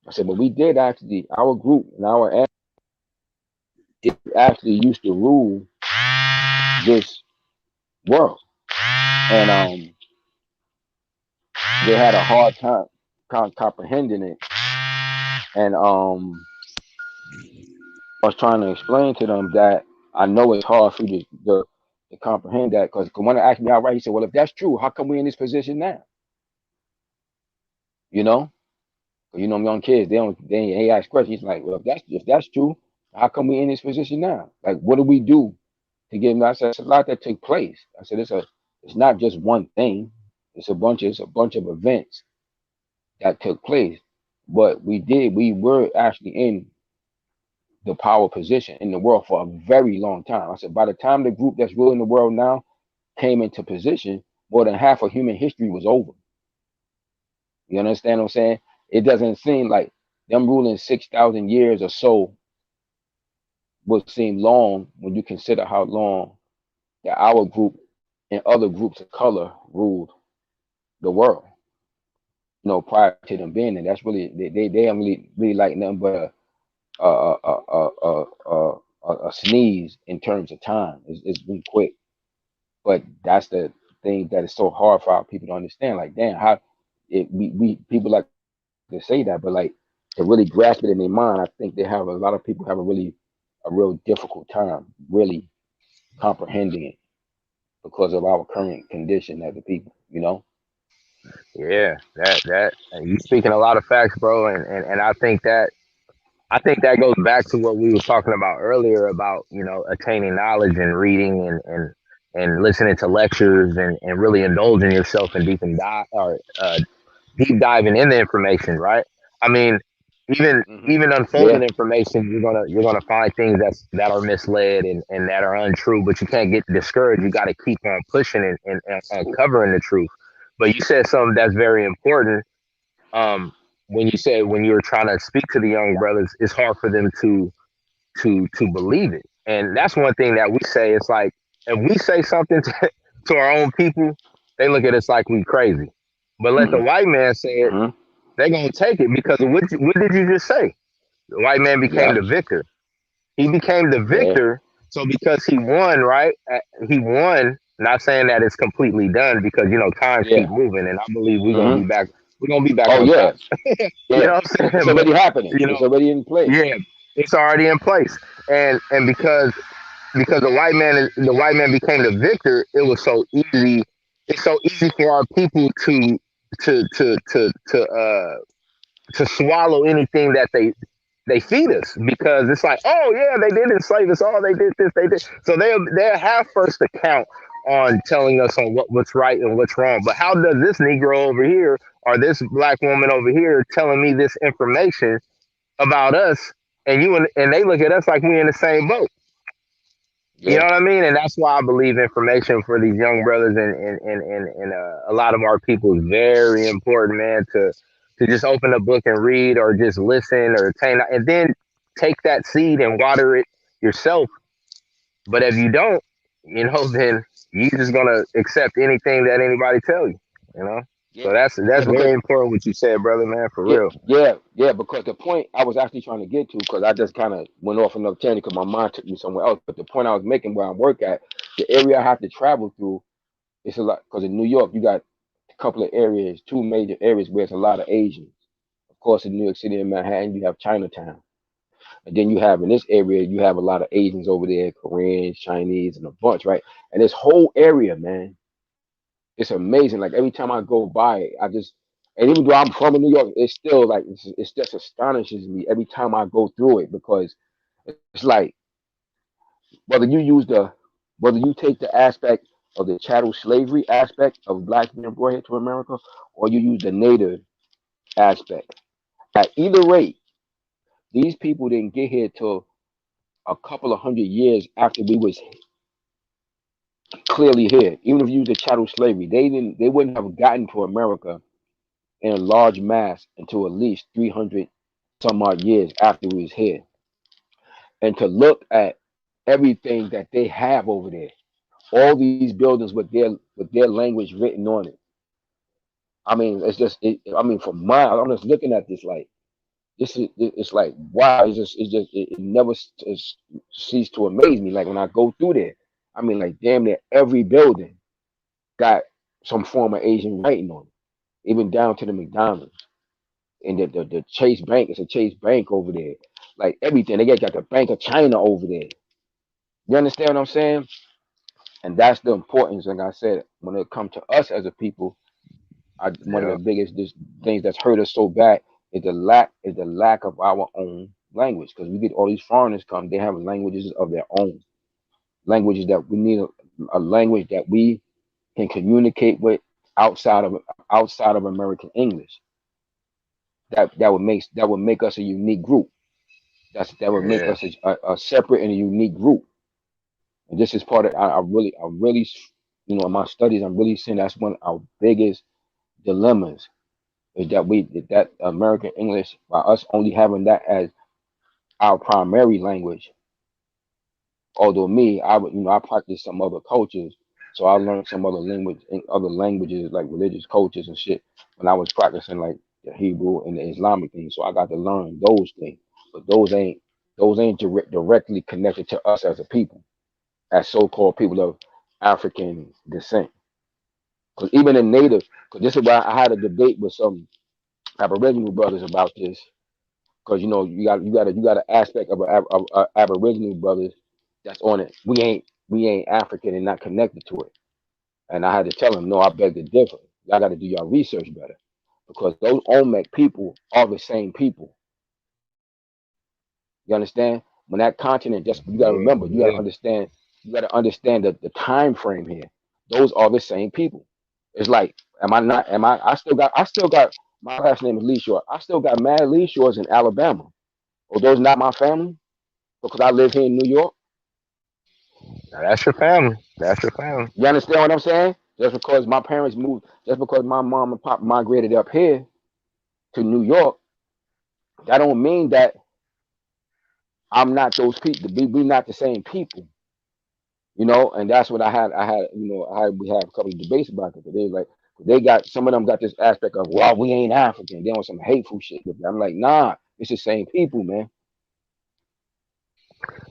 I said, but we did actually, our group and our it actually used to rule this world, and they had a hard time comprehending it. And I was trying to explain to them that I know it's hard for you to comprehend that because when they asked me outright, he said, "Well, if that's true, how come we in this position now?" You know, 'Cause young kids they ask questions. He's like, "Well, if that's true, how come we in this position now? Like, what do we do to get?" I said, "It's a lot that took place." I said, it's not just one thing. It's a bunch of events that took place. But we were actually in the power position in the world for a very long time. I said, by the time the group that's ruling the world now came into position, more than half of human history was over. You understand what I'm saying? It doesn't seem like them ruling 6,000 years or so would seem long when you consider how long that our group and other groups of color ruled the world. Prior to them being there, that's really they haven't really like nothing but a sneeze in terms of time. It's been quick, but that's the thing that is so hard for our people to understand. Like, damn, how we people like to say that, but like to really grasp it in their mind, I think a lot of people have a real difficult time really comprehending it because of our current condition as a people. Yeah. That you speaking a lot of facts, bro. And I think that goes back to what we were talking about earlier about, attaining knowledge and reading and listening to lectures and really indulging yourself in deep diving into information, right? I mean, even Yeah. unfolding information, you're gonna find things that are misled and that are untrue, but you can't get discouraged. You got to keep on pushing and uncovering the truth. But you said something that's very important. Um, when you said when you were trying to speak to the young brothers, it's hard for them to believe it, and that's one thing that we say. It's like if we say something to our own people, they look at us like we crazy. But let the Hmm. white man say it, Hmm. they gonna take it because of what did you just say? The white man became Yep. the victor. He became the Yeah. victor. So because he won, right? He won. Not saying that it's completely done because times keep Yeah. moving, and I believe we're gonna be Hmm. back. We're gonna be back Oh on top. yeah. You Yeah. know what I'm It's saying? But already happening. you It's know, already in place. yeah, it's already in place, and because the white man became the victor, it was so easy. It's so easy for our people to to to to uh to swallow anything that they feed us because it's like, oh yeah, they did enslave us. Oh, they did this, they did. So they'll have first account on telling us on what's right and what's wrong. But how does this Negro over here or this black woman over here telling me this information about us and they look at us like we in the same boat? You know Yeah. what I mean? And that's why I believe information for these young brothers and a lot of our people is very important, man, to just open a book and read or just listen or take and then take that seed and water it yourself. But if you don't, then you just gonna accept anything that anybody tell you, you know? So Yeah, that's yeah, because very important what you said, brother, man, for yeah, real. yeah, because the point I was actually trying to get to, because I just kind of went off another tangent because my mind took me somewhere else. But the point I was making where I work at, the area I have to travel through, it's a lot. Because in New York, you got a couple of areas, two major areas where it's a lot of Asians. Of course, in New York City and Manhattan, you have Chinatown, and then you have in this area, you have a lot of Asians over there, Koreans, Chinese, and a bunch, right? And this whole area, man, it's amazing. Like every time I go by it, I just, and even though I'm from New York, it's still like it's just astonishes me every time I go through it because it's like whether you use the whether you take the aspect of the chattel slavery aspect of blacks being brought here to America, or you use the native aspect. At either rate, these people didn't get here till a couple of hundred years after we was clearly here. Even if you use the chattel slavery, they wouldn't have gotten to America in a large mass until at least 300 some odd years after we was here. And to look at everything that they have over there, all these buildings with their language written on it. I mean, it's just I mean, from my I'm just looking at this like this is it's like wow, it never ceased to amaze me. Like when I go through there, I mean, like damn near every building got some form of Asian writing on it, even down to the McDonald's. And the Chase Bank, it's a Chase Bank over there. Like everything, they got the Bank of China over there. You understand what I'm saying? And that's the importance. Like I said, when it comes to us as a people, one of Yeah. the biggest things that's hurt us so bad is the lack of our own language. Because we get all these foreigners come, they have languages of their own, languages that we need a language that we can communicate with outside of outside of American English. That would make us a unique group. That would make Yeah. us a separate and a unique group. And this is part of I really, in my studies, I'm really seeing that's one of our biggest dilemmas is that American English, by us only having that as our primary language. Although me, I practice some other cultures, so I learned some other languages like religious cultures and shit when I was practicing like the Hebrew and the Islamic things. So I got to learn those things, but those ain't directly connected to us as a people, as so-called people of African descent. Because even in native, because this is why I had a debate with some Aboriginal brothers about this. Because you got an aspect of Aboriginal brothers that's on it. We ain't African and not connected to it. And I had to tell them, no, I beg to differ. Y'all got to do your research better because those Olmec people are the same people. You understand? When that continent, just you got to remember, you got to Yeah. understand, the time frame here. Those are the same people. It's like, am I not? Am I? I still got. My last name is Lee Shore. I still got mad Lee Shores in Alabama. Although it's not my family, because I live here in New York. Now, that's your family. That's your family. You understand what I'm saying? Just because my parents moved, just because my mom and pop migrated up here to New York, that don't mean that I'm not those people. We not the same people, And that's what we had a couple of debates about it. They like they got some of them got this aspect of well, we ain't African. They on some hateful shit. I'm like, nah, it's the same people, man.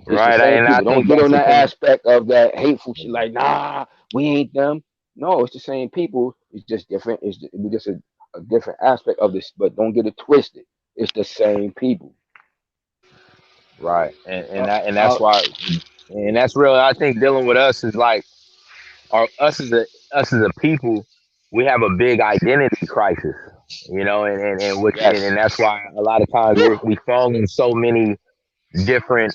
It's the Right. same And I people. Don't think get that's on the that thing. aspect of that hateful shit. Like, nah, we ain't them. No, it's the same people. It's just different. We just a different aspect of this. But don't get it twisted. It's the same people. Right. Uh, And uh, that's why, and that's real. I think dealing with us is like, our us as a people, we have a big identity crisis, and Yes. that's why a lot of times Woo. we fall in so many different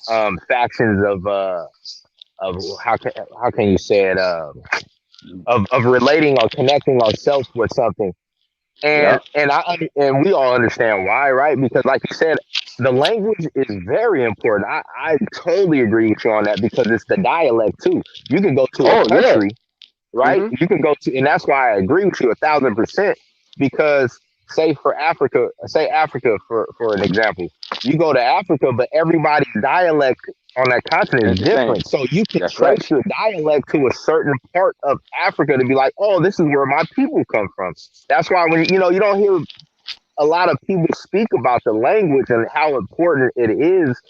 factions of how can you say it, of relating or connecting ourselves with something. Yeah. And we all understand why, right? Because like you said, the language is very important. I totally agree with you on that because it's the dialect too. You can go to a Oh yeah. country, right? Mm-hmm. You can go to, and that's why I agree with you 1,000%. Because say Africa for an example, you go to Africa, but everybody's dialect on that continent Ain't is the same. different. So you can That's right. trace your dialect to a certain part of Africa to be like, oh, this is where my people come from. That's why when you don't hear a lot of people speak about the language and how important it is,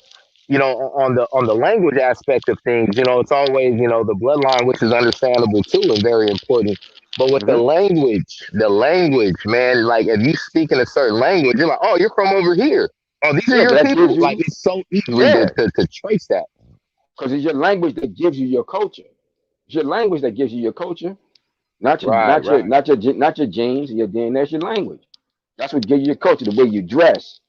on the language aspect of things. It's always, the bloodline, which is understandable too and very important. But with Hmm. the language, man, like if you speak in a certain language, you're like, oh, you're from over here. Oh, these are Yeah, but your that gives people. Like you, it's so easily to, yeah, to, to trace that. because it's your language that gives you your culture. It's your language that gives you your culture, not your Right, not your right. not your not your genes, your DNA. That's your language. That's what gives you your culture. The way you dress,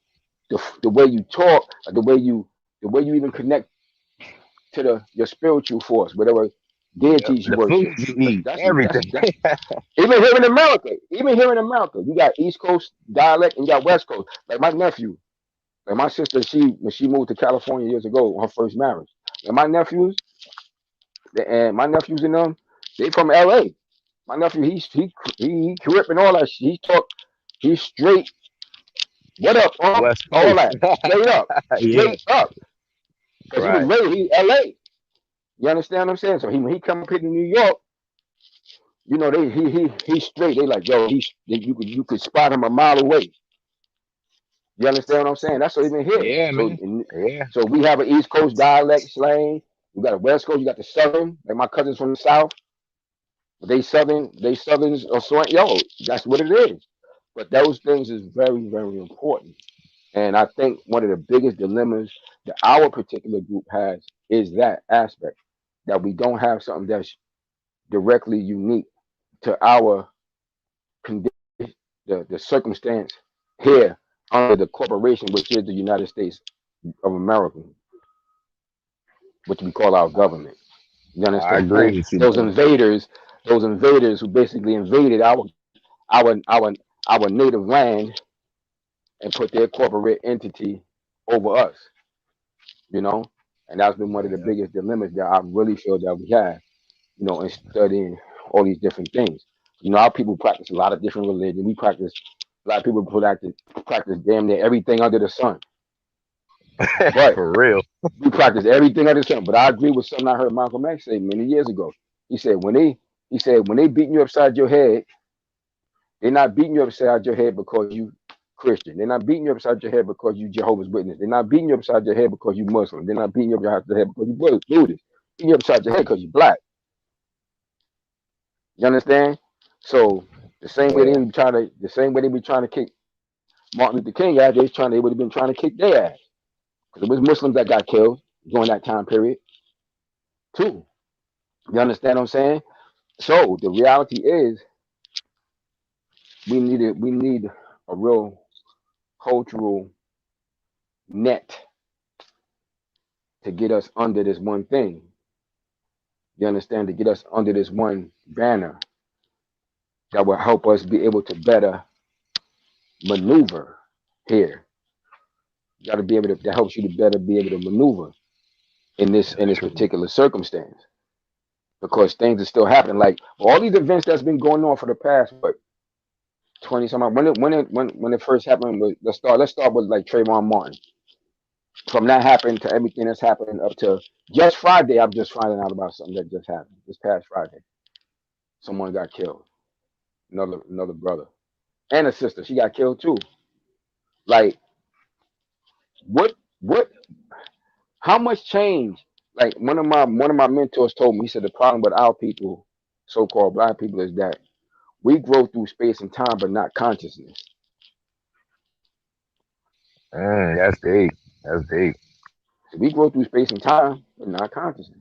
the way you talk, the way you even connect to your spiritual force, whatever Yep. deities you The food worship. you That's eat, that's that's everything. that's even here in America, you got East Coast dialect and you got West Coast. Like my nephew, like my sister, when she moved to California years ago, her first marriage. And my nephews and them, they from LA. My nephew, he Crip and all that shit. He's straight. What up, West all Coast. that, straight up, Yeah, straight up. Because he was right. raised, he LA. You understand what I'm saying? So when he come up here to New York, he's straight. They like, yo, you could spot him a mile away. You understand what I'm saying? That's what even here. Yeah, So man. Yeah. so we have an East Coast dialect slang. You got a West Coast. You got the Southern. Like my cousins from the South, they Southerns are so yo. That's what it is. But those things is very very important. And I think one of the biggest dilemmas that our particular group has is that aspect that we don't have something that's directly unique to our condition, the circumstance here under the corporation, which is the United States of America, which we call our government. You I understand? agree with you, Those brother. invaders, those invaders who basically invaded our our our native land and put their corporate entity over us. You know, and that's been one of the Yeah. biggest dilemmas that I really feel that we have. In studying all these different things. Our people practice a lot of different religions. A lot of people practice damn near everything under the sun. But For real. we practice everything under the sun. But I agree with something I heard Malcolm X say many years ago. He said when they beating you upside your head, they're not beating you upside your head because you Christian. They're not beating you upside your head because you Jehovah's Witness. They're not beating you upside your head because you Muslim. They're not beating you upside your head because you Buddhist. Beating you upside your head because you black. You understand? So Yeah. the same way they be trying to kick Martin Luther King ass, they would have been trying to kick their ass because it was Muslims that got killed during that time period too. You understand what I'm saying? So the reality is we need a real cultural net to get us under this one thing. You understand? To get us under this one banner that will help us be able to better maneuver here. You got to be able to that helps you to better be able to maneuver in this True. particular circumstance because things are still happening. Like all these events that's been going on for the past 20 some when it first happened. Let's start with like Trayvon Martin. From that happened to everything that's happening up to just Friday. I'm just finding out about something that just happened this past Friday. Someone got killed. Another brother and a sister. She got killed too. Like what how much change? Like one of my mentors told me, he said the problem with our people, so-called black people, is that we grow through space and time, but not consciousness. That's deep. That's deep. So we grow through space and time, but not consciousness.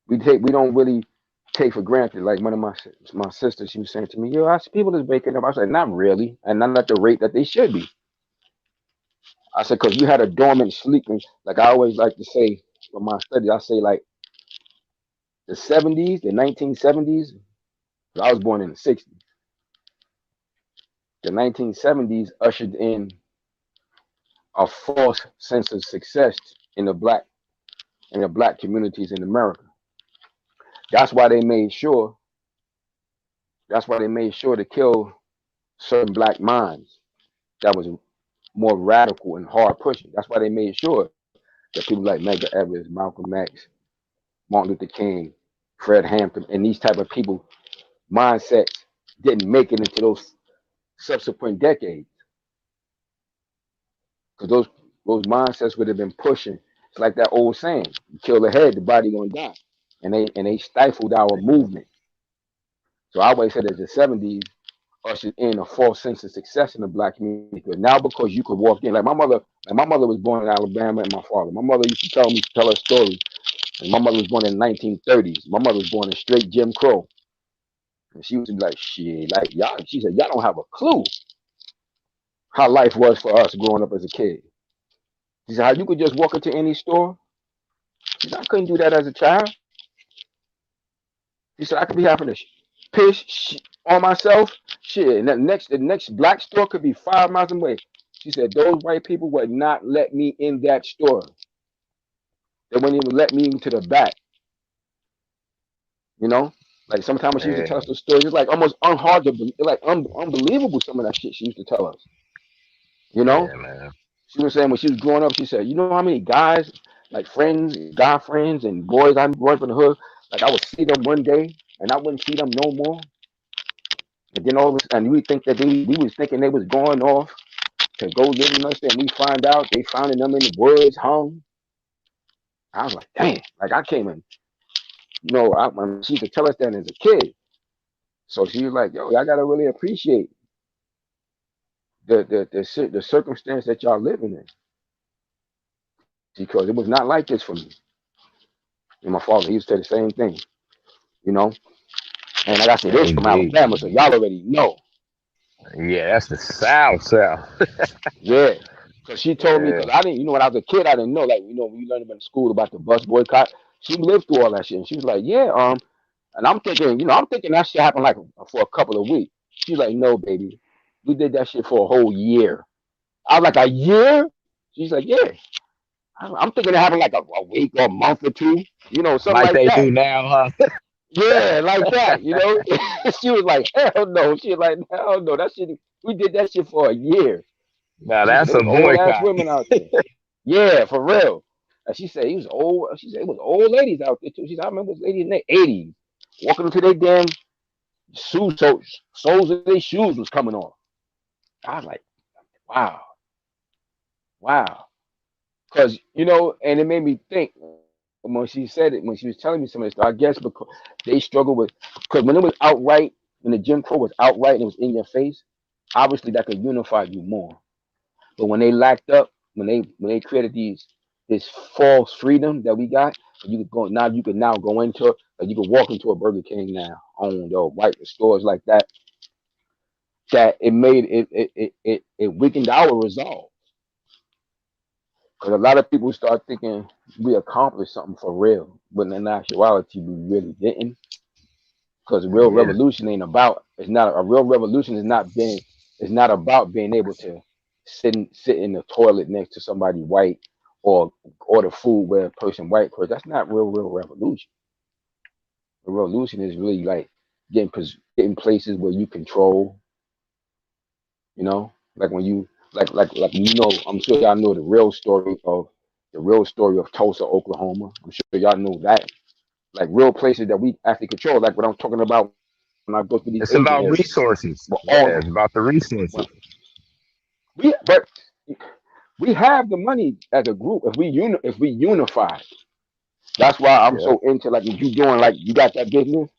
We don't really take for granted. Like one of my sisters, she was saying to me, "Yo, I see people that's waking up." I said, "Not really, and not at the rate that they should be." I said, "Because you had a dormant sleeping." Like I always like to say for my studies, I say like the '70s, the 1970s. I was born in the '60s. The 1970s ushered in a false sense of success in the black communities in America. That's why they made sure. That's why they made sure to kill certain black minds that was more radical and hard pushing. That's why they made sure that people like Medgar Evers, Malcolm X, Martin Luther King, Fred Hampton, and these type of people mindsets didn't make it into those subsequent decades because those mindsets would have been pushing. It's like that old saying: "You kill the head, the body gonna die," and they stifled our movement. So I always said that the '70s ushered in a false sense of success in the black community. But now because you could walk in, like my mother was born in Alabama, and my father. My mother used to tell her stories. And my mother was born in the 1930s. My mother was born in straight Jim Crow. And she was like, shit, like y'all, she said, y'all don't have a clue how life was for us growing up as a kid. She said, how you could just walk into any store? She said, I couldn't do that as a child. She said, I could be having to piss on myself. Shit, and the next black store could be 5 miles away. She said, those white people would not let me in that store. They wouldn't even let me into the back. You know? Like sometimes when she used to tell us the stories, it's like almost hard to believe, like unbelievable some of that shit she used to tell us. You know? Yeah, man. She was saying when she was growing up, she said, you know how many guys, like friends, guy friends and boys I grew up in the hood, like I would see them one day and I wouldn't see them no more. And then all of a sudden we think that we was thinking they was going off to go live in us, and we find out they found them in the woods hung. I was like, damn, like I came in. You know, she used to tell us that as a kid. So she was like, yo, I gotta really appreciate the circumstance that y'all living in. Because it was not like this for me. And my father, he used to say the same thing, you know. And like I said, this from Alabama, so y'all already know. Yeah, that's the South. Yeah. Because she told me, because I didn't, you know, when I was a kid, I didn't know, like, you know, when you learned about in school about the bus boycott, she lived through all that shit. And she was like, yeah, and I'm thinking, you know, that shit happened like for a couple of weeks. She's like, no, baby, we did that shit for a whole year. I was like, a year? She's like, yeah. I'm thinking it happened like a week or a month or two, you know, something like they that. do now, huh? Yeah, like that, you know. She was like, hell no. She was like, hell no. That shit, we did that shit for a year. Now that's a old ass boycott. women out there. Yeah, for real. And she said he was old. She said it was old ladies out there too. She said I remember ladies in their 80s walking into their damn shoes, soles of their shoes was coming off. I was like, wow. Because, you know, and it made me think when she said it, when she was telling me some of this stuff, I guess because they struggle with, because when it was outright, when the Jim Crow was outright and it was in your face, obviously that could unify you more. But when they lacked up, when they created this false freedom that we got, you could go now. You could now go into, like you could walk into a Burger King now, owned or white stores like that. That it made it weakened our resolve. Because a lot of people start thinking we accomplished something for real, but in actuality, we really didn't. Because real revolution ain't about. It's not a real revolution. It's not about being able to sit in the toilet next to somebody white or order food with a person white person. That's not real revolution. The revolution is really like getting places where you control. You know, like when you like you know, I'm sure y'all know the real story of Tulsa, Oklahoma. I'm sure y'all know that. Like real places that we actually control. Like what I'm talking about when I go through these. It's about resources. Yeah, it's about the resources. But we have the money as a group if we unify. That's why I'm so into like if you doing like you got that business.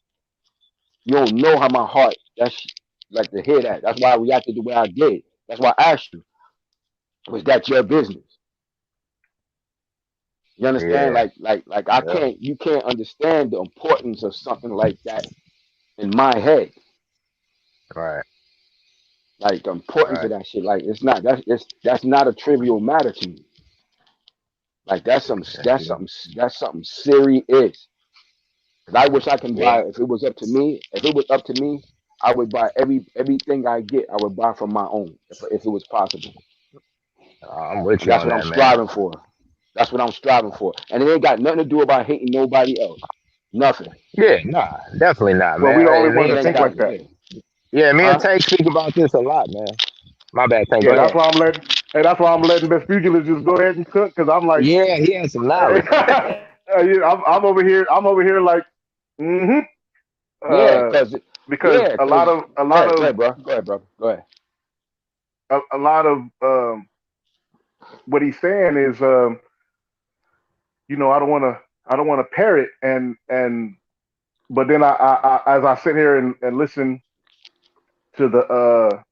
You don't know how my heart that's like to hear that. That's why I reacted the way I did. That's why I asked you, was that your business? You understand? Like I can't you can't understand the importance of something like that in my head. Right. Like the importance of that shit. Like that's not a trivial matter to me. Like that's something serious. Cause I wish I can buy if it was up to me, I would buy everything I get, I would buy from my own if it was possible. I'm with you. That's what I'm striving for. That's what I'm striving for. And it ain't got nothing to do about hating nobody else. Nothing. Yeah, nah, definitely not, Well, man. we the only ones that think like that. Yeah, me and Tank speak about this a lot, man. My bad, Tank. Yeah, Go that's ahead. why I'm letting. And that's why I'm letting Vespucci just go ahead and cook because I'm like, Yeah, he has some knowledge. I'm over here. I'm over here like, mm-hmm. Yeah, Uh, because yeah, a cause lot of a go lot ahead, of bro. Go ahead, bro. Go ahead. a lot of what he's saying is, I don't want to parrot but then as I sit here and listen to the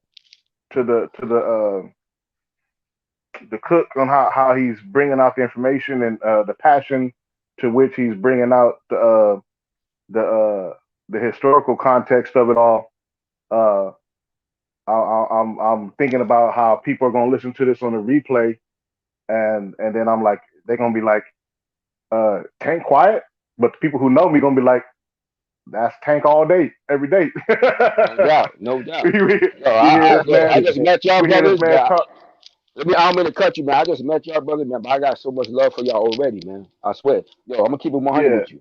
cook on how he's bringing out the information and the passion to which he's bringing out the the historical context of it all. Uh, I'm thinking about how people are going to listen to this on the replay, and then I'm like, they're going to be like, Tank quiet, but the people who know me going to be like, that's Tank all day, every day. No doubt, no doubt. we, Yo, we hear this I man. just met y'all We hear this brothers, man man. talk. I don't mean to cut you, man. I just met y'all brothers, man. But I got so much love for y'all already, man. I swear. Yo, I'm gonna keep it 100 Yeah, with you.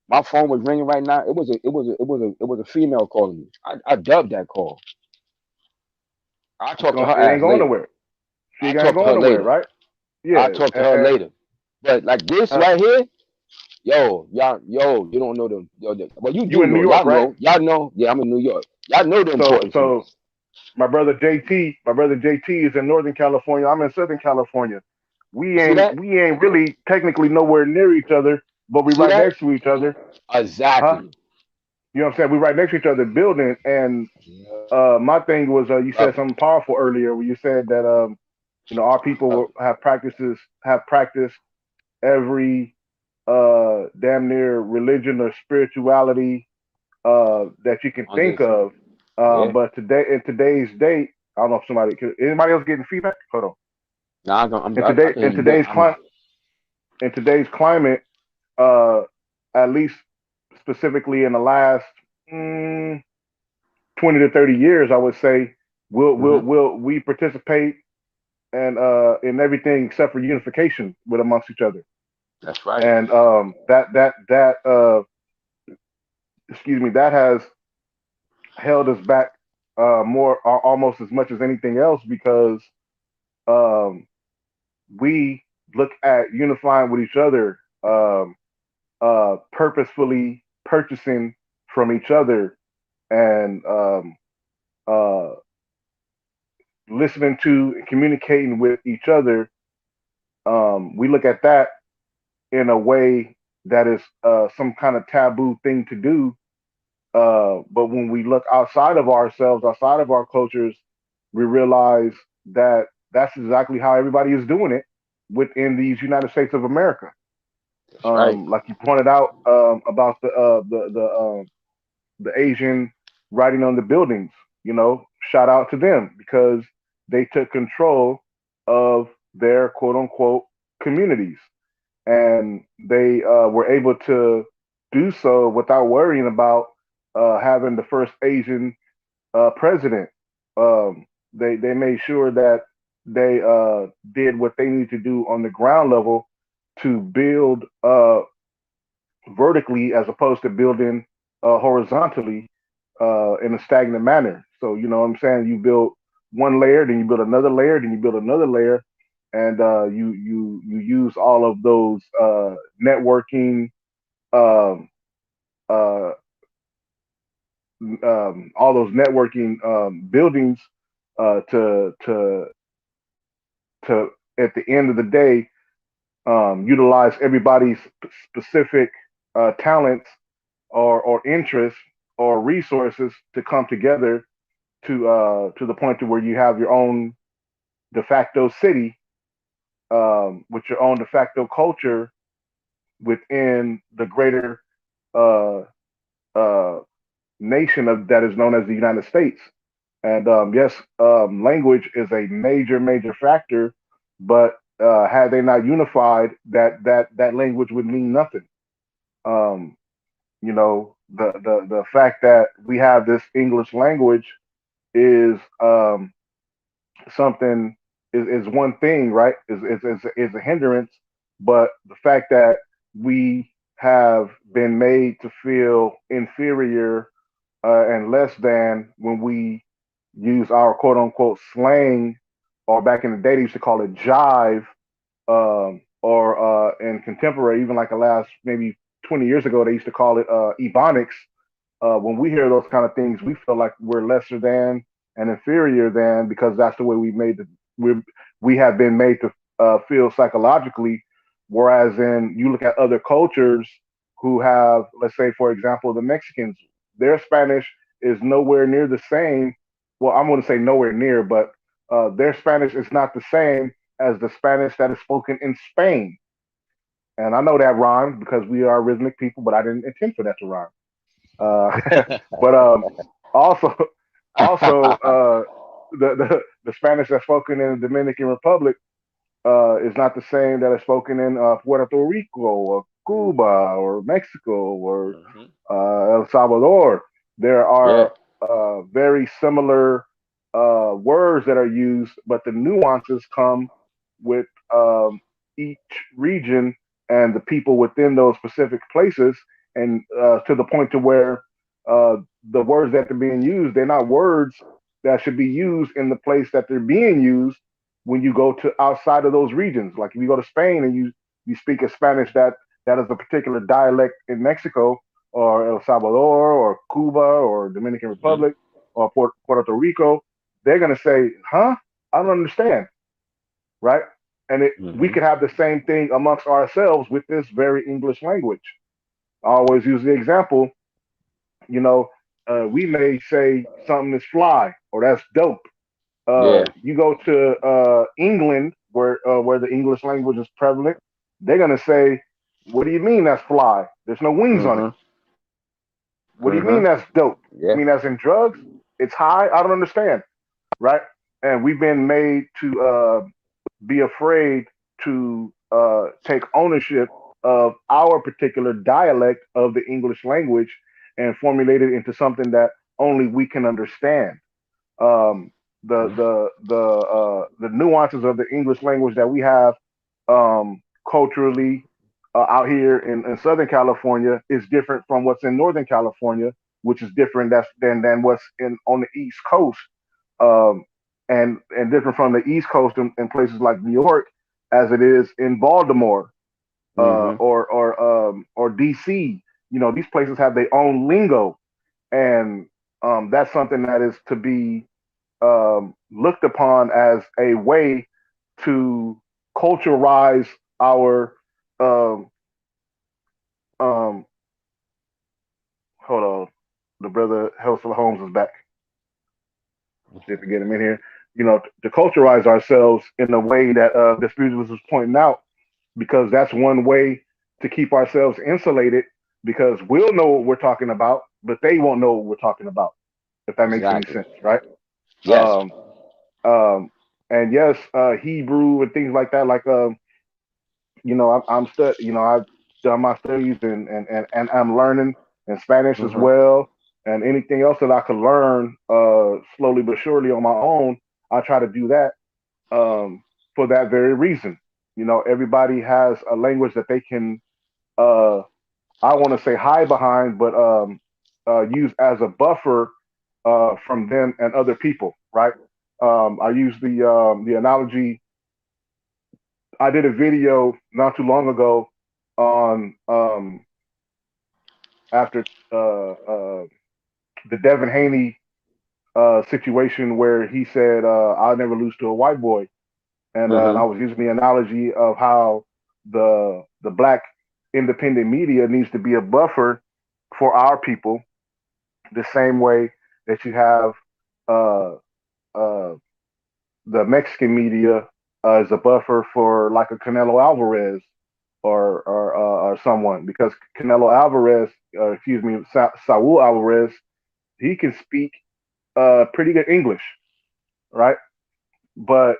My phone was ringing right now. It was a female calling me. I dubbed that call. I'll talk to her it ain't ass going later. nowhere. She I'll ain't talk to going her nowhere, later. right? I'll Yeah, talk to her later. But like this uh, right here, yo, you don't know them. Well, you you do in New know. York, Y'all right? know. Y'all know. Yeah, I'm in New York. Y'all know the So importance of so this. my brother JT is in Northern California. I'm in Southern California. We See ain't that? we ain't really technically nowhere near each other, but we See right that? next to each other, huh? Exactly. You know what I'm saying? We right next to each other building. And my thing was, you said Love it. something powerful earlier where you said that our people Love it. have practiced every damn near religion or spirituality that you can On think this. of. Yeah. But today, in today's date, I don't know if anybody else getting feedback? Hold on. Nah, I can hear In you good. today's climate, uh, at least specifically in the last mm, 20 to 30 years, I would say, Hmm. will we participate and in everything except for unification with amongst each other. That's right. And excuse me, that has held us back more almost as much as anything else because um, we look at unifying with each other, purposefully purchasing from each other, and uh, listening to and communicating with each other. We look at that in a way that is some kind of taboo thing to do. But when we look outside of ourselves, outside of our cultures, we realize that that's exactly how everybody is doing it within these United States of America. That's right. Like you pointed out about the Asian writing on the buildings. Shout out to them because they took control of their quote unquote communities, and they were able to do so without worrying about having the first Asian president. They made sure that they did what they need to do on the ground level to build vertically as opposed to building horizontally in a stagnant manner. So you know what I'm saying? You build one layer, then you build another layer, then you build another layer, and you use all of those networking um, uh, all those networking buildings to to at the end of the day utilize everybody's specific talents or interests or resources to come together to the point to where you have your own de facto city with your own de facto culture within the greater uh, uh, nation that is known as the United States. And yes, language is a major factor, but had they not unified, that language would mean nothing. Um, the fact that we have this English language is something is one thing, right? Is a hindrance, but the fact that we have been made to feel inferior and less than when we use our quote unquote slang or back in the day they used to call it jive, or in contemporary, even like the last maybe 20 years ago, they used to call it ebonics. When we hear those kind of things, we feel like we're lesser than and inferior than, because that's the way we have been made to feel psychologically. Whereas in you look at other cultures who have, let's say, for example, the Mexicans, their Spanish is nowhere near the same. Well, I'm going to say nowhere near, but their Spanish is not the same as the Spanish that is spoken in Spain. And I know that rhymes because we are rhythmic people, but I didn't intend for that to rhyme. But also, also the Spanish that's spoken in the Dominican Republic is not the same that is spoken in Puerto Rico or Cuba or Mexico or El Salvador. There Yeah. are very similar words that are used, but the nuances come with each region and the people within those specific places, and to the point to where the words that are being used, they're not words that should be used in the place that they're being used when you go to outside of those regions. Like if you go to Spain and you speak a Spanish that is a particular dialect in Mexico or El Salvador or Cuba or Dominican Republic or Puerto Rico, they're gonna say, "Huh? I don't understand." Right? And we could have the same thing amongst ourselves with this very English language. I always use the example, you know, we may say something is fly or that's dope. Yeah. You go to England, where the English language is prevalent, they're gonna say, "What do you mean that's fly? There's no wings on it. Mm-hmm. What do you mean Mm-hmm. that's dope? Yeah. I mean that's in drugs? It's high? I don't understand." Right? And we've been made to be afraid to take ownership of our particular dialect of the English language and formulate it into something that only we can understand. Um, the nuances of the English language that we have culturally out here in Southern California is different from what's in Northern California, which is different than what's in on the East Coast. Um, and different from the East Coast in places like New York as it is in Baltimore Mm-hmm. or DC. You know, these places have their own lingo, and that's something that is to be looked upon as a way to culturalize our. Um, um, hold on, the brother Helsel Holmes is back. Let's see if we get him in here. You know, to culturalize ourselves in a way that this was pointing out, because that's one way to keep ourselves insulated, because we'll know what we're talking about, but they won't know what we're talking about, if that makes any Exactly. sense, right? Yes. Um, um, and yes, Hebrew and things like that. Like, you know, you know, I've done my studies and I'm learning in Spanish as Mm-hmm. well. And anything else that I could learn slowly but surely on my own, I try to do that for that very reason. You know, everybody has a language that they can, uh, I want to say hide behind, but use as a buffer from them and other people, right? I use the analogy. I did a video not too long ago on after the Devin Haney situation where he said, "I'll never lose to a white boy," and I Mm-hmm. was using the analogy of how the black independent media needs to be a buffer for our people, the same way that you have uh, uh, the Mexican media as a buffer for like a Canelo Alvarez or someone, because Canelo Alvarez, excuse me, Saul Alvarez, he can speak pretty good English, right? But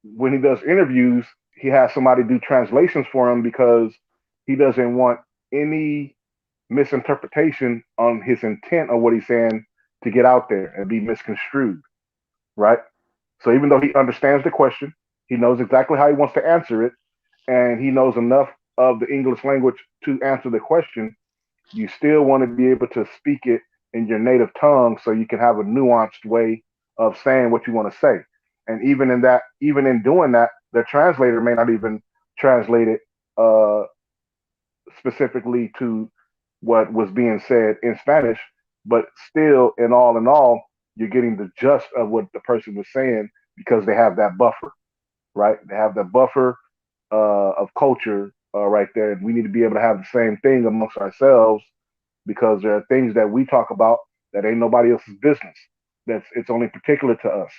when he does interviews, he has somebody do translations for him because he doesn't want any misinterpretation on his intent of what he's saying to get out there and be misconstrued, right? So even though he understands the question, he knows exactly how he wants to answer it, and he knows enough of the English language to answer the question, you still want to be able to speak it in your native tongue so you can have a nuanced way of saying what you want to say. And even in doing that, the translator may not even translate it uh, specifically to what was being said in Spanish, but still, in all, you're getting the gist of what the person was saying because they have that buffer, right? They have the buffer of culture right there. And we need to be able to have the same thing amongst ourselves because there are things that we talk about that ain't nobody else's business. It's only particular to us.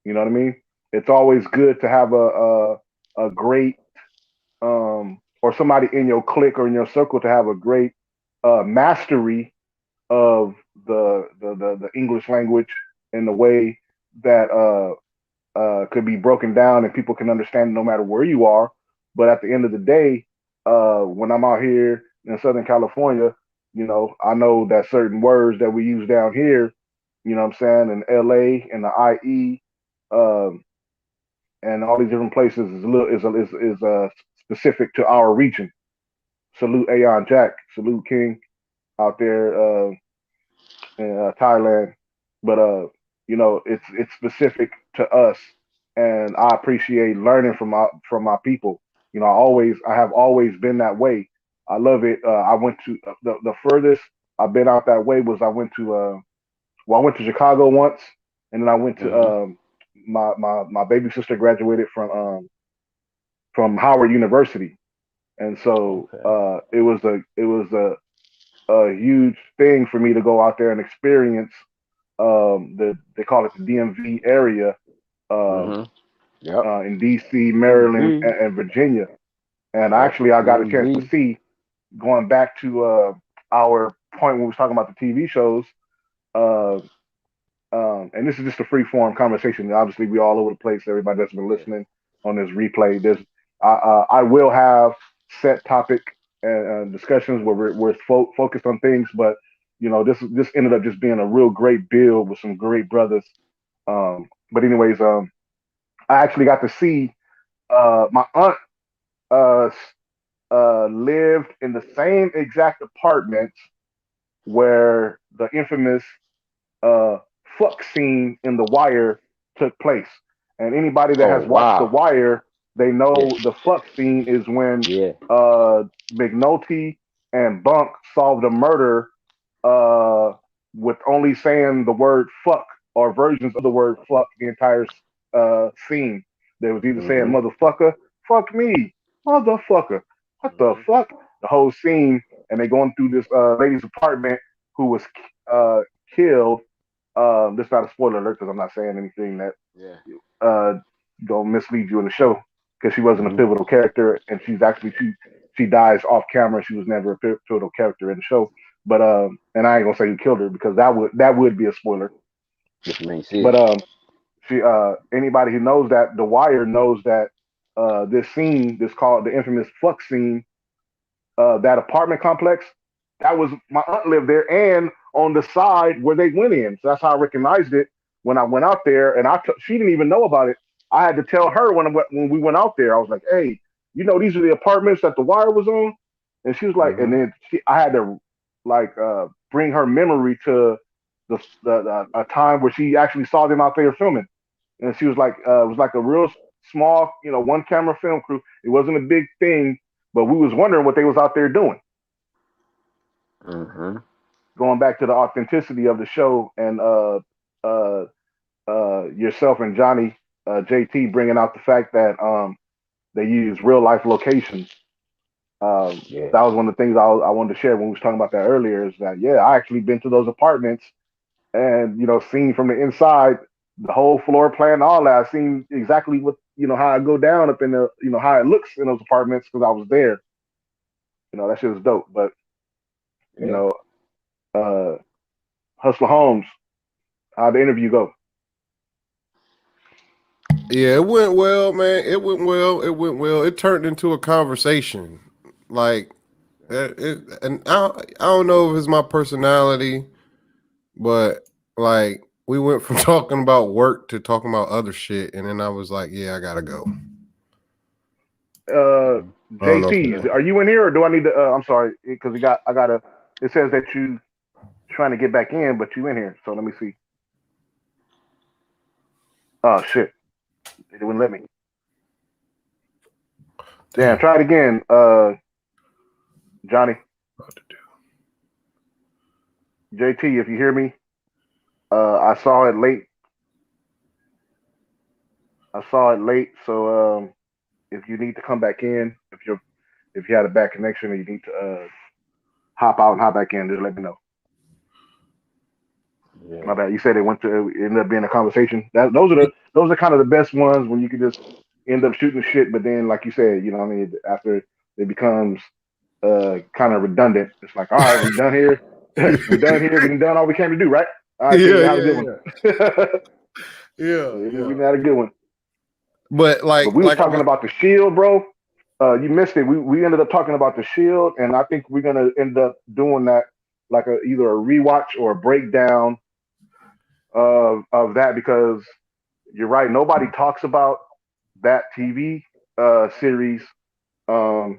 You know what I mean? It's always good to have a great or somebody in your clique or in your circle to have a great mastery of the English language in the way that could be broken down and people can understand no matter where you are. But at the end of the day, when I'm out here in Southern California, I know that certain words that we use down here, you know what I'm saying, in LA and the IE, um, and all these different places is specific to our region. Salute Aeon Jack, salute King out there in Thailand. But it's specific to us, and I appreciate learning from my people. I have always been that way. I love it. I went to the furthest I've been out that way was I went to Chicago once, and then I went to my baby sister graduated from Howard University, and so it was a huge thing for me to go out there and experience they call it the DMV area in DC, Maryland, and Virginia. And actually, I got a chance to see, going back to our point when we was talking about the TV shows, uh, and this is just a free form conversation. Obviously, we all over the place. Everybody that's been listening on this replay, I will have set topic and discussions where we're focused on things, but this ended up just being a real great build with some great brothers. But anyways, I actually got to see my aunt uh, lived in the same exact apartments where the infamous uh, fuck scene in The Wire took place. And anybody that has watched The Wire, they know the fuck scene is when McNulty and Bunk solved a murder with only saying the word fuck or versions of the word fuck the entire scene. They was either saying motherfucker, fuck me, motherfucker, what the fuck? The whole scene, and they going through this lady's apartment who was killed. This is not a spoiler alert because I'm not saying anything that don't mislead you in the show because she wasn't a pivotal character, and she dies off camera. She was never a pivotal character in the show. But and I ain't gonna say who killed her because that would be a spoiler. But she anybody who knows that The Wire knows that this scene, this called the infamous fuck scene, that apartment complex, that was my aunt lived there and on the side where they went in. So that's how I recognized it when I went out there, and she didn't even know about it. I had to tell her when we went out there. I was like, "Hey, these are the apartments that The Wire was on," and she was like, and then I had to bring her memory to a time where she actually saw them out there filming, and she was like, it was like a real small, one camera film crew. It wasn't a big thing, but we was wondering what they was out there doing. Going back to the authenticity of the show and yourself and Johnny JT bringing out the fact that they use real life locations. That was one of the things I wanted to share when we was talking about that earlier. Is that I actually been to those apartments and seen from the inside the whole floor plan, all that. I seen exactly what how I go down up in the how it looks in those apartments because I was there. That shit was dope. But Hustler Holmes, how'd the interview go? Yeah, it went well, man. It went well. It turned into a conversation. And I don't know if it's my personality, but we went from talking about work to talking about other shit, and then I was like, I gotta go. JT, are you in here or do I need to? I'm sorry, because I gotta. It says that you trying to get back in, but you in here. So let me see. Oh shit. They wouldn't let me. Damn, try it again, Johnny. JT, if you hear me, I saw it late. So if you need to come back in, if you had a bad connection and you need to hop out and hop back in, just let me know. Yeah. My bad. You said it ended up being a conversation. Those are kind of the best ones when you can just end up shooting shit, but then like you said, you know what I mean, after it becomes kind of redundant. It's like, all right, we done here. We done all we came to do, right? All right, Yeah, have a good one. yeah. We had a good one. But we was talking about the Shield, bro. You missed it. We ended up talking about the Shield, and I think we're gonna end up doing that like either a rewatch or a breakdown of that, because you're right. Nobody talks about that TV series. That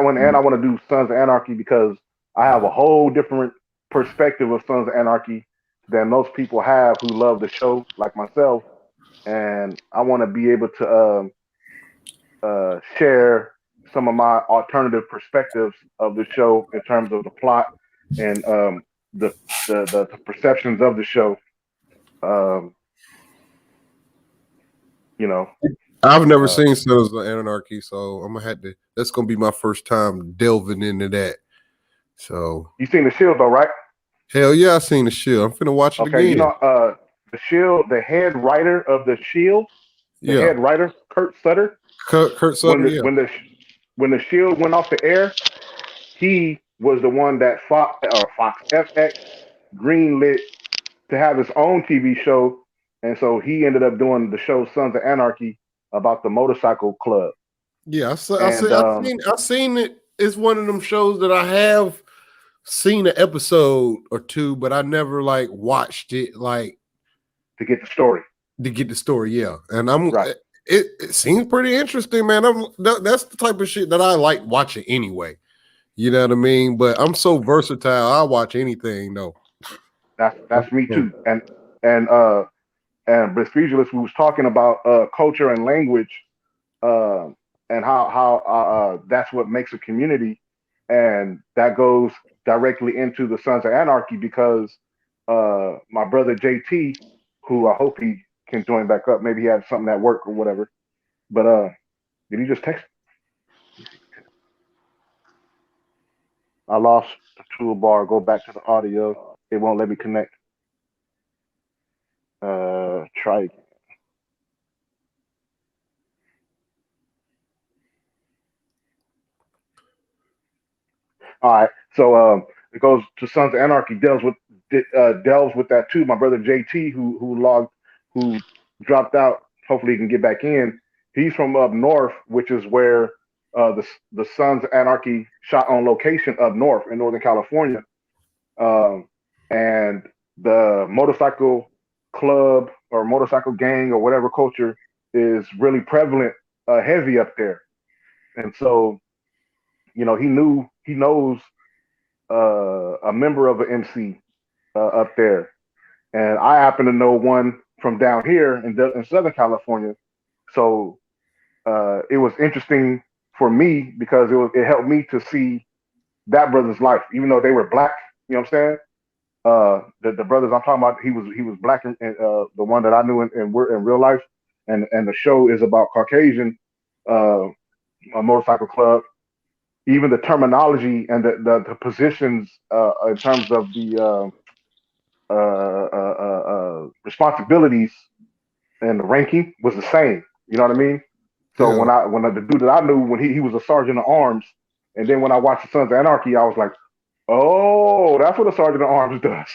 one, and I want to do Sons of Anarchy because I have a whole different perspective of Sons of Anarchy than most people have who love the show, like myself. And I want to be able to share some of my alternative perspectives of the show in terms of the plot and the perceptions of the show. You know, I've never seen Sons of Anarchy, so I'm gonna have to. That's gonna be my first time delving into that. So you seen the Shield though, right? hell yeah, I seen the Shield. I'm finna watch it Okay, again. you know, the Shield, the head writer of the Shield, the head writer, Kurt Sutter. Kurt Sutter. When the Shield went off the air, he was the one that Fox FX greenlit to have his own TV show, and so he ended up doing the show Sons of Anarchy about the motorcycle club. Yeah, I've seen it. It's one of them shows that I have seen an episode or two, but I never like watched it like to get the story. Yeah, and I'm right. It seems pretty interesting, man. That's the type of shit that I like watching anyway. You know what I mean? But I'm so versatile. I watch anything though. That's me too. And Brisfugulus, we was talking about culture and language, and how that's what makes a community, and that goes directly into the Sons of Anarchy because my brother JT, who I hope he can join back up. Maybe he had something at work or whatever. But did he just text? I lost the toolbar. Go back to the audio. It won't let me connect. Try again. All right. So it goes to Sons of Anarchy. Delves with that too. My brother JT, who dropped out. Hopefully he can get back in. He's from up north, which is where the Sons of Anarchy shot on location up north in Northern California. And the motorcycle club or motorcycle gang or whatever culture is really prevalent, heavy up there. And so, you know, he knows a member of an MC up there. And I happen to know one from down here in Southern California. So it was interesting for me because it helped me to see that brother's life, even though they were black. You know what I'm saying? The brothers I'm talking about, he was black, and the one that I knew in real life, and the show is about Caucasian, a motorcycle club. Even the terminology and the positions in terms of the responsibilities and the ranking was the same. You know what I mean? So when the dude that I knew, when he was a sergeant of arms, and then when I watched the Sons of Anarchy, I was like, oh, that's what a sergeant of arms does.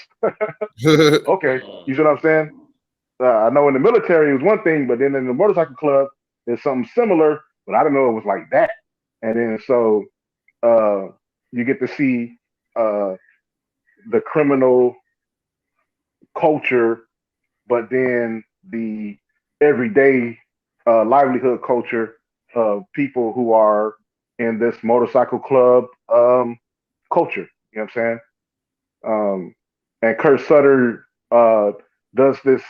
Okay, you see what I'm saying? I know in the military it was one thing, but then in the motorcycle club there's something similar, but I didn't know it was like that. And then so you get to see the criminal culture, but then the everyday livelihood culture of people who are in this motorcycle club culture. You know what I'm saying? And Kurt Sutter does this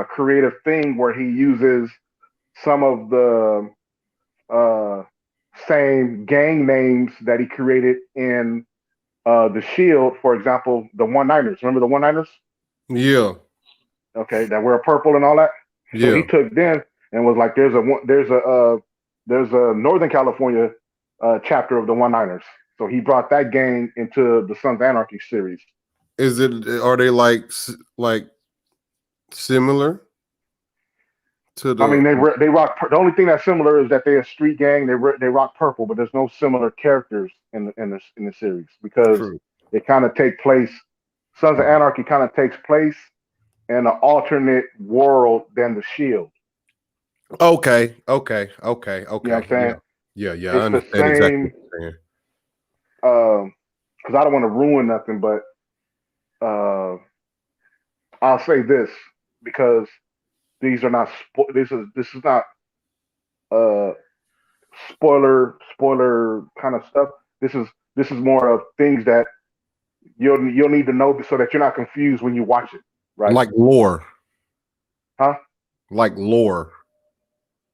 creative thing where he uses some of the uh, same gang names that he created in the Shield. For example, the One Niners. Remember the One Niners? Yeah. Okay, that wear purple and all that. So he Yeah. took them and was like, there's a Northern California chapter of the One Niners. So he brought that gang into the Sons of Anarchy series. Are they like similar to I mean, the? they rock. The only thing that's similar is that they're a street gang. They rock purple, but there's no similar characters in the series because True. it kind of take place. Sons of Anarchy kind of takes place in an alternate world than the Shield. Okay. You know what I'm saying? Yeah. I It's the understand exactly same. what you're saying. Because I don't want to ruin nothing, but I'll say this because these are not. This is not uh, spoiler kind of stuff. This is more of things that you'll need to know so that you're not confused when you watch it, right? Like lore. Huh? Like lore.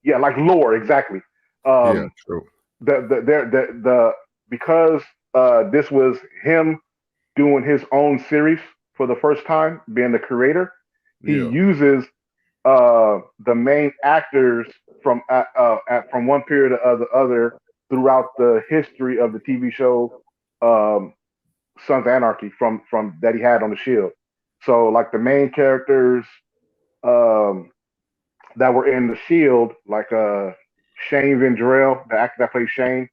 Yeah, like lore, exactly. Yeah, true. The because this was him doing his own series for the first time, being the creator, he Yeah. uses the main actors from one period to the other throughout the history of the TV show Sons of Anarchy from that he had on the Shield. So like the main characters um, that were in the Shield, like Shane Vendrell, the actor that plays Shane,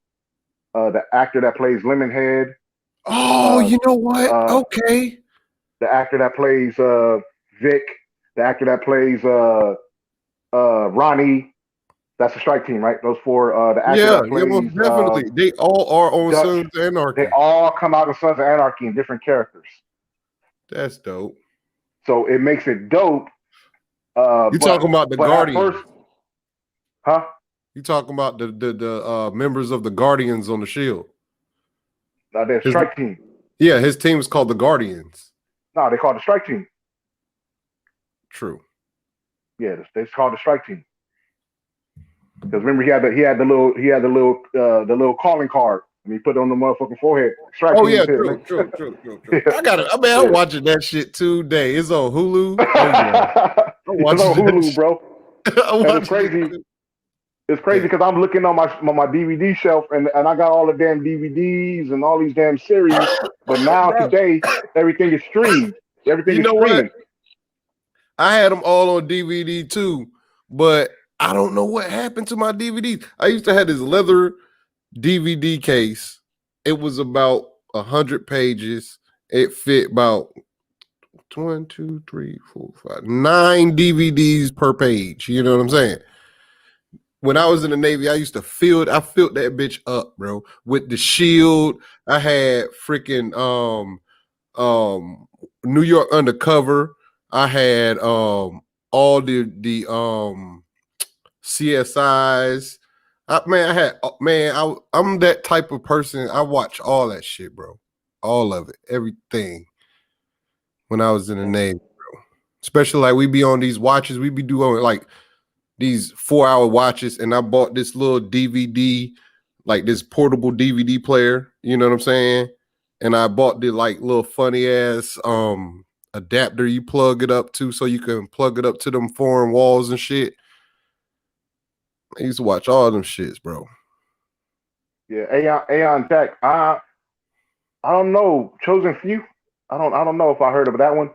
the actor that plays Lemonhead, Oh, uh, you know what? uh, Okay. the actor that plays Vic, the actor that plays Ronnie. That's the strike team, right? Those four. The actor Yeah, that most plays definitely. They all are on Dutch. Sons of They Anarchy. all come out of Sons of Anarchy in different characters. That's dope. So it makes it dope. You talking about the but at Guardians? first, huh? You talking about the members of the Guardians on the Shield? They're strike team. Yeah, his team is called the Guardians. No, they call it the strike team. True. Yeah, it's called the strike team. Because remember, he had the little calling card, and he put it on the motherfucking forehead. Strike Oh team. yeah, true. Yeah. I got it. I mean, I'm watching that shit today. It's on Hulu. Oh yeah, I'm It's watching on Hulu, that bro. I'm And it's crazy. It's crazy because I'm looking on my DVD shelf and I got all the damn DVDs and all these damn series. But now today, everything is streamed. Everything You is know streaming. what? I had them all on DVD too, but I don't know what happened to my DVDs. I used to have this leather DVD case. It was about 100 pages. It fit about 1, 2, 3, 4, 5, 9 DVDs per page. You know what I'm saying? When I was in the Navy, I used to filled that bitch up, bro, with the Shield. I had freaking New York Undercover. I had all the CSIs. I'm that type of person. I watch all that shit, bro. All of it, everything. When I was in the Navy, bro. Especially like we be on these watches, we be doing like these 4-hour watches, and I bought this little DVD, like this portable DVD player. You know what I'm saying? And I bought the like little funny ass adapter you plug it up to so you can plug it up to them foreign walls and shit. I used to watch all them shits, bro. Yeah, Aeon Jack. I don't know. Chosen Few. I don't know if I heard of that one.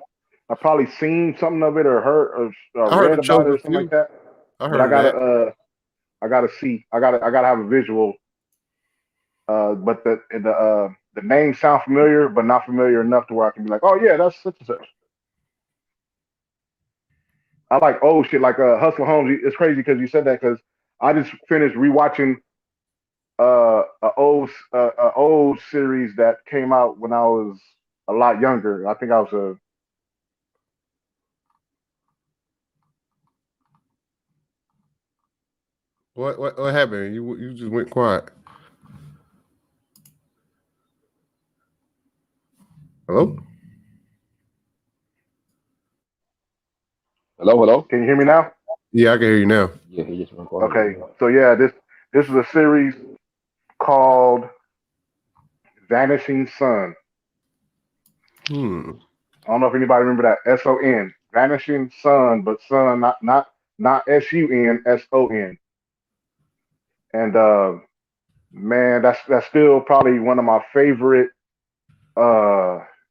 I probably seen something of it or heard or I heard read of about it Chosen or something Few. like that. I But heard of that. I gotta see. I gotta have a visual. But the names sound familiar, but not familiar enough to where I can be like, oh yeah, that's such and such. I like old shit like Hustle Holmes. It's crazy because you said that because I just finished rewatching a old series that came out when I was a lot younger. I think I was a What happened? You just went quiet. Hello? Hello. Can you hear me now? Yeah, I can hear you now. Yeah, he just went Okay. So yeah, this is a series called Vanishing Son. I don't know if anybody remember that. SON. Vanishing Son, but son, not SUN, SON. And man, that's still probably one of my favorite.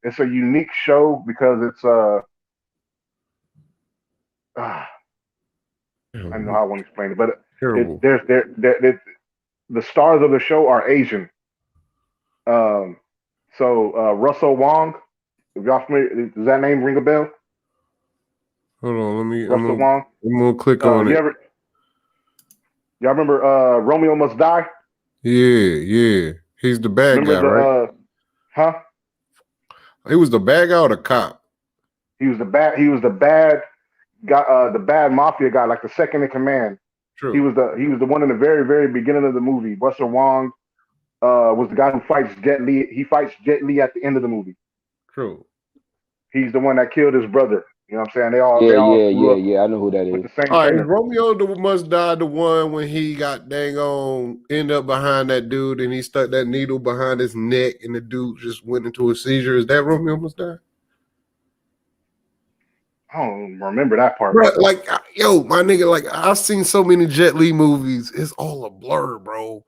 It's a unique show because it's I don't know how I want to explain it, but Terrible. the stars of the show are Asian. So Russell Wong, if y'all familiar, does that name ring a bell? Hold on, Russell Wong. I'm gonna click on it. Y'all remember Romeo Must Die? Yeah. He's the bad Remember guy, right? Huh? He was the bad guy or the cop? He was the bad guy, the bad mafia guy, like the second in command. True. He was the one in the very, very beginning of the movie. Russell Wong was the guy who fights Jet Li. He fights Jet Li at the end of the movie. True. He's the one that killed his brother. You know what I'm saying? They all Yeah. I know who that is. with the same All right, trainer. Romeo Must Die, the one when he got dang on, end up behind that dude and he stuck that needle behind his neck and the dude just went into a seizure. Is that Romeo Must Die? I don't remember that part. Bro, like, yo, my nigga, like, I've seen so many Jet Li movies. It's all a blur, bro.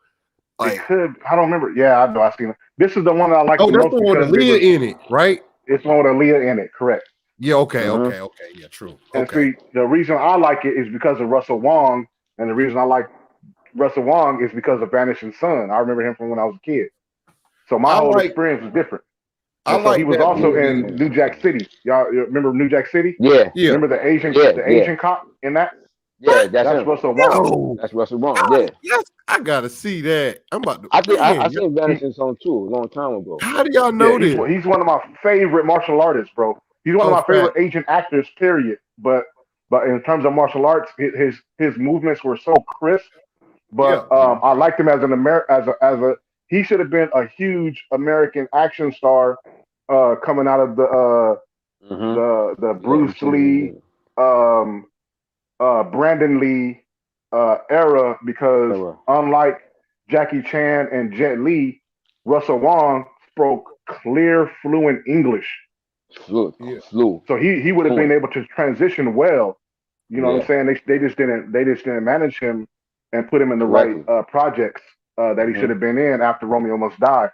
Like, I don't remember. Yeah, I know. I've seen it. This is the one that I like the that's most the one with Aaliyah in it, right? It's one with Aaliyah in it, correct. Yeah, okay. Yeah, true. And see, the reason I like it is because of Russell Wong, and the reason I like Russell Wong is because of Vanishing Son. I remember him from when I was a kid. So my whole experience was different. And so he was also in New Jack City. Y'all remember New Jack City? Yeah. Remember the Asian cop in that? Yeah, that's Russell Wong. That's Russell Wong. Yeah. Yes, I gotta see that. I'm about to. I seen Vanishing Son too a long time ago. How do y'all know this? He's one of my favorite martial artists, bro. He's one of my favorite Asian actors, period. But in terms of martial arts, his movements were so crisp. But I liked him as he should have been a huge American action star coming out of the Bruce Lee, Brandon Lee era, because unlike Jackie Chan and Jet Li, Russell Wong spoke clear, fluent English. So he would have been able to transition well. You know what I'm saying? They just didn't manage him and put him in the right projects that he should have been in after Romeo Must Die.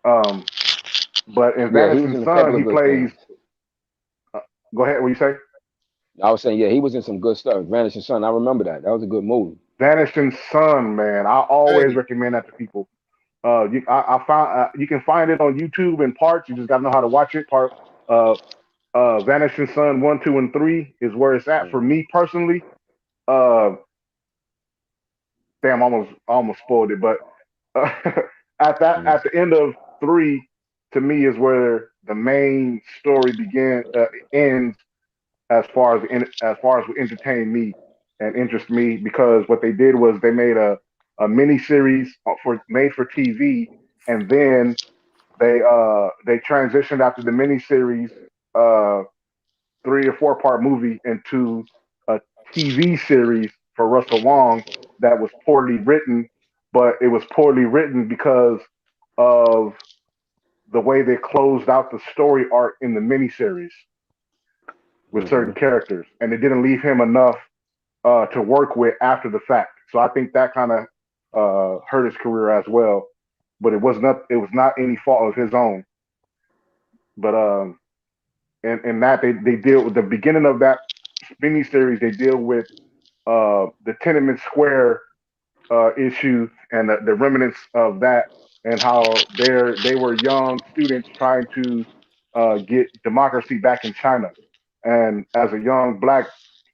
But in Vanishing Son, he plays. Go ahead. What you say? I was saying, he was in some good stuff. Vanishing Son, I remember that. That was a good movie. Vanishing Son, man, I always recommend that to people. I found you can find it on YouTube in parts. You just got to know how to watch it. Vanishing Son 1, 2, and 3 is where it's at for me personally. Damn, I almost spoiled it, but at the end of 3, to me, is where the main story ends, as far as what entertained me and interest me, because what they did was they made a mini series made for TV, and then they transitioned after the mini series 3 or 4 part movie into a TV series for Russell Wong that was poorly written, but it was poorly written because of the way they closed out the story arc in the miniseries with certain characters, and it didn't leave him enough to work with after the fact. So I think that kind of hurt his career as well. But it was not any fault of his own. But in that they deal with the beginning of that miniseries. They deal with the Tiananmen Square issue and the remnants of that, and how they were young students trying to get democracy back in China. And as a young black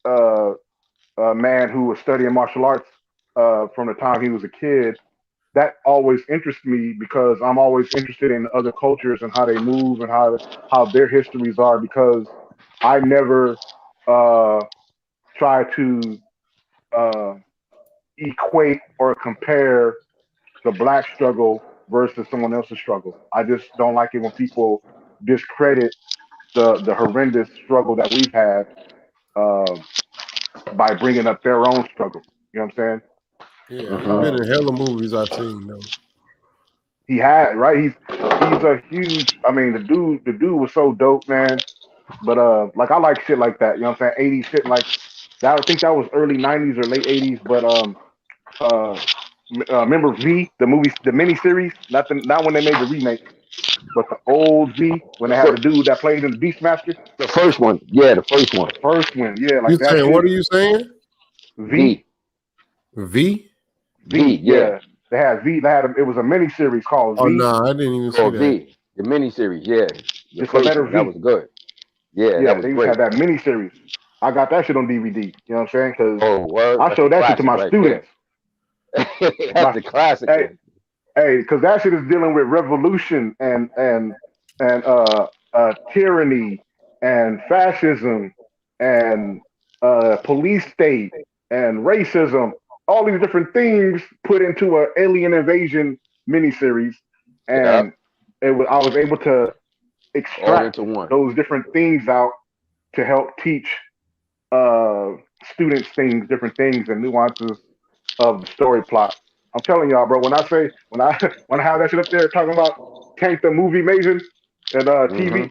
man who was studying martial arts from the time he was a kid, that always interests me, because I'm always interested in other cultures and how they move and how their histories are, because I never try to equate or compare the black struggle versus someone else's struggle. I just don't like it when people discredit the horrendous struggle that we've had by bringing up their own struggle. You know what I'm saying? Yeah, he's been in hella movies I've seen though. He had right. He's a huge. I mean, the dude was so dope, man. But like I like shit like that. You know what I'm saying? 80s shit like that. I think that was early 90s or late 80s. But remember V, the movie, the miniseries? Not when they made the remake, but the old V when they had the dude that played in the Beastmaster. The first one, yeah, the first one. First one, yeah, You like that saying shit. what are you saying? V. V? V, yeah. They had V. They had it was a miniseries called Oh V. no, I didn't even see Called that. V, the miniseries, yeah. The Just a first better one, that V. was good. Yeah, Yeah, that was they used to great. have that miniseries. I got that shit on DVD. You know what I'm saying? Because Oh, word. I That's showed the that shit to classic my right students. there. That's the classic. Hey, because that shit is dealing with revolution and tyranny and fascism and police state and racism. All these different things put into an alien invasion miniseries, Yeah, and I was able to all extract into one. those different things out to help teach uh, students different things and nuances of the story plot. I'm telling y'all, bro. When I say when I have that shit up there talking about Tank the movie Maven and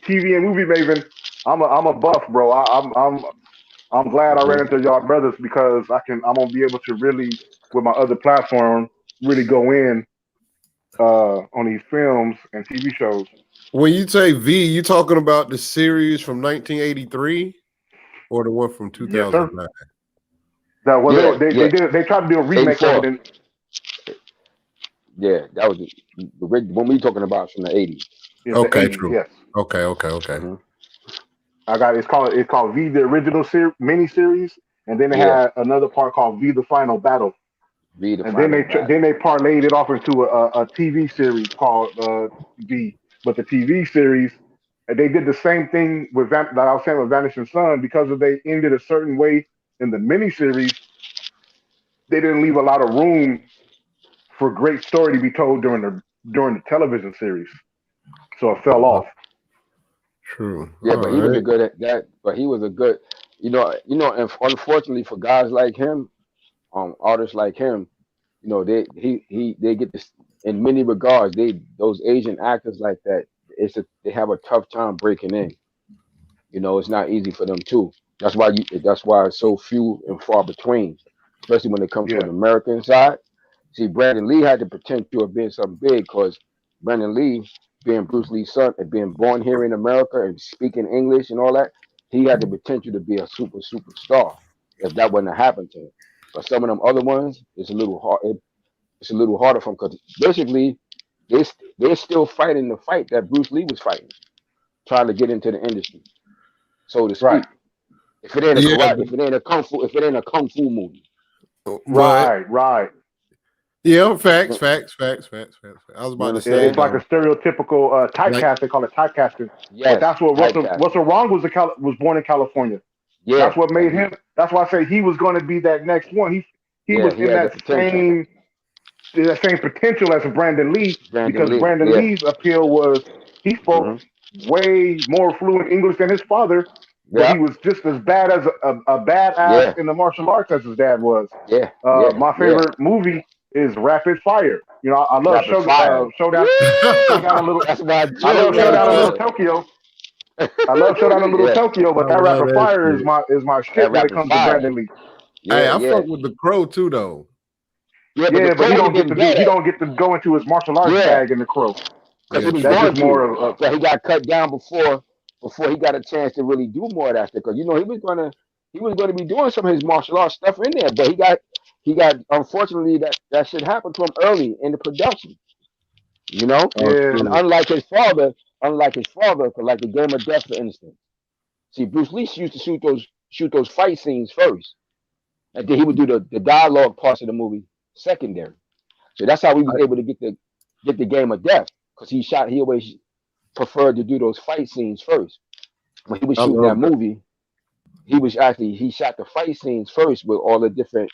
TV and movie Maven, I'm a buff, bro. I'm glad I ran into y'all brothers because I'm gonna be able to really with my other platform really go in on these films and TV shows. When you say V, you talking about the series from 1983 or the one from Yes, sir. 2009? That well, Yeah, they did they tried to do a remake of 84. it in Yeah, that was the one we talking about from the 80s. the Okay, 80s. true. Yes. Okay. Mhm. I got it's called V the original mini series, and then they Yeah, had another part called V the Final Battle, V the and then final battle. they parlayed it off into a TV series called V. But the TV series they did the same thing with that I was saying with Vanishing Sun because of they ended a certain way in the mini series. They didn't leave a lot of room for great story to be told during the television series, so it fell off. True. Yeah, All but he was a right. good at that. But he was a good, and unfortunately for guys like him, artists like him, they get this in many regards. Those Asian actors like that, they have a tough time breaking in. It's not easy for them too. That's why it's so few and far between, especially when it comes to Yeah, an American side. See, Brandon Lee had the potential of being something big because Brandon Lee, being Bruce Lee's son and being born here in America and speaking English and all that, he had the potential to be a superstar if that wouldn't have happened to him. But some of them other ones, it's a little hard. It's a little harder for them because basically they they're still fighting the fight that Bruce Lee was fighting, trying to get into the industry, so to right, speak. If it ain't a Yeah, karate, if it ain't a kung fu movie. but right. yeah, You facts. I was about to Yeah, say understand? it's like a though, stereotypical like typecast. They call it typecasting. But Yes, that's what typecasting. Russell Wrong was born in California. Yeah, That's what and made him. That's why I say he was going to be that next one. He yeah, was he in had the potential. that same potential as Brandon Lee Brandon because Lee, Brandon yeah. Lee's appeal was he spoke Hmm. way more fluent English than his father, but he Yeah, was just as bad as a badass yeah, in the martial arts as his dad was. My yeah. favorite movie is Rapid Fire. You know, I love Rapid fire. Showdown. Woo! Showdown a little. That's my I joint love right Showdown in Little I there. Tokyo. I love Showdown in Little Yeah, Tokyo, but that love Rapid that Fire shit. is my that shit when it rapid comes to fire. Brandon Lee. Hey, Yeah, I yeah. fuck with the Crow too though. Yeah, but the Yeah, but Crow he didn't get he it. don't get to go into his martial arts Yeah, bag in the Crow. because Yeah, he was That's true. going just more to. of But he got cut down before he got a chance to really do more of that stuff. Because he was gonna be doing some of his martial arts stuff in there, but he got unfortunately that shit happened to him early in the production. You know, Oh, yeah, and true. unlike his father, for like the Game of Death, for instance. See, Bruce Lee used to shoot those fight scenes first, and then he would do the dialogue parts of the movie secondary. So that's how he was able to get the Game of Death because he always preferred to do those fight scenes first. When he was I shooting that love that. movie, he shot the fight scenes first with all the different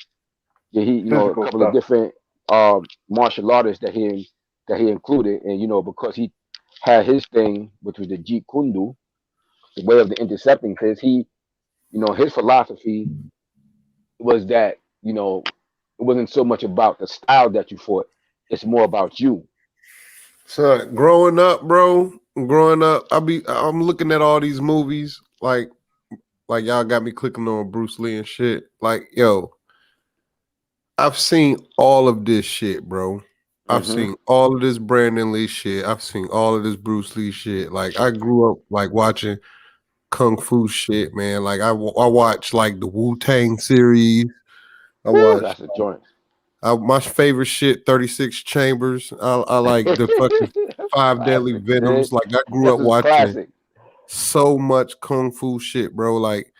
a physical couple of stuff. different martial artists that he included, and because he had his thing, which was the Jeet Kune Do, the way of the intercepting phase. his philosophy was that, it wasn't so much about the style that you fought. It's more about you. Son, growing up, bro, I'm looking at all these movies, like y'all got me clicking on Bruce Lee and shit. Like, yo, I've seen all of this shit, bro. I've seen all of this Brandon Lee shit. I've seen all of this Bruce Lee shit. Like, I grew up like watching kung fu shit, man. Like, I watched like the Wu-Tang series. I watched. That's a joint. My favorite shit, 36 Chambers. I like the fucking Five Deadly Venoms. Like, I grew up watching so much kung fu shit, bro. Like,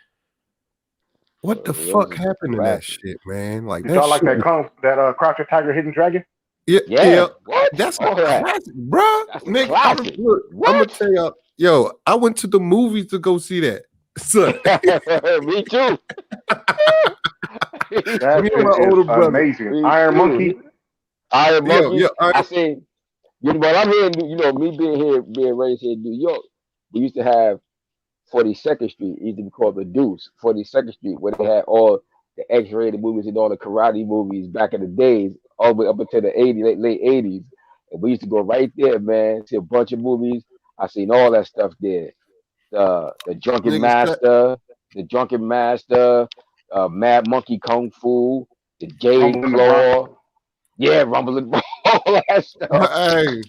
what the fuck happened to that shit, man? Like, did y'all like that Crouching Tiger, Hidden Dragon? Yeah. What? That's a classic, bro. Nigga, classic. Look, I'm gonna tell y'all, yo, I went to the movies to go see that. Son. Me too. That Me and my older brother. Amazing. Iron Monkey. Yeah, I seen. But I'm here. Me being raised here in New York. We used to have 42nd Street. It used to be called the Deuce. 42nd Street, where they had all the X-rated movies and all the karate movies back in the days, all the way up until the late 80s. And we used to go right there, man. See a bunch of movies. I seen all that stuff there. The Drunken Master, Mad Monkey Kung Fu, the Jade Claw. Yeah, Rumble and all that stuff. Hey.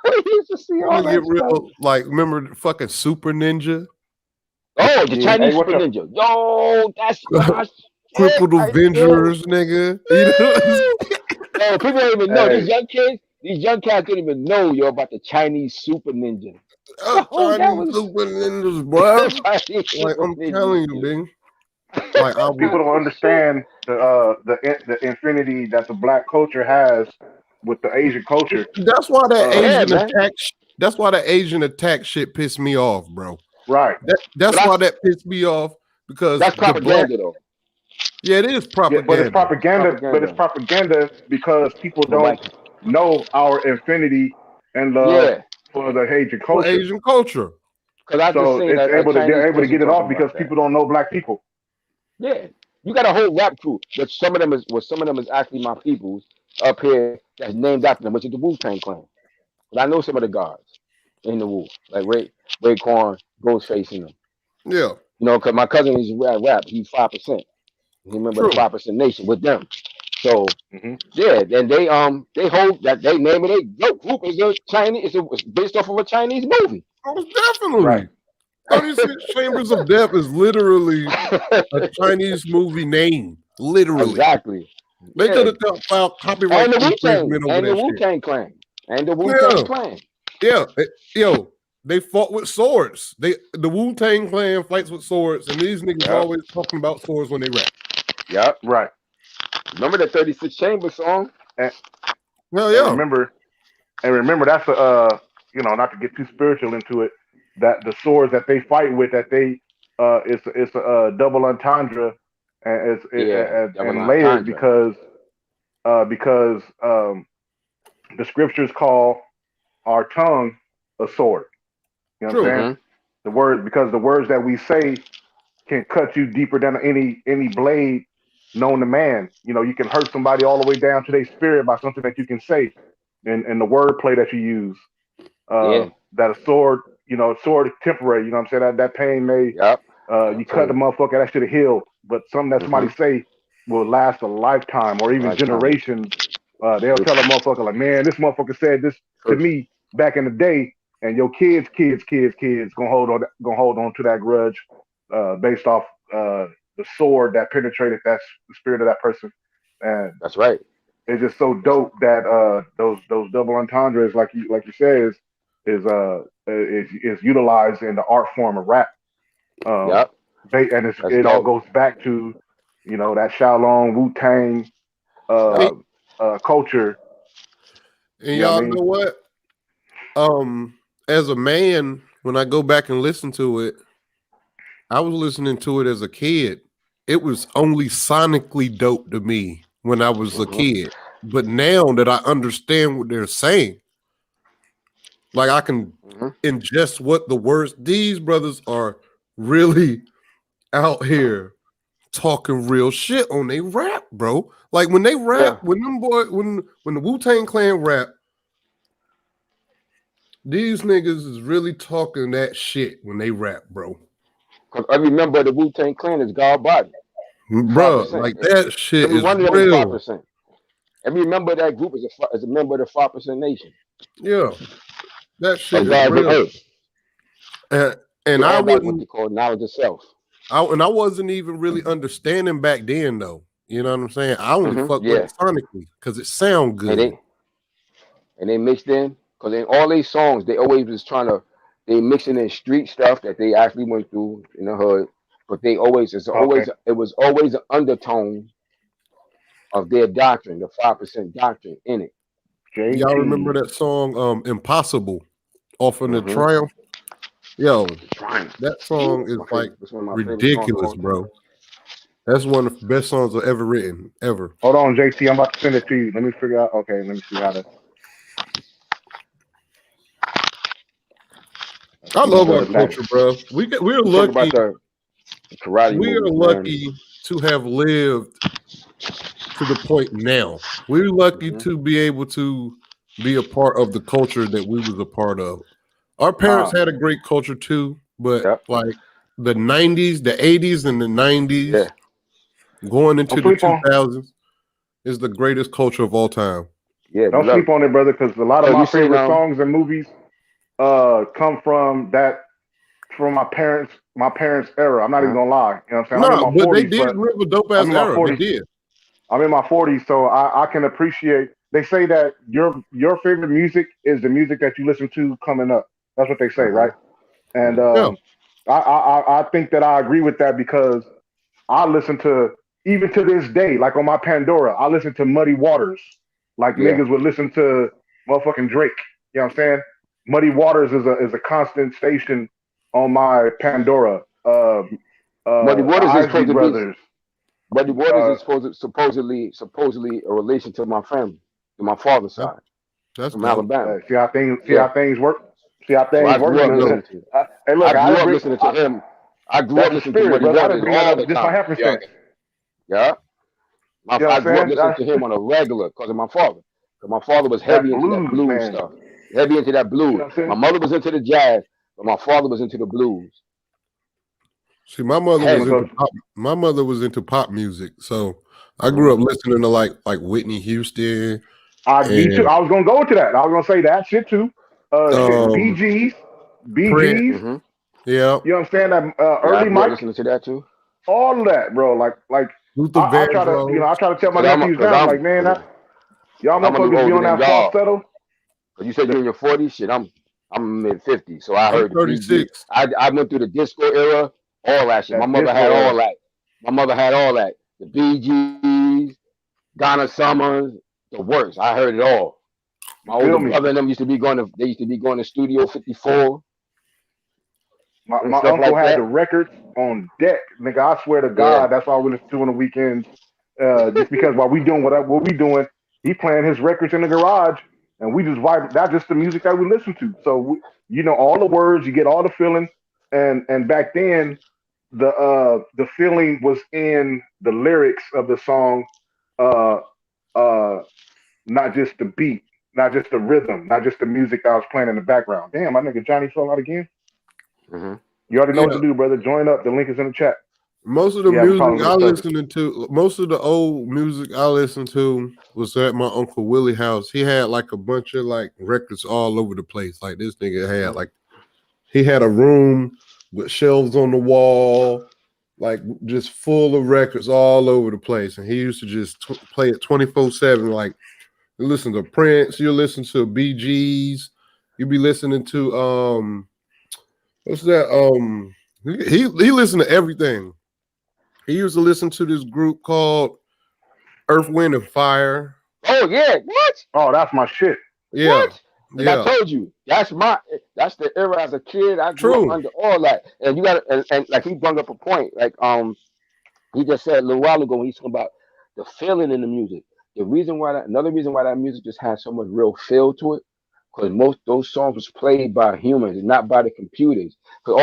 We used to see all that get real, stuff. like, remember the fucking Super Ninja? Oh, the Chinese Super Ninja. Yo, that's Crippled Avengers, nigga. Yo, people don't even know. These young cats don't even know, about the Chinese Super Ninja. Chinese Super Ninjas, bro. Like, I'm telling you, man. Like, people don't understand the infinity that the black culture has with the Asian culture. That's why That's why the Asian attack shit pissed me off, bro. Right. That's why that pissed me off, because that's propaganda, though. Yeah, it is propaganda. But it's propaganda. But it's propaganda because people don't know our infinity and love for the Asian culture. Asian culture. So they're able to get it off because people don't know black people. Yeah, you got a whole rap crew, but some of them is actually my peoples up here that's named after them, which is the Wu-Tang Clan. But I know some of the guards in the Wu, like Raekwon, Ghostface, and them. Yeah, because my cousin is rap. He's 5%. Remember the 5% Nation with them. So yeah, and they hold that they name it. Yo, group is a Chinese. It's based off of a Chinese movie. Oh, definitely. Right. 36 Chambers of Death is literally a Chinese movie name. Literally. Exactly. They could have filed copyright infringement over that Wu-Tang Clan. And the Wu-Tang Clan. Yeah. Yo, they fought with swords. The Wu-Tang Clan fights with swords, and these niggas always talking about swords when they rap. Yep. Right. Remember the 36 Chambers song? Well, yeah. And remember that's not to get too spiritual into it, that the swords that they fight with, that they it's a double entendre, and and layered because the scriptures call our tongue a sword. You know what I'm saying? The words that we say can cut you deeper than any blade known to man. You can hurt somebody all the way down to their spirit by something that you can say, and the wordplay that you use. That a sword, sword is temporary. You know what I'm saying? That pain may, you cut the motherfucker, that should have healed. But something that somebody say will last a lifetime or even generations. They'll tell a motherfucker like, man, this motherfucker said this to me back in the day, and your kids gonna hold on to that grudge based off the sword that penetrated the spirit of that person. And that's right. It's just so dope that those double entendres, like you said, is utilized in the art form of rap. And it all goes back to that Shaolin Wu-Tang culture. And y'all know what? As a man, when I go back and listen to it, I was listening to it as a kid. It was only sonically dope to me when I was a kid. But now that I understand what they're saying, like I can ingest what the words, these brothers are really out here talking real shit on they rap, bro. Like when they rap, when the Wu-Tang Clan rap, these niggas is really talking that shit when they rap, bro. Because every member of the Wu-Tang Clan is God body. Bro, like that shit every is one of them real. is 5%. Every member of that group is a member of the 5% nation. Yeah, that shit is real. And I wouldn't what they call knowledge of self. I wasn't even really understanding back then, though. You know what I'm saying? I only fuck with it sonically because it sound good. And they mixed in because in all these songs they always was they mixing in street stuff that they actually went through in the hood, but it was always an undertone of their doctrine, the 5% doctrine in it. Y'all remember that song "Impossible" off of the Triumph? Yo, that song is like ridiculous, bro. That's one of the best songs I've ever written, ever. Hold on, JT. I'm about to send it to you. Let me figure out. Okay, let me see how to. I love our culture, bro. We're lucky. We are lucky to have lived to the point now. We're lucky to be able to be a part of the culture that we was a part of. Our parents had a great culture too, but like the 90s, the 80s, and the 90s, going into the 2000s, is the greatest culture of all time. Yeah, don't sleep on it, brother, because a lot of my favorite songs and movies come from my parents' era. I'm not even gonna lie. You know what I'm saying? No, but they did live a dope ass era. They did. I'm in my 40s, so I can appreciate. They say that your favorite music is the music that you listen to coming up. That's what they say, right? And I think that I agree with that because I listen to, even to this day, like on my Pandora, I listen to Muddy Waters. Like niggas would listen to motherfucking Drake. You know what I'm saying? Muddy Waters is a constant station on my Pandora. Muddy Waters is supposed to be. Muddy Waters is supposedly a relation to my family, to my father's side. That's from Alabama. See how things work. See how things work. Hey, look, I grew up listening to him. I grew up listening to Muddy Waters all the time. Just by happenstance. Yeah. I grew up listening to him on a regular because of my father. Because my father was heavy into that blues stuff. Heavy into that blues. My mother was into the jazz, but my father was into the blues. See, my mother was into pop music, so I grew up listening to like Whitney Houston. Me too. I was gonna go to that. I was gonna say that shit too. Bee Gees. Yeah. You know what I'm saying? That early Mike. Listening to that too. All of that, bro. Like I try to tell my nephews now, like, man, y'all motherfuckers be on that falsetto. Cause you said you're in your 40s, shit. I'm mid-50s, so I heard 36. I went through the disco era, all that shit. My mother had all that. The Bee Gees, Donna Summers, the works. I heard it all. My older brother and them used to be going to Studio 54. My uncle had the records on deck. Nigga, I swear to God, that's all we listen to on the weekends. Just because while we doing what we doing, he playing his records in the garage, and we just vibe. That's just the music that we listen to. So you know all the words, you get all the feeling, and back then, the feeling was in the lyrics of the song, not just the beat, not just the rhythm, not just the music that was playing in the background. Damn, my nigga Johnny fell out again. Mm-hmm. You already know what to do, brother. Join up. The link is in the chat. Most of the music I listened to, most of the old music I listened to was at my Uncle Willie's house. He had like a bunch of like records all over the place. Like this nigga had he had a room with shelves on the wall, like just full of records all over the place. And he used to just play it 24/7. Like you listen to Prince, you listen to Bee Gees, you be listening to what's that? He listened to everything. He used to listen to this group called Earth, Wind, and Fire. Oh yeah, what? Oh, that's my shit. Yeah, what? Yeah. I told you that's the era as a kid. I grew up under all that, and you got and like he brought up a point, like he just said a little while ago when he's talking about the feeling in the music. Another reason why that music just has so much real feel to it, because most those songs was played by humans and not by the computers. Because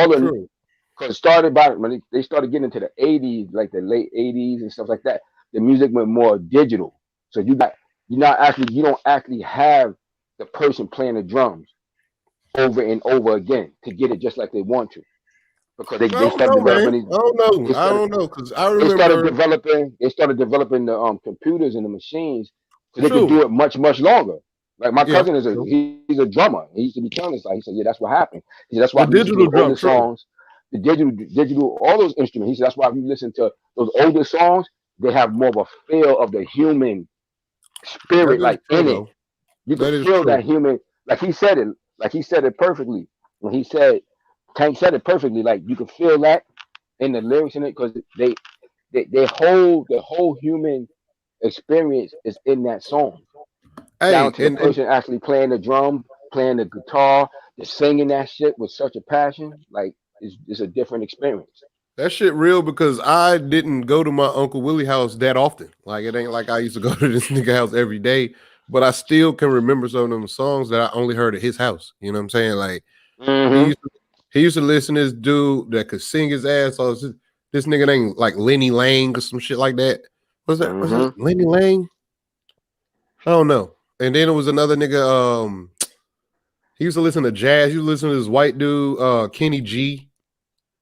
because it started by when they started getting into the 80s, like the late 80s and stuff like that. The music went more digital. So you don't actually have the person playing the drums over and over again to get it just like they want to. Because I they don't started know, man. developing these, I don't know. they I started don't know because I they started remember. developing the computers and the machines so they could do True. it much longer. Like my Yeah. cousin True. he's a drummer. He used to be telling us, like, he said, yeah, that's what happened. He said that's why The if you listen to digital those older drum. True. songs, the digital all those instruments. He said that's why if you listen to those older songs, they have more of a feel of the human That spirit is like true in it. though. You can That is feel that true. human, like he said it perfectly. When he said Tank said it perfectly, like you can feel that in the lyrics in it because they hold the whole human experience is in that song, down Hey, to the person actually playing the drum, playing the guitar, the singing that shit with such a passion. Like it's a different experience. that shit real because I didn't go to my Uncle Willie house that often. Like it ain't like I used to go to this nigga house every day, but I still can remember some of them songs that I only heard at his house. You know what I'm saying? Like he Hmm. used to, he used to listen to this dude that could sing his ass off. This nigga named like Lenny Lang or some shit like that. Was that Hmm. Lenny Lang? I don't know. And then it was another nigga. He used to listen to jazz. He used to listen to this white dude, Kenny G.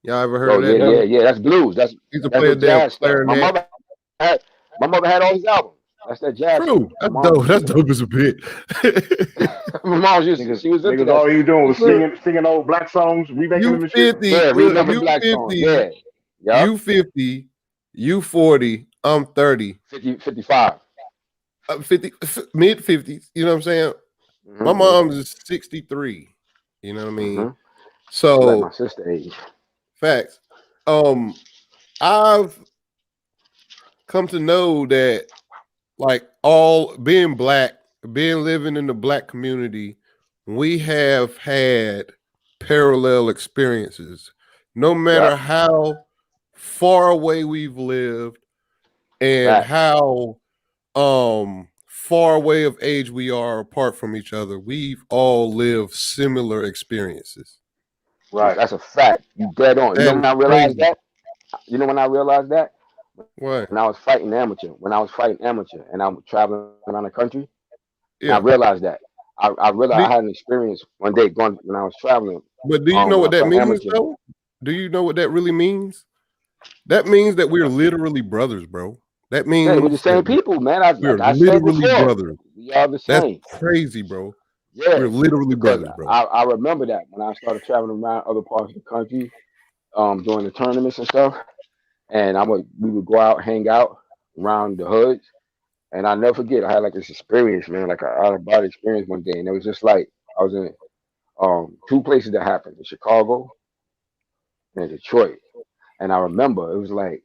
Y'all ever heard Oh of that yeah, Yep. yeah, dude? yeah. That's blues. He used to That's play the a damn jazz stuff. clarinet. Had my mother had all these albums. That's that jazz stuff. True. That's dope. That's dope as a bit. My mom Niggas, she was into niggas, that all shit. you doing was Look, singing old black songs, remaking you them and shit. 50. Yeah, Look, remember you black songs. 50. Yeah. Yup. You 50. You 40. I'm 30. 50, 55. 50, mid 50s. You know what I'm saying? My Mm-hmm. mom's is 63. You know what I Mm-hmm. mean? She like my So sister age. facts. I've come to know that like all being black, being living in the black community, we have had parallel experiences. No matter Yup. how far away we've lived and Facts. how far away of age we are apart from each other, we've all lived similar experiences. Right. That's a fact. You dead on. You know That when is I realized crazy. that? You know when I realized that? Why? When I was fighting amateur. When I was fighting amateur and I'm traveling around the country, and I Yeah. realized that. I realized Do- I had an experience one day going when I was traveling. but do you know When I what was that fighting means amateur. though? Do you know what that really means? That means that we're literally brothers, bro. That Yeah, we're the means that same people, man. I we're like I said literally before, brothers. we are the That's same. crazy, bro. Yeah, We're literally because brothers, bro. I remember that when I started traveling around other parts of the country, during the tournaments and stuff, and we would go out, hang out around the hoods, and I never forget I had like this experience, man, like a out of body experience one day, and it was just like I was in two places that happened in Chicago and Detroit, and I remember it was like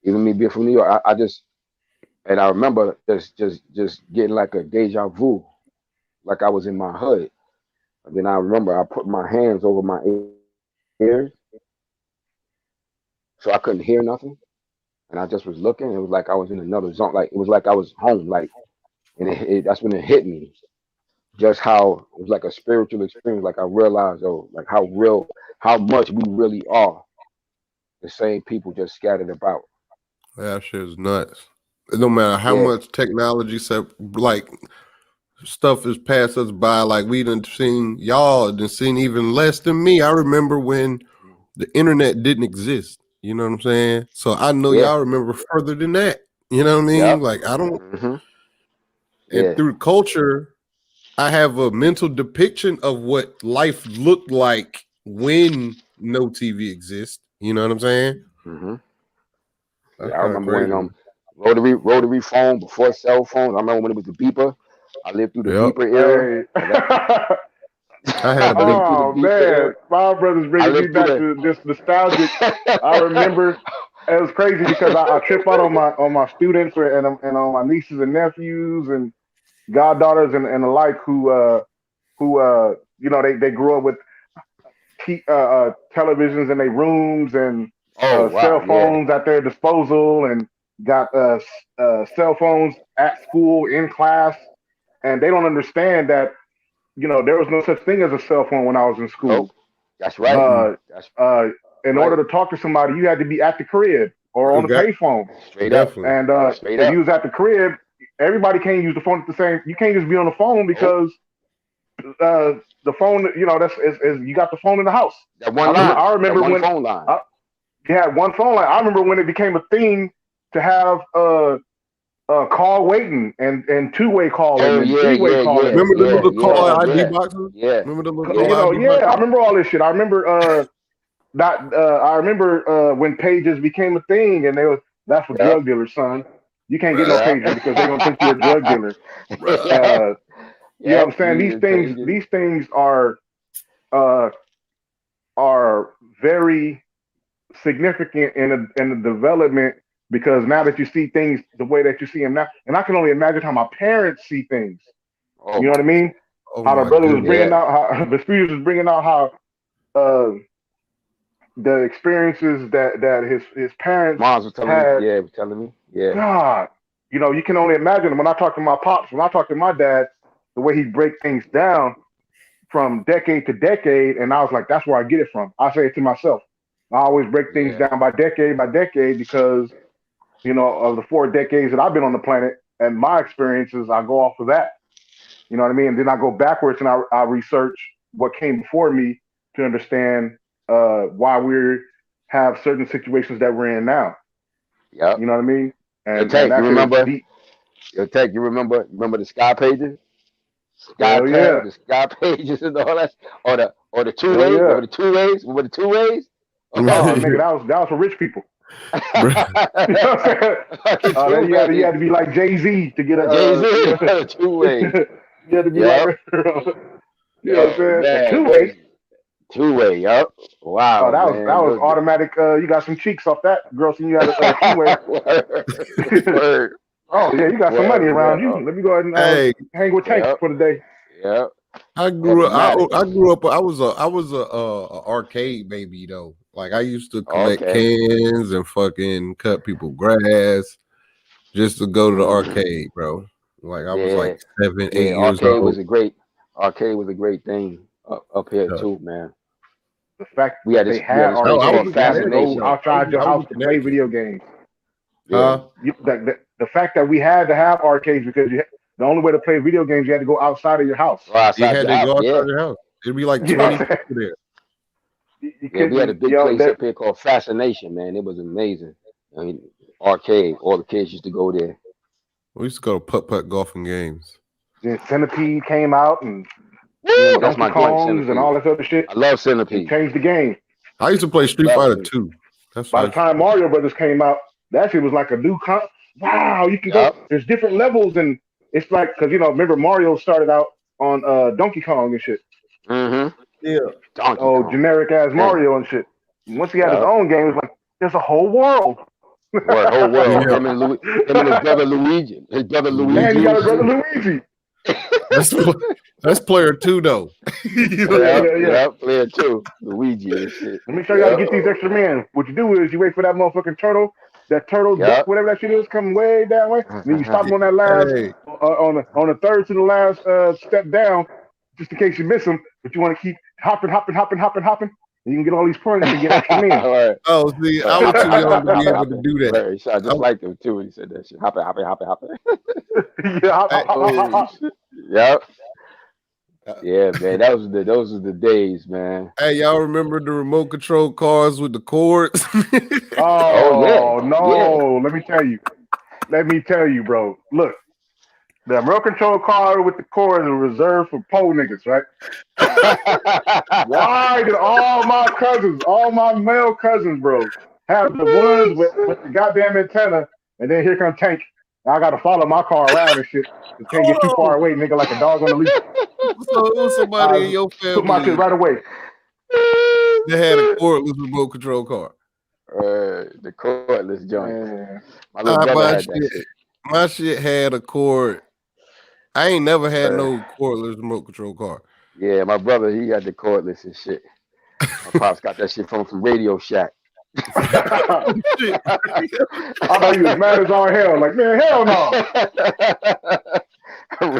even me being from New York, I just and I remember just getting like a deja vu, like I was in my hood. And then I remember I put my hands over my ears so I couldn't hear nothing. And I just was looking. It was like I was in another zone. Like it was like I was home. Like, and that's when it hit me. Just how it was like a spiritual experience. Like I realized, oh, like how real, how much we really are the same people just scattered about. That shit is nuts. No matter how Yeah, much technology like stuff has passed us by, like we done seen y'all done seen even less than me. I remember when the internet didn't exist. You know what I'm saying? So I know yeah, y'all remember further than that. You know what I mean? yep, Like I don't. hmm, And yeah, through culture, I have a mental depiction of what life looked like when no TV exists. You know what I'm saying? hmm, yeah. That's I kind of remember when crazy. rotary phone before cell phones. I remember when it was the beeper. I lived through the Yep. beeper era. Hey. Like I, I had a I lived beat. through the Oh beeper man, era. my brother's I bringing me lived through back the. to just nostalgic. I remember it was crazy because I trip out on my students and on my nieces and nephews and goddaughters and the like who you know they grew up with televisions in their rooms and Oh cell wow, yeah, phones at their disposal and got cell phones at school in class and they don't understand that you know there was no such thing as a cell phone when I was in nope, school. That's right. That's In order to talk to somebody, you had to be at the crib or on the Okay. payphone. straight up. Definitely. And Straight if up. you was at the crib, everybody can't use the phone at the same. You can't just be on the phone because the phone, you know, that's is you got the phone in the house. That one line. I remember that one when phone line. you had one phone line. I remember when it became a thing to have call waiting and two-way calling Oh, and yeah, three-way yeah, calling. yeah. Remember the little call ID yeah. boxes? Yeah. Remember the little You call know, ID yeah, I boxes? remember all this shit. I remember I remember when pages became a thing, and that's for Yeah. drug dealers, son. You can't get no Yeah. pager because they're gonna think you're a drug dealer. Yeah. You know what I'm saying? Yeah, These things are very significant in the development because now that you see things the way that you see them now, and I can only imagine how my parents see things. Oh, You know what I mean? Oh How the my brother was goodness. bringing out, how the speakers was bringing out how the experiences that his parents Moms was telling had. me. Yeah, was telling me. Yeah. God, you know, you can only imagine when I talk to my pops, when I talk to my dad, the way he break things down from decade to decade, and I was like, that's where I get it from. I say it to myself. I always break things Yeah. down by decade because, you know, of the 4 decades that I've been on the planet and my experiences, I go off of that. You know what I mean? And then I go backwards and I research what came before me to understand why we have certain situations that we're in now. Yep. You know what I mean? And Tank, that you shit is remember? deep. Tank, you remember the Sky Pages? Sky Hell Tab, yeah. the Sky Pages and all that, or the two Hell ways. yeah. Remember the two ways? Remember the two ways? Oh, nigga, that was for rich people. You know what I'm saying? You had to be like Jay-Z to get a Jay-Z, two ways. You had to be Yep. like you know what I'm saying? Man, Two-way. Two-way, yep. Wow. Oh, that man. was automatic. You got some cheeks off that, girl. So you had a two-way. Word. Oh yeah, you got some money around yeah. you. Let me go ahead and Hey, hang with Tank Yep. for the day. Yep. I grew up. Automatic. I grew up. I was a arcade baby though. Like I used to collect cans and fucking cut people grass just to go to the arcade, bro. Like I was like 7, 8 years arcade old. was a great thing up here too, man. The fact we had they had arcades go outside your house to play video games. Yeah. The fact that we had to have arcades because the only way to play video games you had to go outside of your house. You had to go outside your house. It'd be like 20 people there. We had a big place up here called Fascination, man. It was amazing. I mean, arcade. All the kids used to go there. We used to go to putt golfing games. Then Centipede came out and that's my Kongs and all this other shit. I love Centipede. It changed the game. I used to play Street Fighter 2. By the time Mario Brothers came out, that shit was like a new wow, you can go. There's different levels, and it's like because remember Mario started out on Donkey Kong and shit. Mm-hmm. Yeah. Donkey Kong. Generic ass Mario and shit. And once he had his own game, it was like there's a whole world. Whole world. Him and his brother Luigi. Man, you got a brother Luigi. That's player 2 though. Yeah, player 2. Luigi and shit. Let me show you how to get these extra men. What you do is you wait for that motherfucking turtle. That turtle, whatever that shit is, coming way down way. Then you stop him on that last, on the third to the last step down, just in case you miss him. But you want to keep hopping. And you can get all these points and get extra men. Right. Oh, see, I was too young to be able to do that. Right. So I just liked him too when he said that shit. Hopping. Yeah, Yep. Yeah, man. Those are the days, man. Hey, y'all remember the remote control cars with the cords? no. Yeah. Let me tell you, bro. Look, the remote control car with the cords are reserved for pole niggas, right? Why did all my male cousins, bro, have the ones with the goddamn antenna, and then here comes Tank. I gotta follow my car around and shit. You can't get too far away, nigga, like a dog on the leash. So it was somebody in your family. Took my shit right away. They had a cordless remote control car. The cordless joint. My little brother had that shit. My shit had a cord. I ain't never had no cordless remote control car. Yeah, my brother, he had the cordless and shit. My pops got that shit from Radio Shack. I thought he was mad as all hell. Like, man, hell no.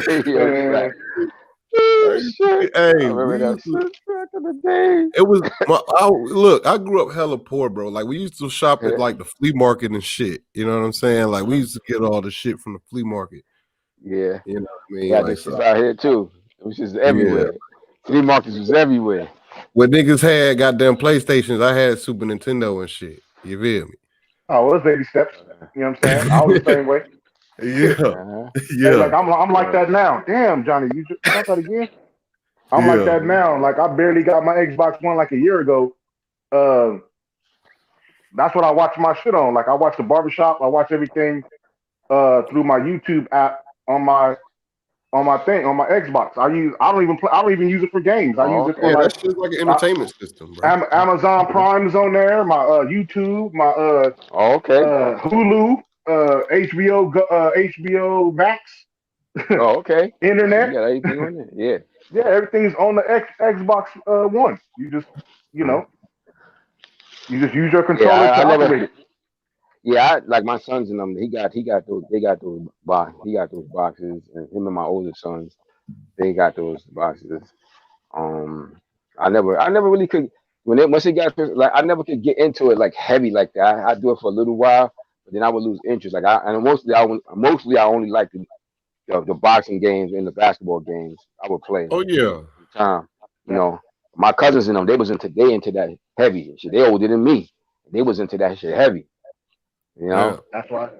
Radio Shack. Shit. I Hey, remember that shit back in the day. it was look, I grew up hella poor, bro. Like we used to shop at like the flea market and shit. You know what I'm saying? Like we used to get all the shit from the flea market. Yeah. You know what I mean? Yeah, Like this shit out here too. It was just yeah. everywhere. Flea markets was everywhere. When niggas had goddamn PlayStations, I had Super Nintendo and shit. You feel me? Oh, well, it's baby steps. You know what I'm saying? I was the same way. Yeah. Uh-huh. Hey, Yeah. like I'm like Yeah. that now. Damn, Johnny, you got that again? I'm like Yeah. that now. Like I barely got my Xbox One like a year ago. That's what I watch my shit on. Like I watch the barbershop. I watch everything through my YouTube app on my thing on my Xbox. I don't even play. I don't even use it for games. I use Oh, it for Yeah, okay. like that shit's like an entertainment system, bro. Amazon Prime's on there. My YouTube, my Oh, okay. Hulu, HBO Max, Oh, okay. So you internet. got everything on there? Yeah. Yeah, everything's on the Xbox One. You just you know you just use your Yeah, controller to I never. operate it. Yeah, like my sons and them. He got those. They got those box. He got those boxes, and him and my older sons. They got those boxes. Um, I never really could. Once it got like, I never could get into it like heavy like that. I do it for a little while, but then I would lose interest. Like mostly I only like the boxing games and the basketball games. I would play Oh yeah. time. You Yeah, know, my cousins and them, they into that heavy shit. They older than me. They was into that shit heavy. You Yeah. know, that's why.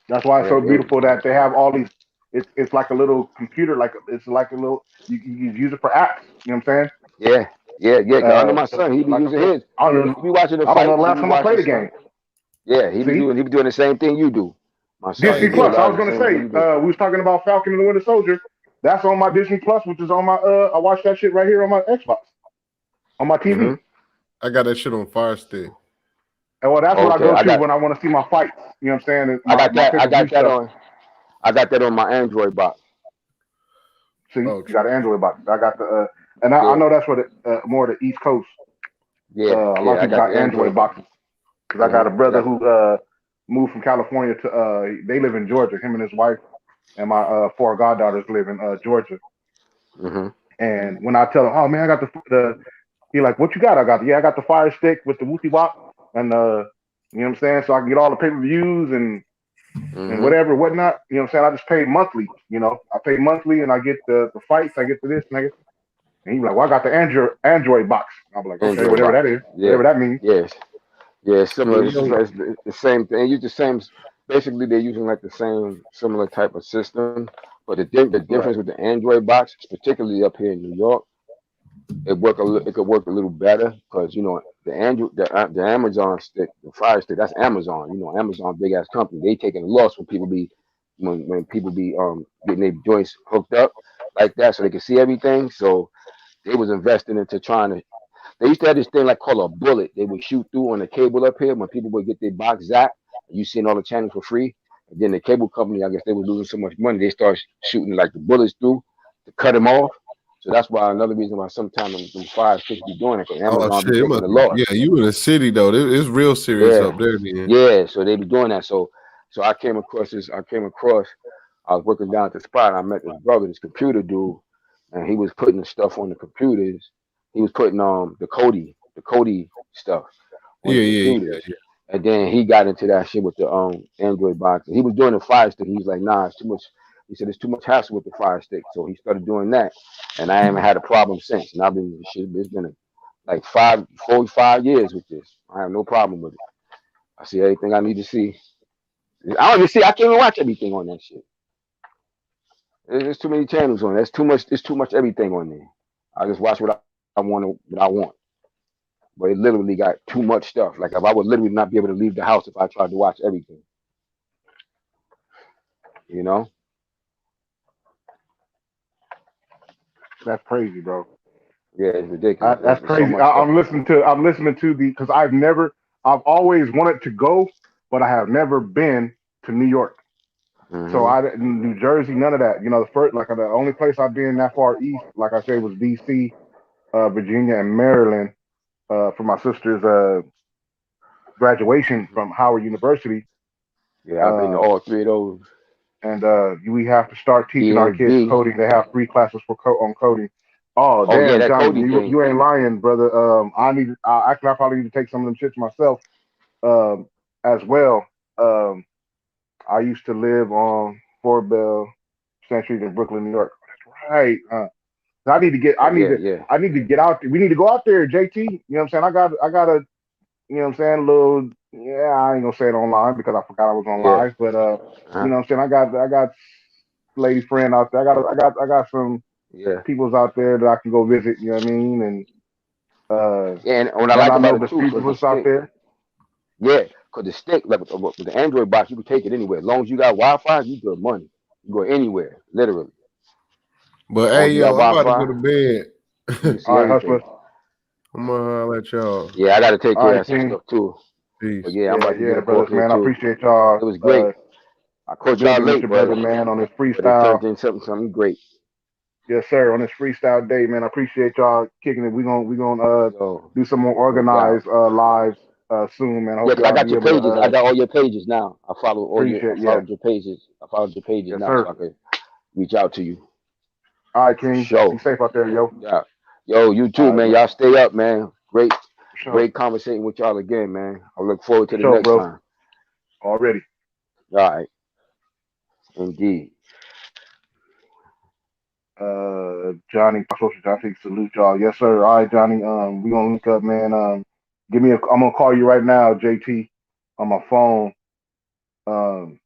That's why it's yeah, so beautiful that they have all these. It's like a little computer, like it's like a little. You use it for apps. You know what I'm saying? yeah, yeah. Cause I know my son, he be Like I using said, his. I don't know. He be watching the I don't know fights. the He last be time I watching played a stuff. game. Yeah, See, he be doing the same thing you do. My son, he Disney do a Plus. I lot was of the gonna same thing say you do. we was talking about Falcon and the Winter Soldier. That's on my Disney Plus, which is on my. I watch that shit right here on my Xbox, on my TV. Mm-hmm. I got that shit on Fire Stick. And well, that's what I Okay, go to when I want to see my fights. You know what I'm saying? And my I pay-per-view got that stuff. on. I got that on my Android box. See, you Oh, got an Android box. I got the, and I Yeah, know that's what more the East Coast. A lot of I people got got the Android Android. boxes. Because I got a I brother got. who moved from California to. They live in Georgia. Him and his wife and my four goddaughters live in Georgia. Mm-hmm. And when I tell him, oh man, I got the he like, what you got? I got the Fire Stick with the Wooty Wop, and you know what I'm saying, so I can get all the pay-per-views and Mm-hmm. whatever, whatnot. You know what I'm saying? I just pay monthly. You know, I pay monthly, and I get the fights. I get the this and I get. And he's like, well, I got the Android box. I'm like, okay, Android whatever box. that is, Yeah. whatever that means. Yes. Yeah. Similar. you know, It's the same thing. They use the same. Basically, they're using like the same similar type of system. But the Right. difference with the Android box, particularly up here in New York, it could work a little better because the Android the Amazon stick, the Fire Stick, that's Amazon. Amazon, big ass company. They taking a loss when people be getting their joints hooked up like that so they can see everything. So they was investing into trying to. They used to have this thing like called a bullet. They would shoot through on the cable up here when people would get their box zapped. You seeing all the channels for free. And then the cable company, I guess they were losing so much money, they start shooting like the bullets through to cut them off. So that's why another reason why sometimes them Fire Sticks be doing it because oh Amazon be shit, it taking must the be. loss. Yeah, you in the city though. It's real serious Yeah, up there, then. yeah. So they be doing that. So I came across this. I was working down at the spot. And I met this brother, this computer dude, and he was putting the stuff on the computers. He was putting the Cody stuff on the Yeah. computers. And then he got into that shit with the Android box. He was doing the Fire Stick. He was like, nah, it's too much. He said it's too much hassle with the Fire Stick. So he started doing that, and I haven't had a problem since. And I've been shit. It's been like 45 years with this. I have no problem with it. I see everything I need to see. I don't even see. I can't even watch everything on that shit. There's too many channels on. There's too much. There's too much everything on there. I just watch I want. What I want. But it literally got too much stuff. Like if I would literally not be able to leave the house if I tried to watch everything. You know? That's crazy, bro. Yeah, it's ridiculous. That's There's so crazy. much stuff. I'm listening to the because I've always wanted to go, but I have never been to New York. So Mm-hmm. I didn't New Jersey, none of that. You know, the first like the only place I've been that far east, like I said, was D.C., Virginia, and Maryland for my sister's graduation from Howard University. Yeah, I've been to Uh, all three of those. and we have to start teaching our kids ESG. coding. They have free classes for on coding. Oh Oh yeah, damn, that Johnny, coding thing. you ain't lying, brother. I probably need to take some of them shits myself. As well. Um, I used to live on Fort Bell Century in Brooklyn, New York. That's right. I need to get. Oh yeah, yeah. I need to get out there. We need to go out there, JT. You know what I'm saying? I got a. You know what I'm saying? Little. Yeah, I ain't gonna say it online because I forgot I was on Yeah. live. But Uh-huh. you know what I'm saying? I got lady friend out there. I got some Yeah. peoples out there that I can go visit. You know what I mean? And Yeah, and what I and like I about know it the too, street because the was out stick, there. yeah, because the stick, like with the Android box, you can take it anywhere. As long as you got Wi-Fi, you good money. You go anywhere, literally. But As long hey, as you got yo, I'm about to go Wi-Fi, to bed. you can see All right, hustler. everything. I'm gonna let y'all. Yeah, I got to take All care right, of some King. stuff too. But Peace. yeah, I'm Yeah, about to get yeah, up off brothers, here man. I too. appreciate y'all It was great. I caught y'all building with late, your brother, but man, on this it freestyle. turned into something great. Yes, sir. On this freestyle day, man. I appreciate y'all kicking it. We gonna Yo, do some more no doubt. organized lives soon, man. I Yeah, hope because I y'all got be your able to pages. I got all your pages now. I appreciate. Yeah, followed your pages. I followed your pages yes, now, so sir. I could reach out to you All right, for King. Be sure. safe out there, yo. Yeah. Yo, you too, All right, man. bro. Y'all stay up, man. Great, For sure. great conversating with y'all again, man. I look forward For to the sure, next bro. time. Already. All right. Indeed. Johnny, social Johnny, salute y'all. Yes, sir. All right, Johnny. We gonna link up, man. Give me a. I'm gonna call you right now, JT, on my phone. Um,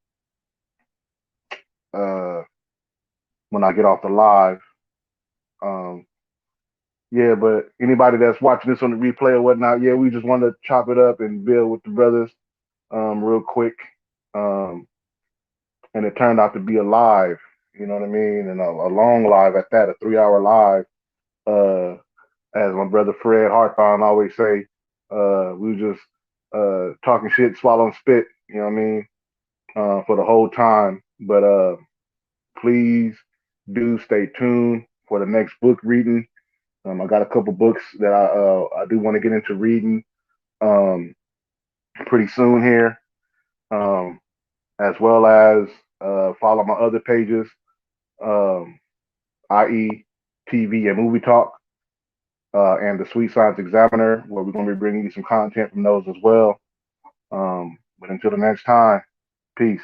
uh, when I get off the live. Um, yeah, but anybody that's watching this on the replay or whatnot, yeah, we just wanted to chop it up and build with the brothers, real quick. Um, and it turned out to be a live, you know what I mean, and a long live at that, a 3 hour live. Uh, as my brother Fred Harthon always say, we were just talking shit, swallowing spit, you know what I mean, for the whole time. But please do stay tuned for the next book reading. I got a couple books that I do want to get into reading pretty soon here, um, as well as follow my other pages, um, i.e., TV and Movie Talk, and the Sweet Science Examiner, where we're going to be bringing you some content from those as well. But until the next time, peace.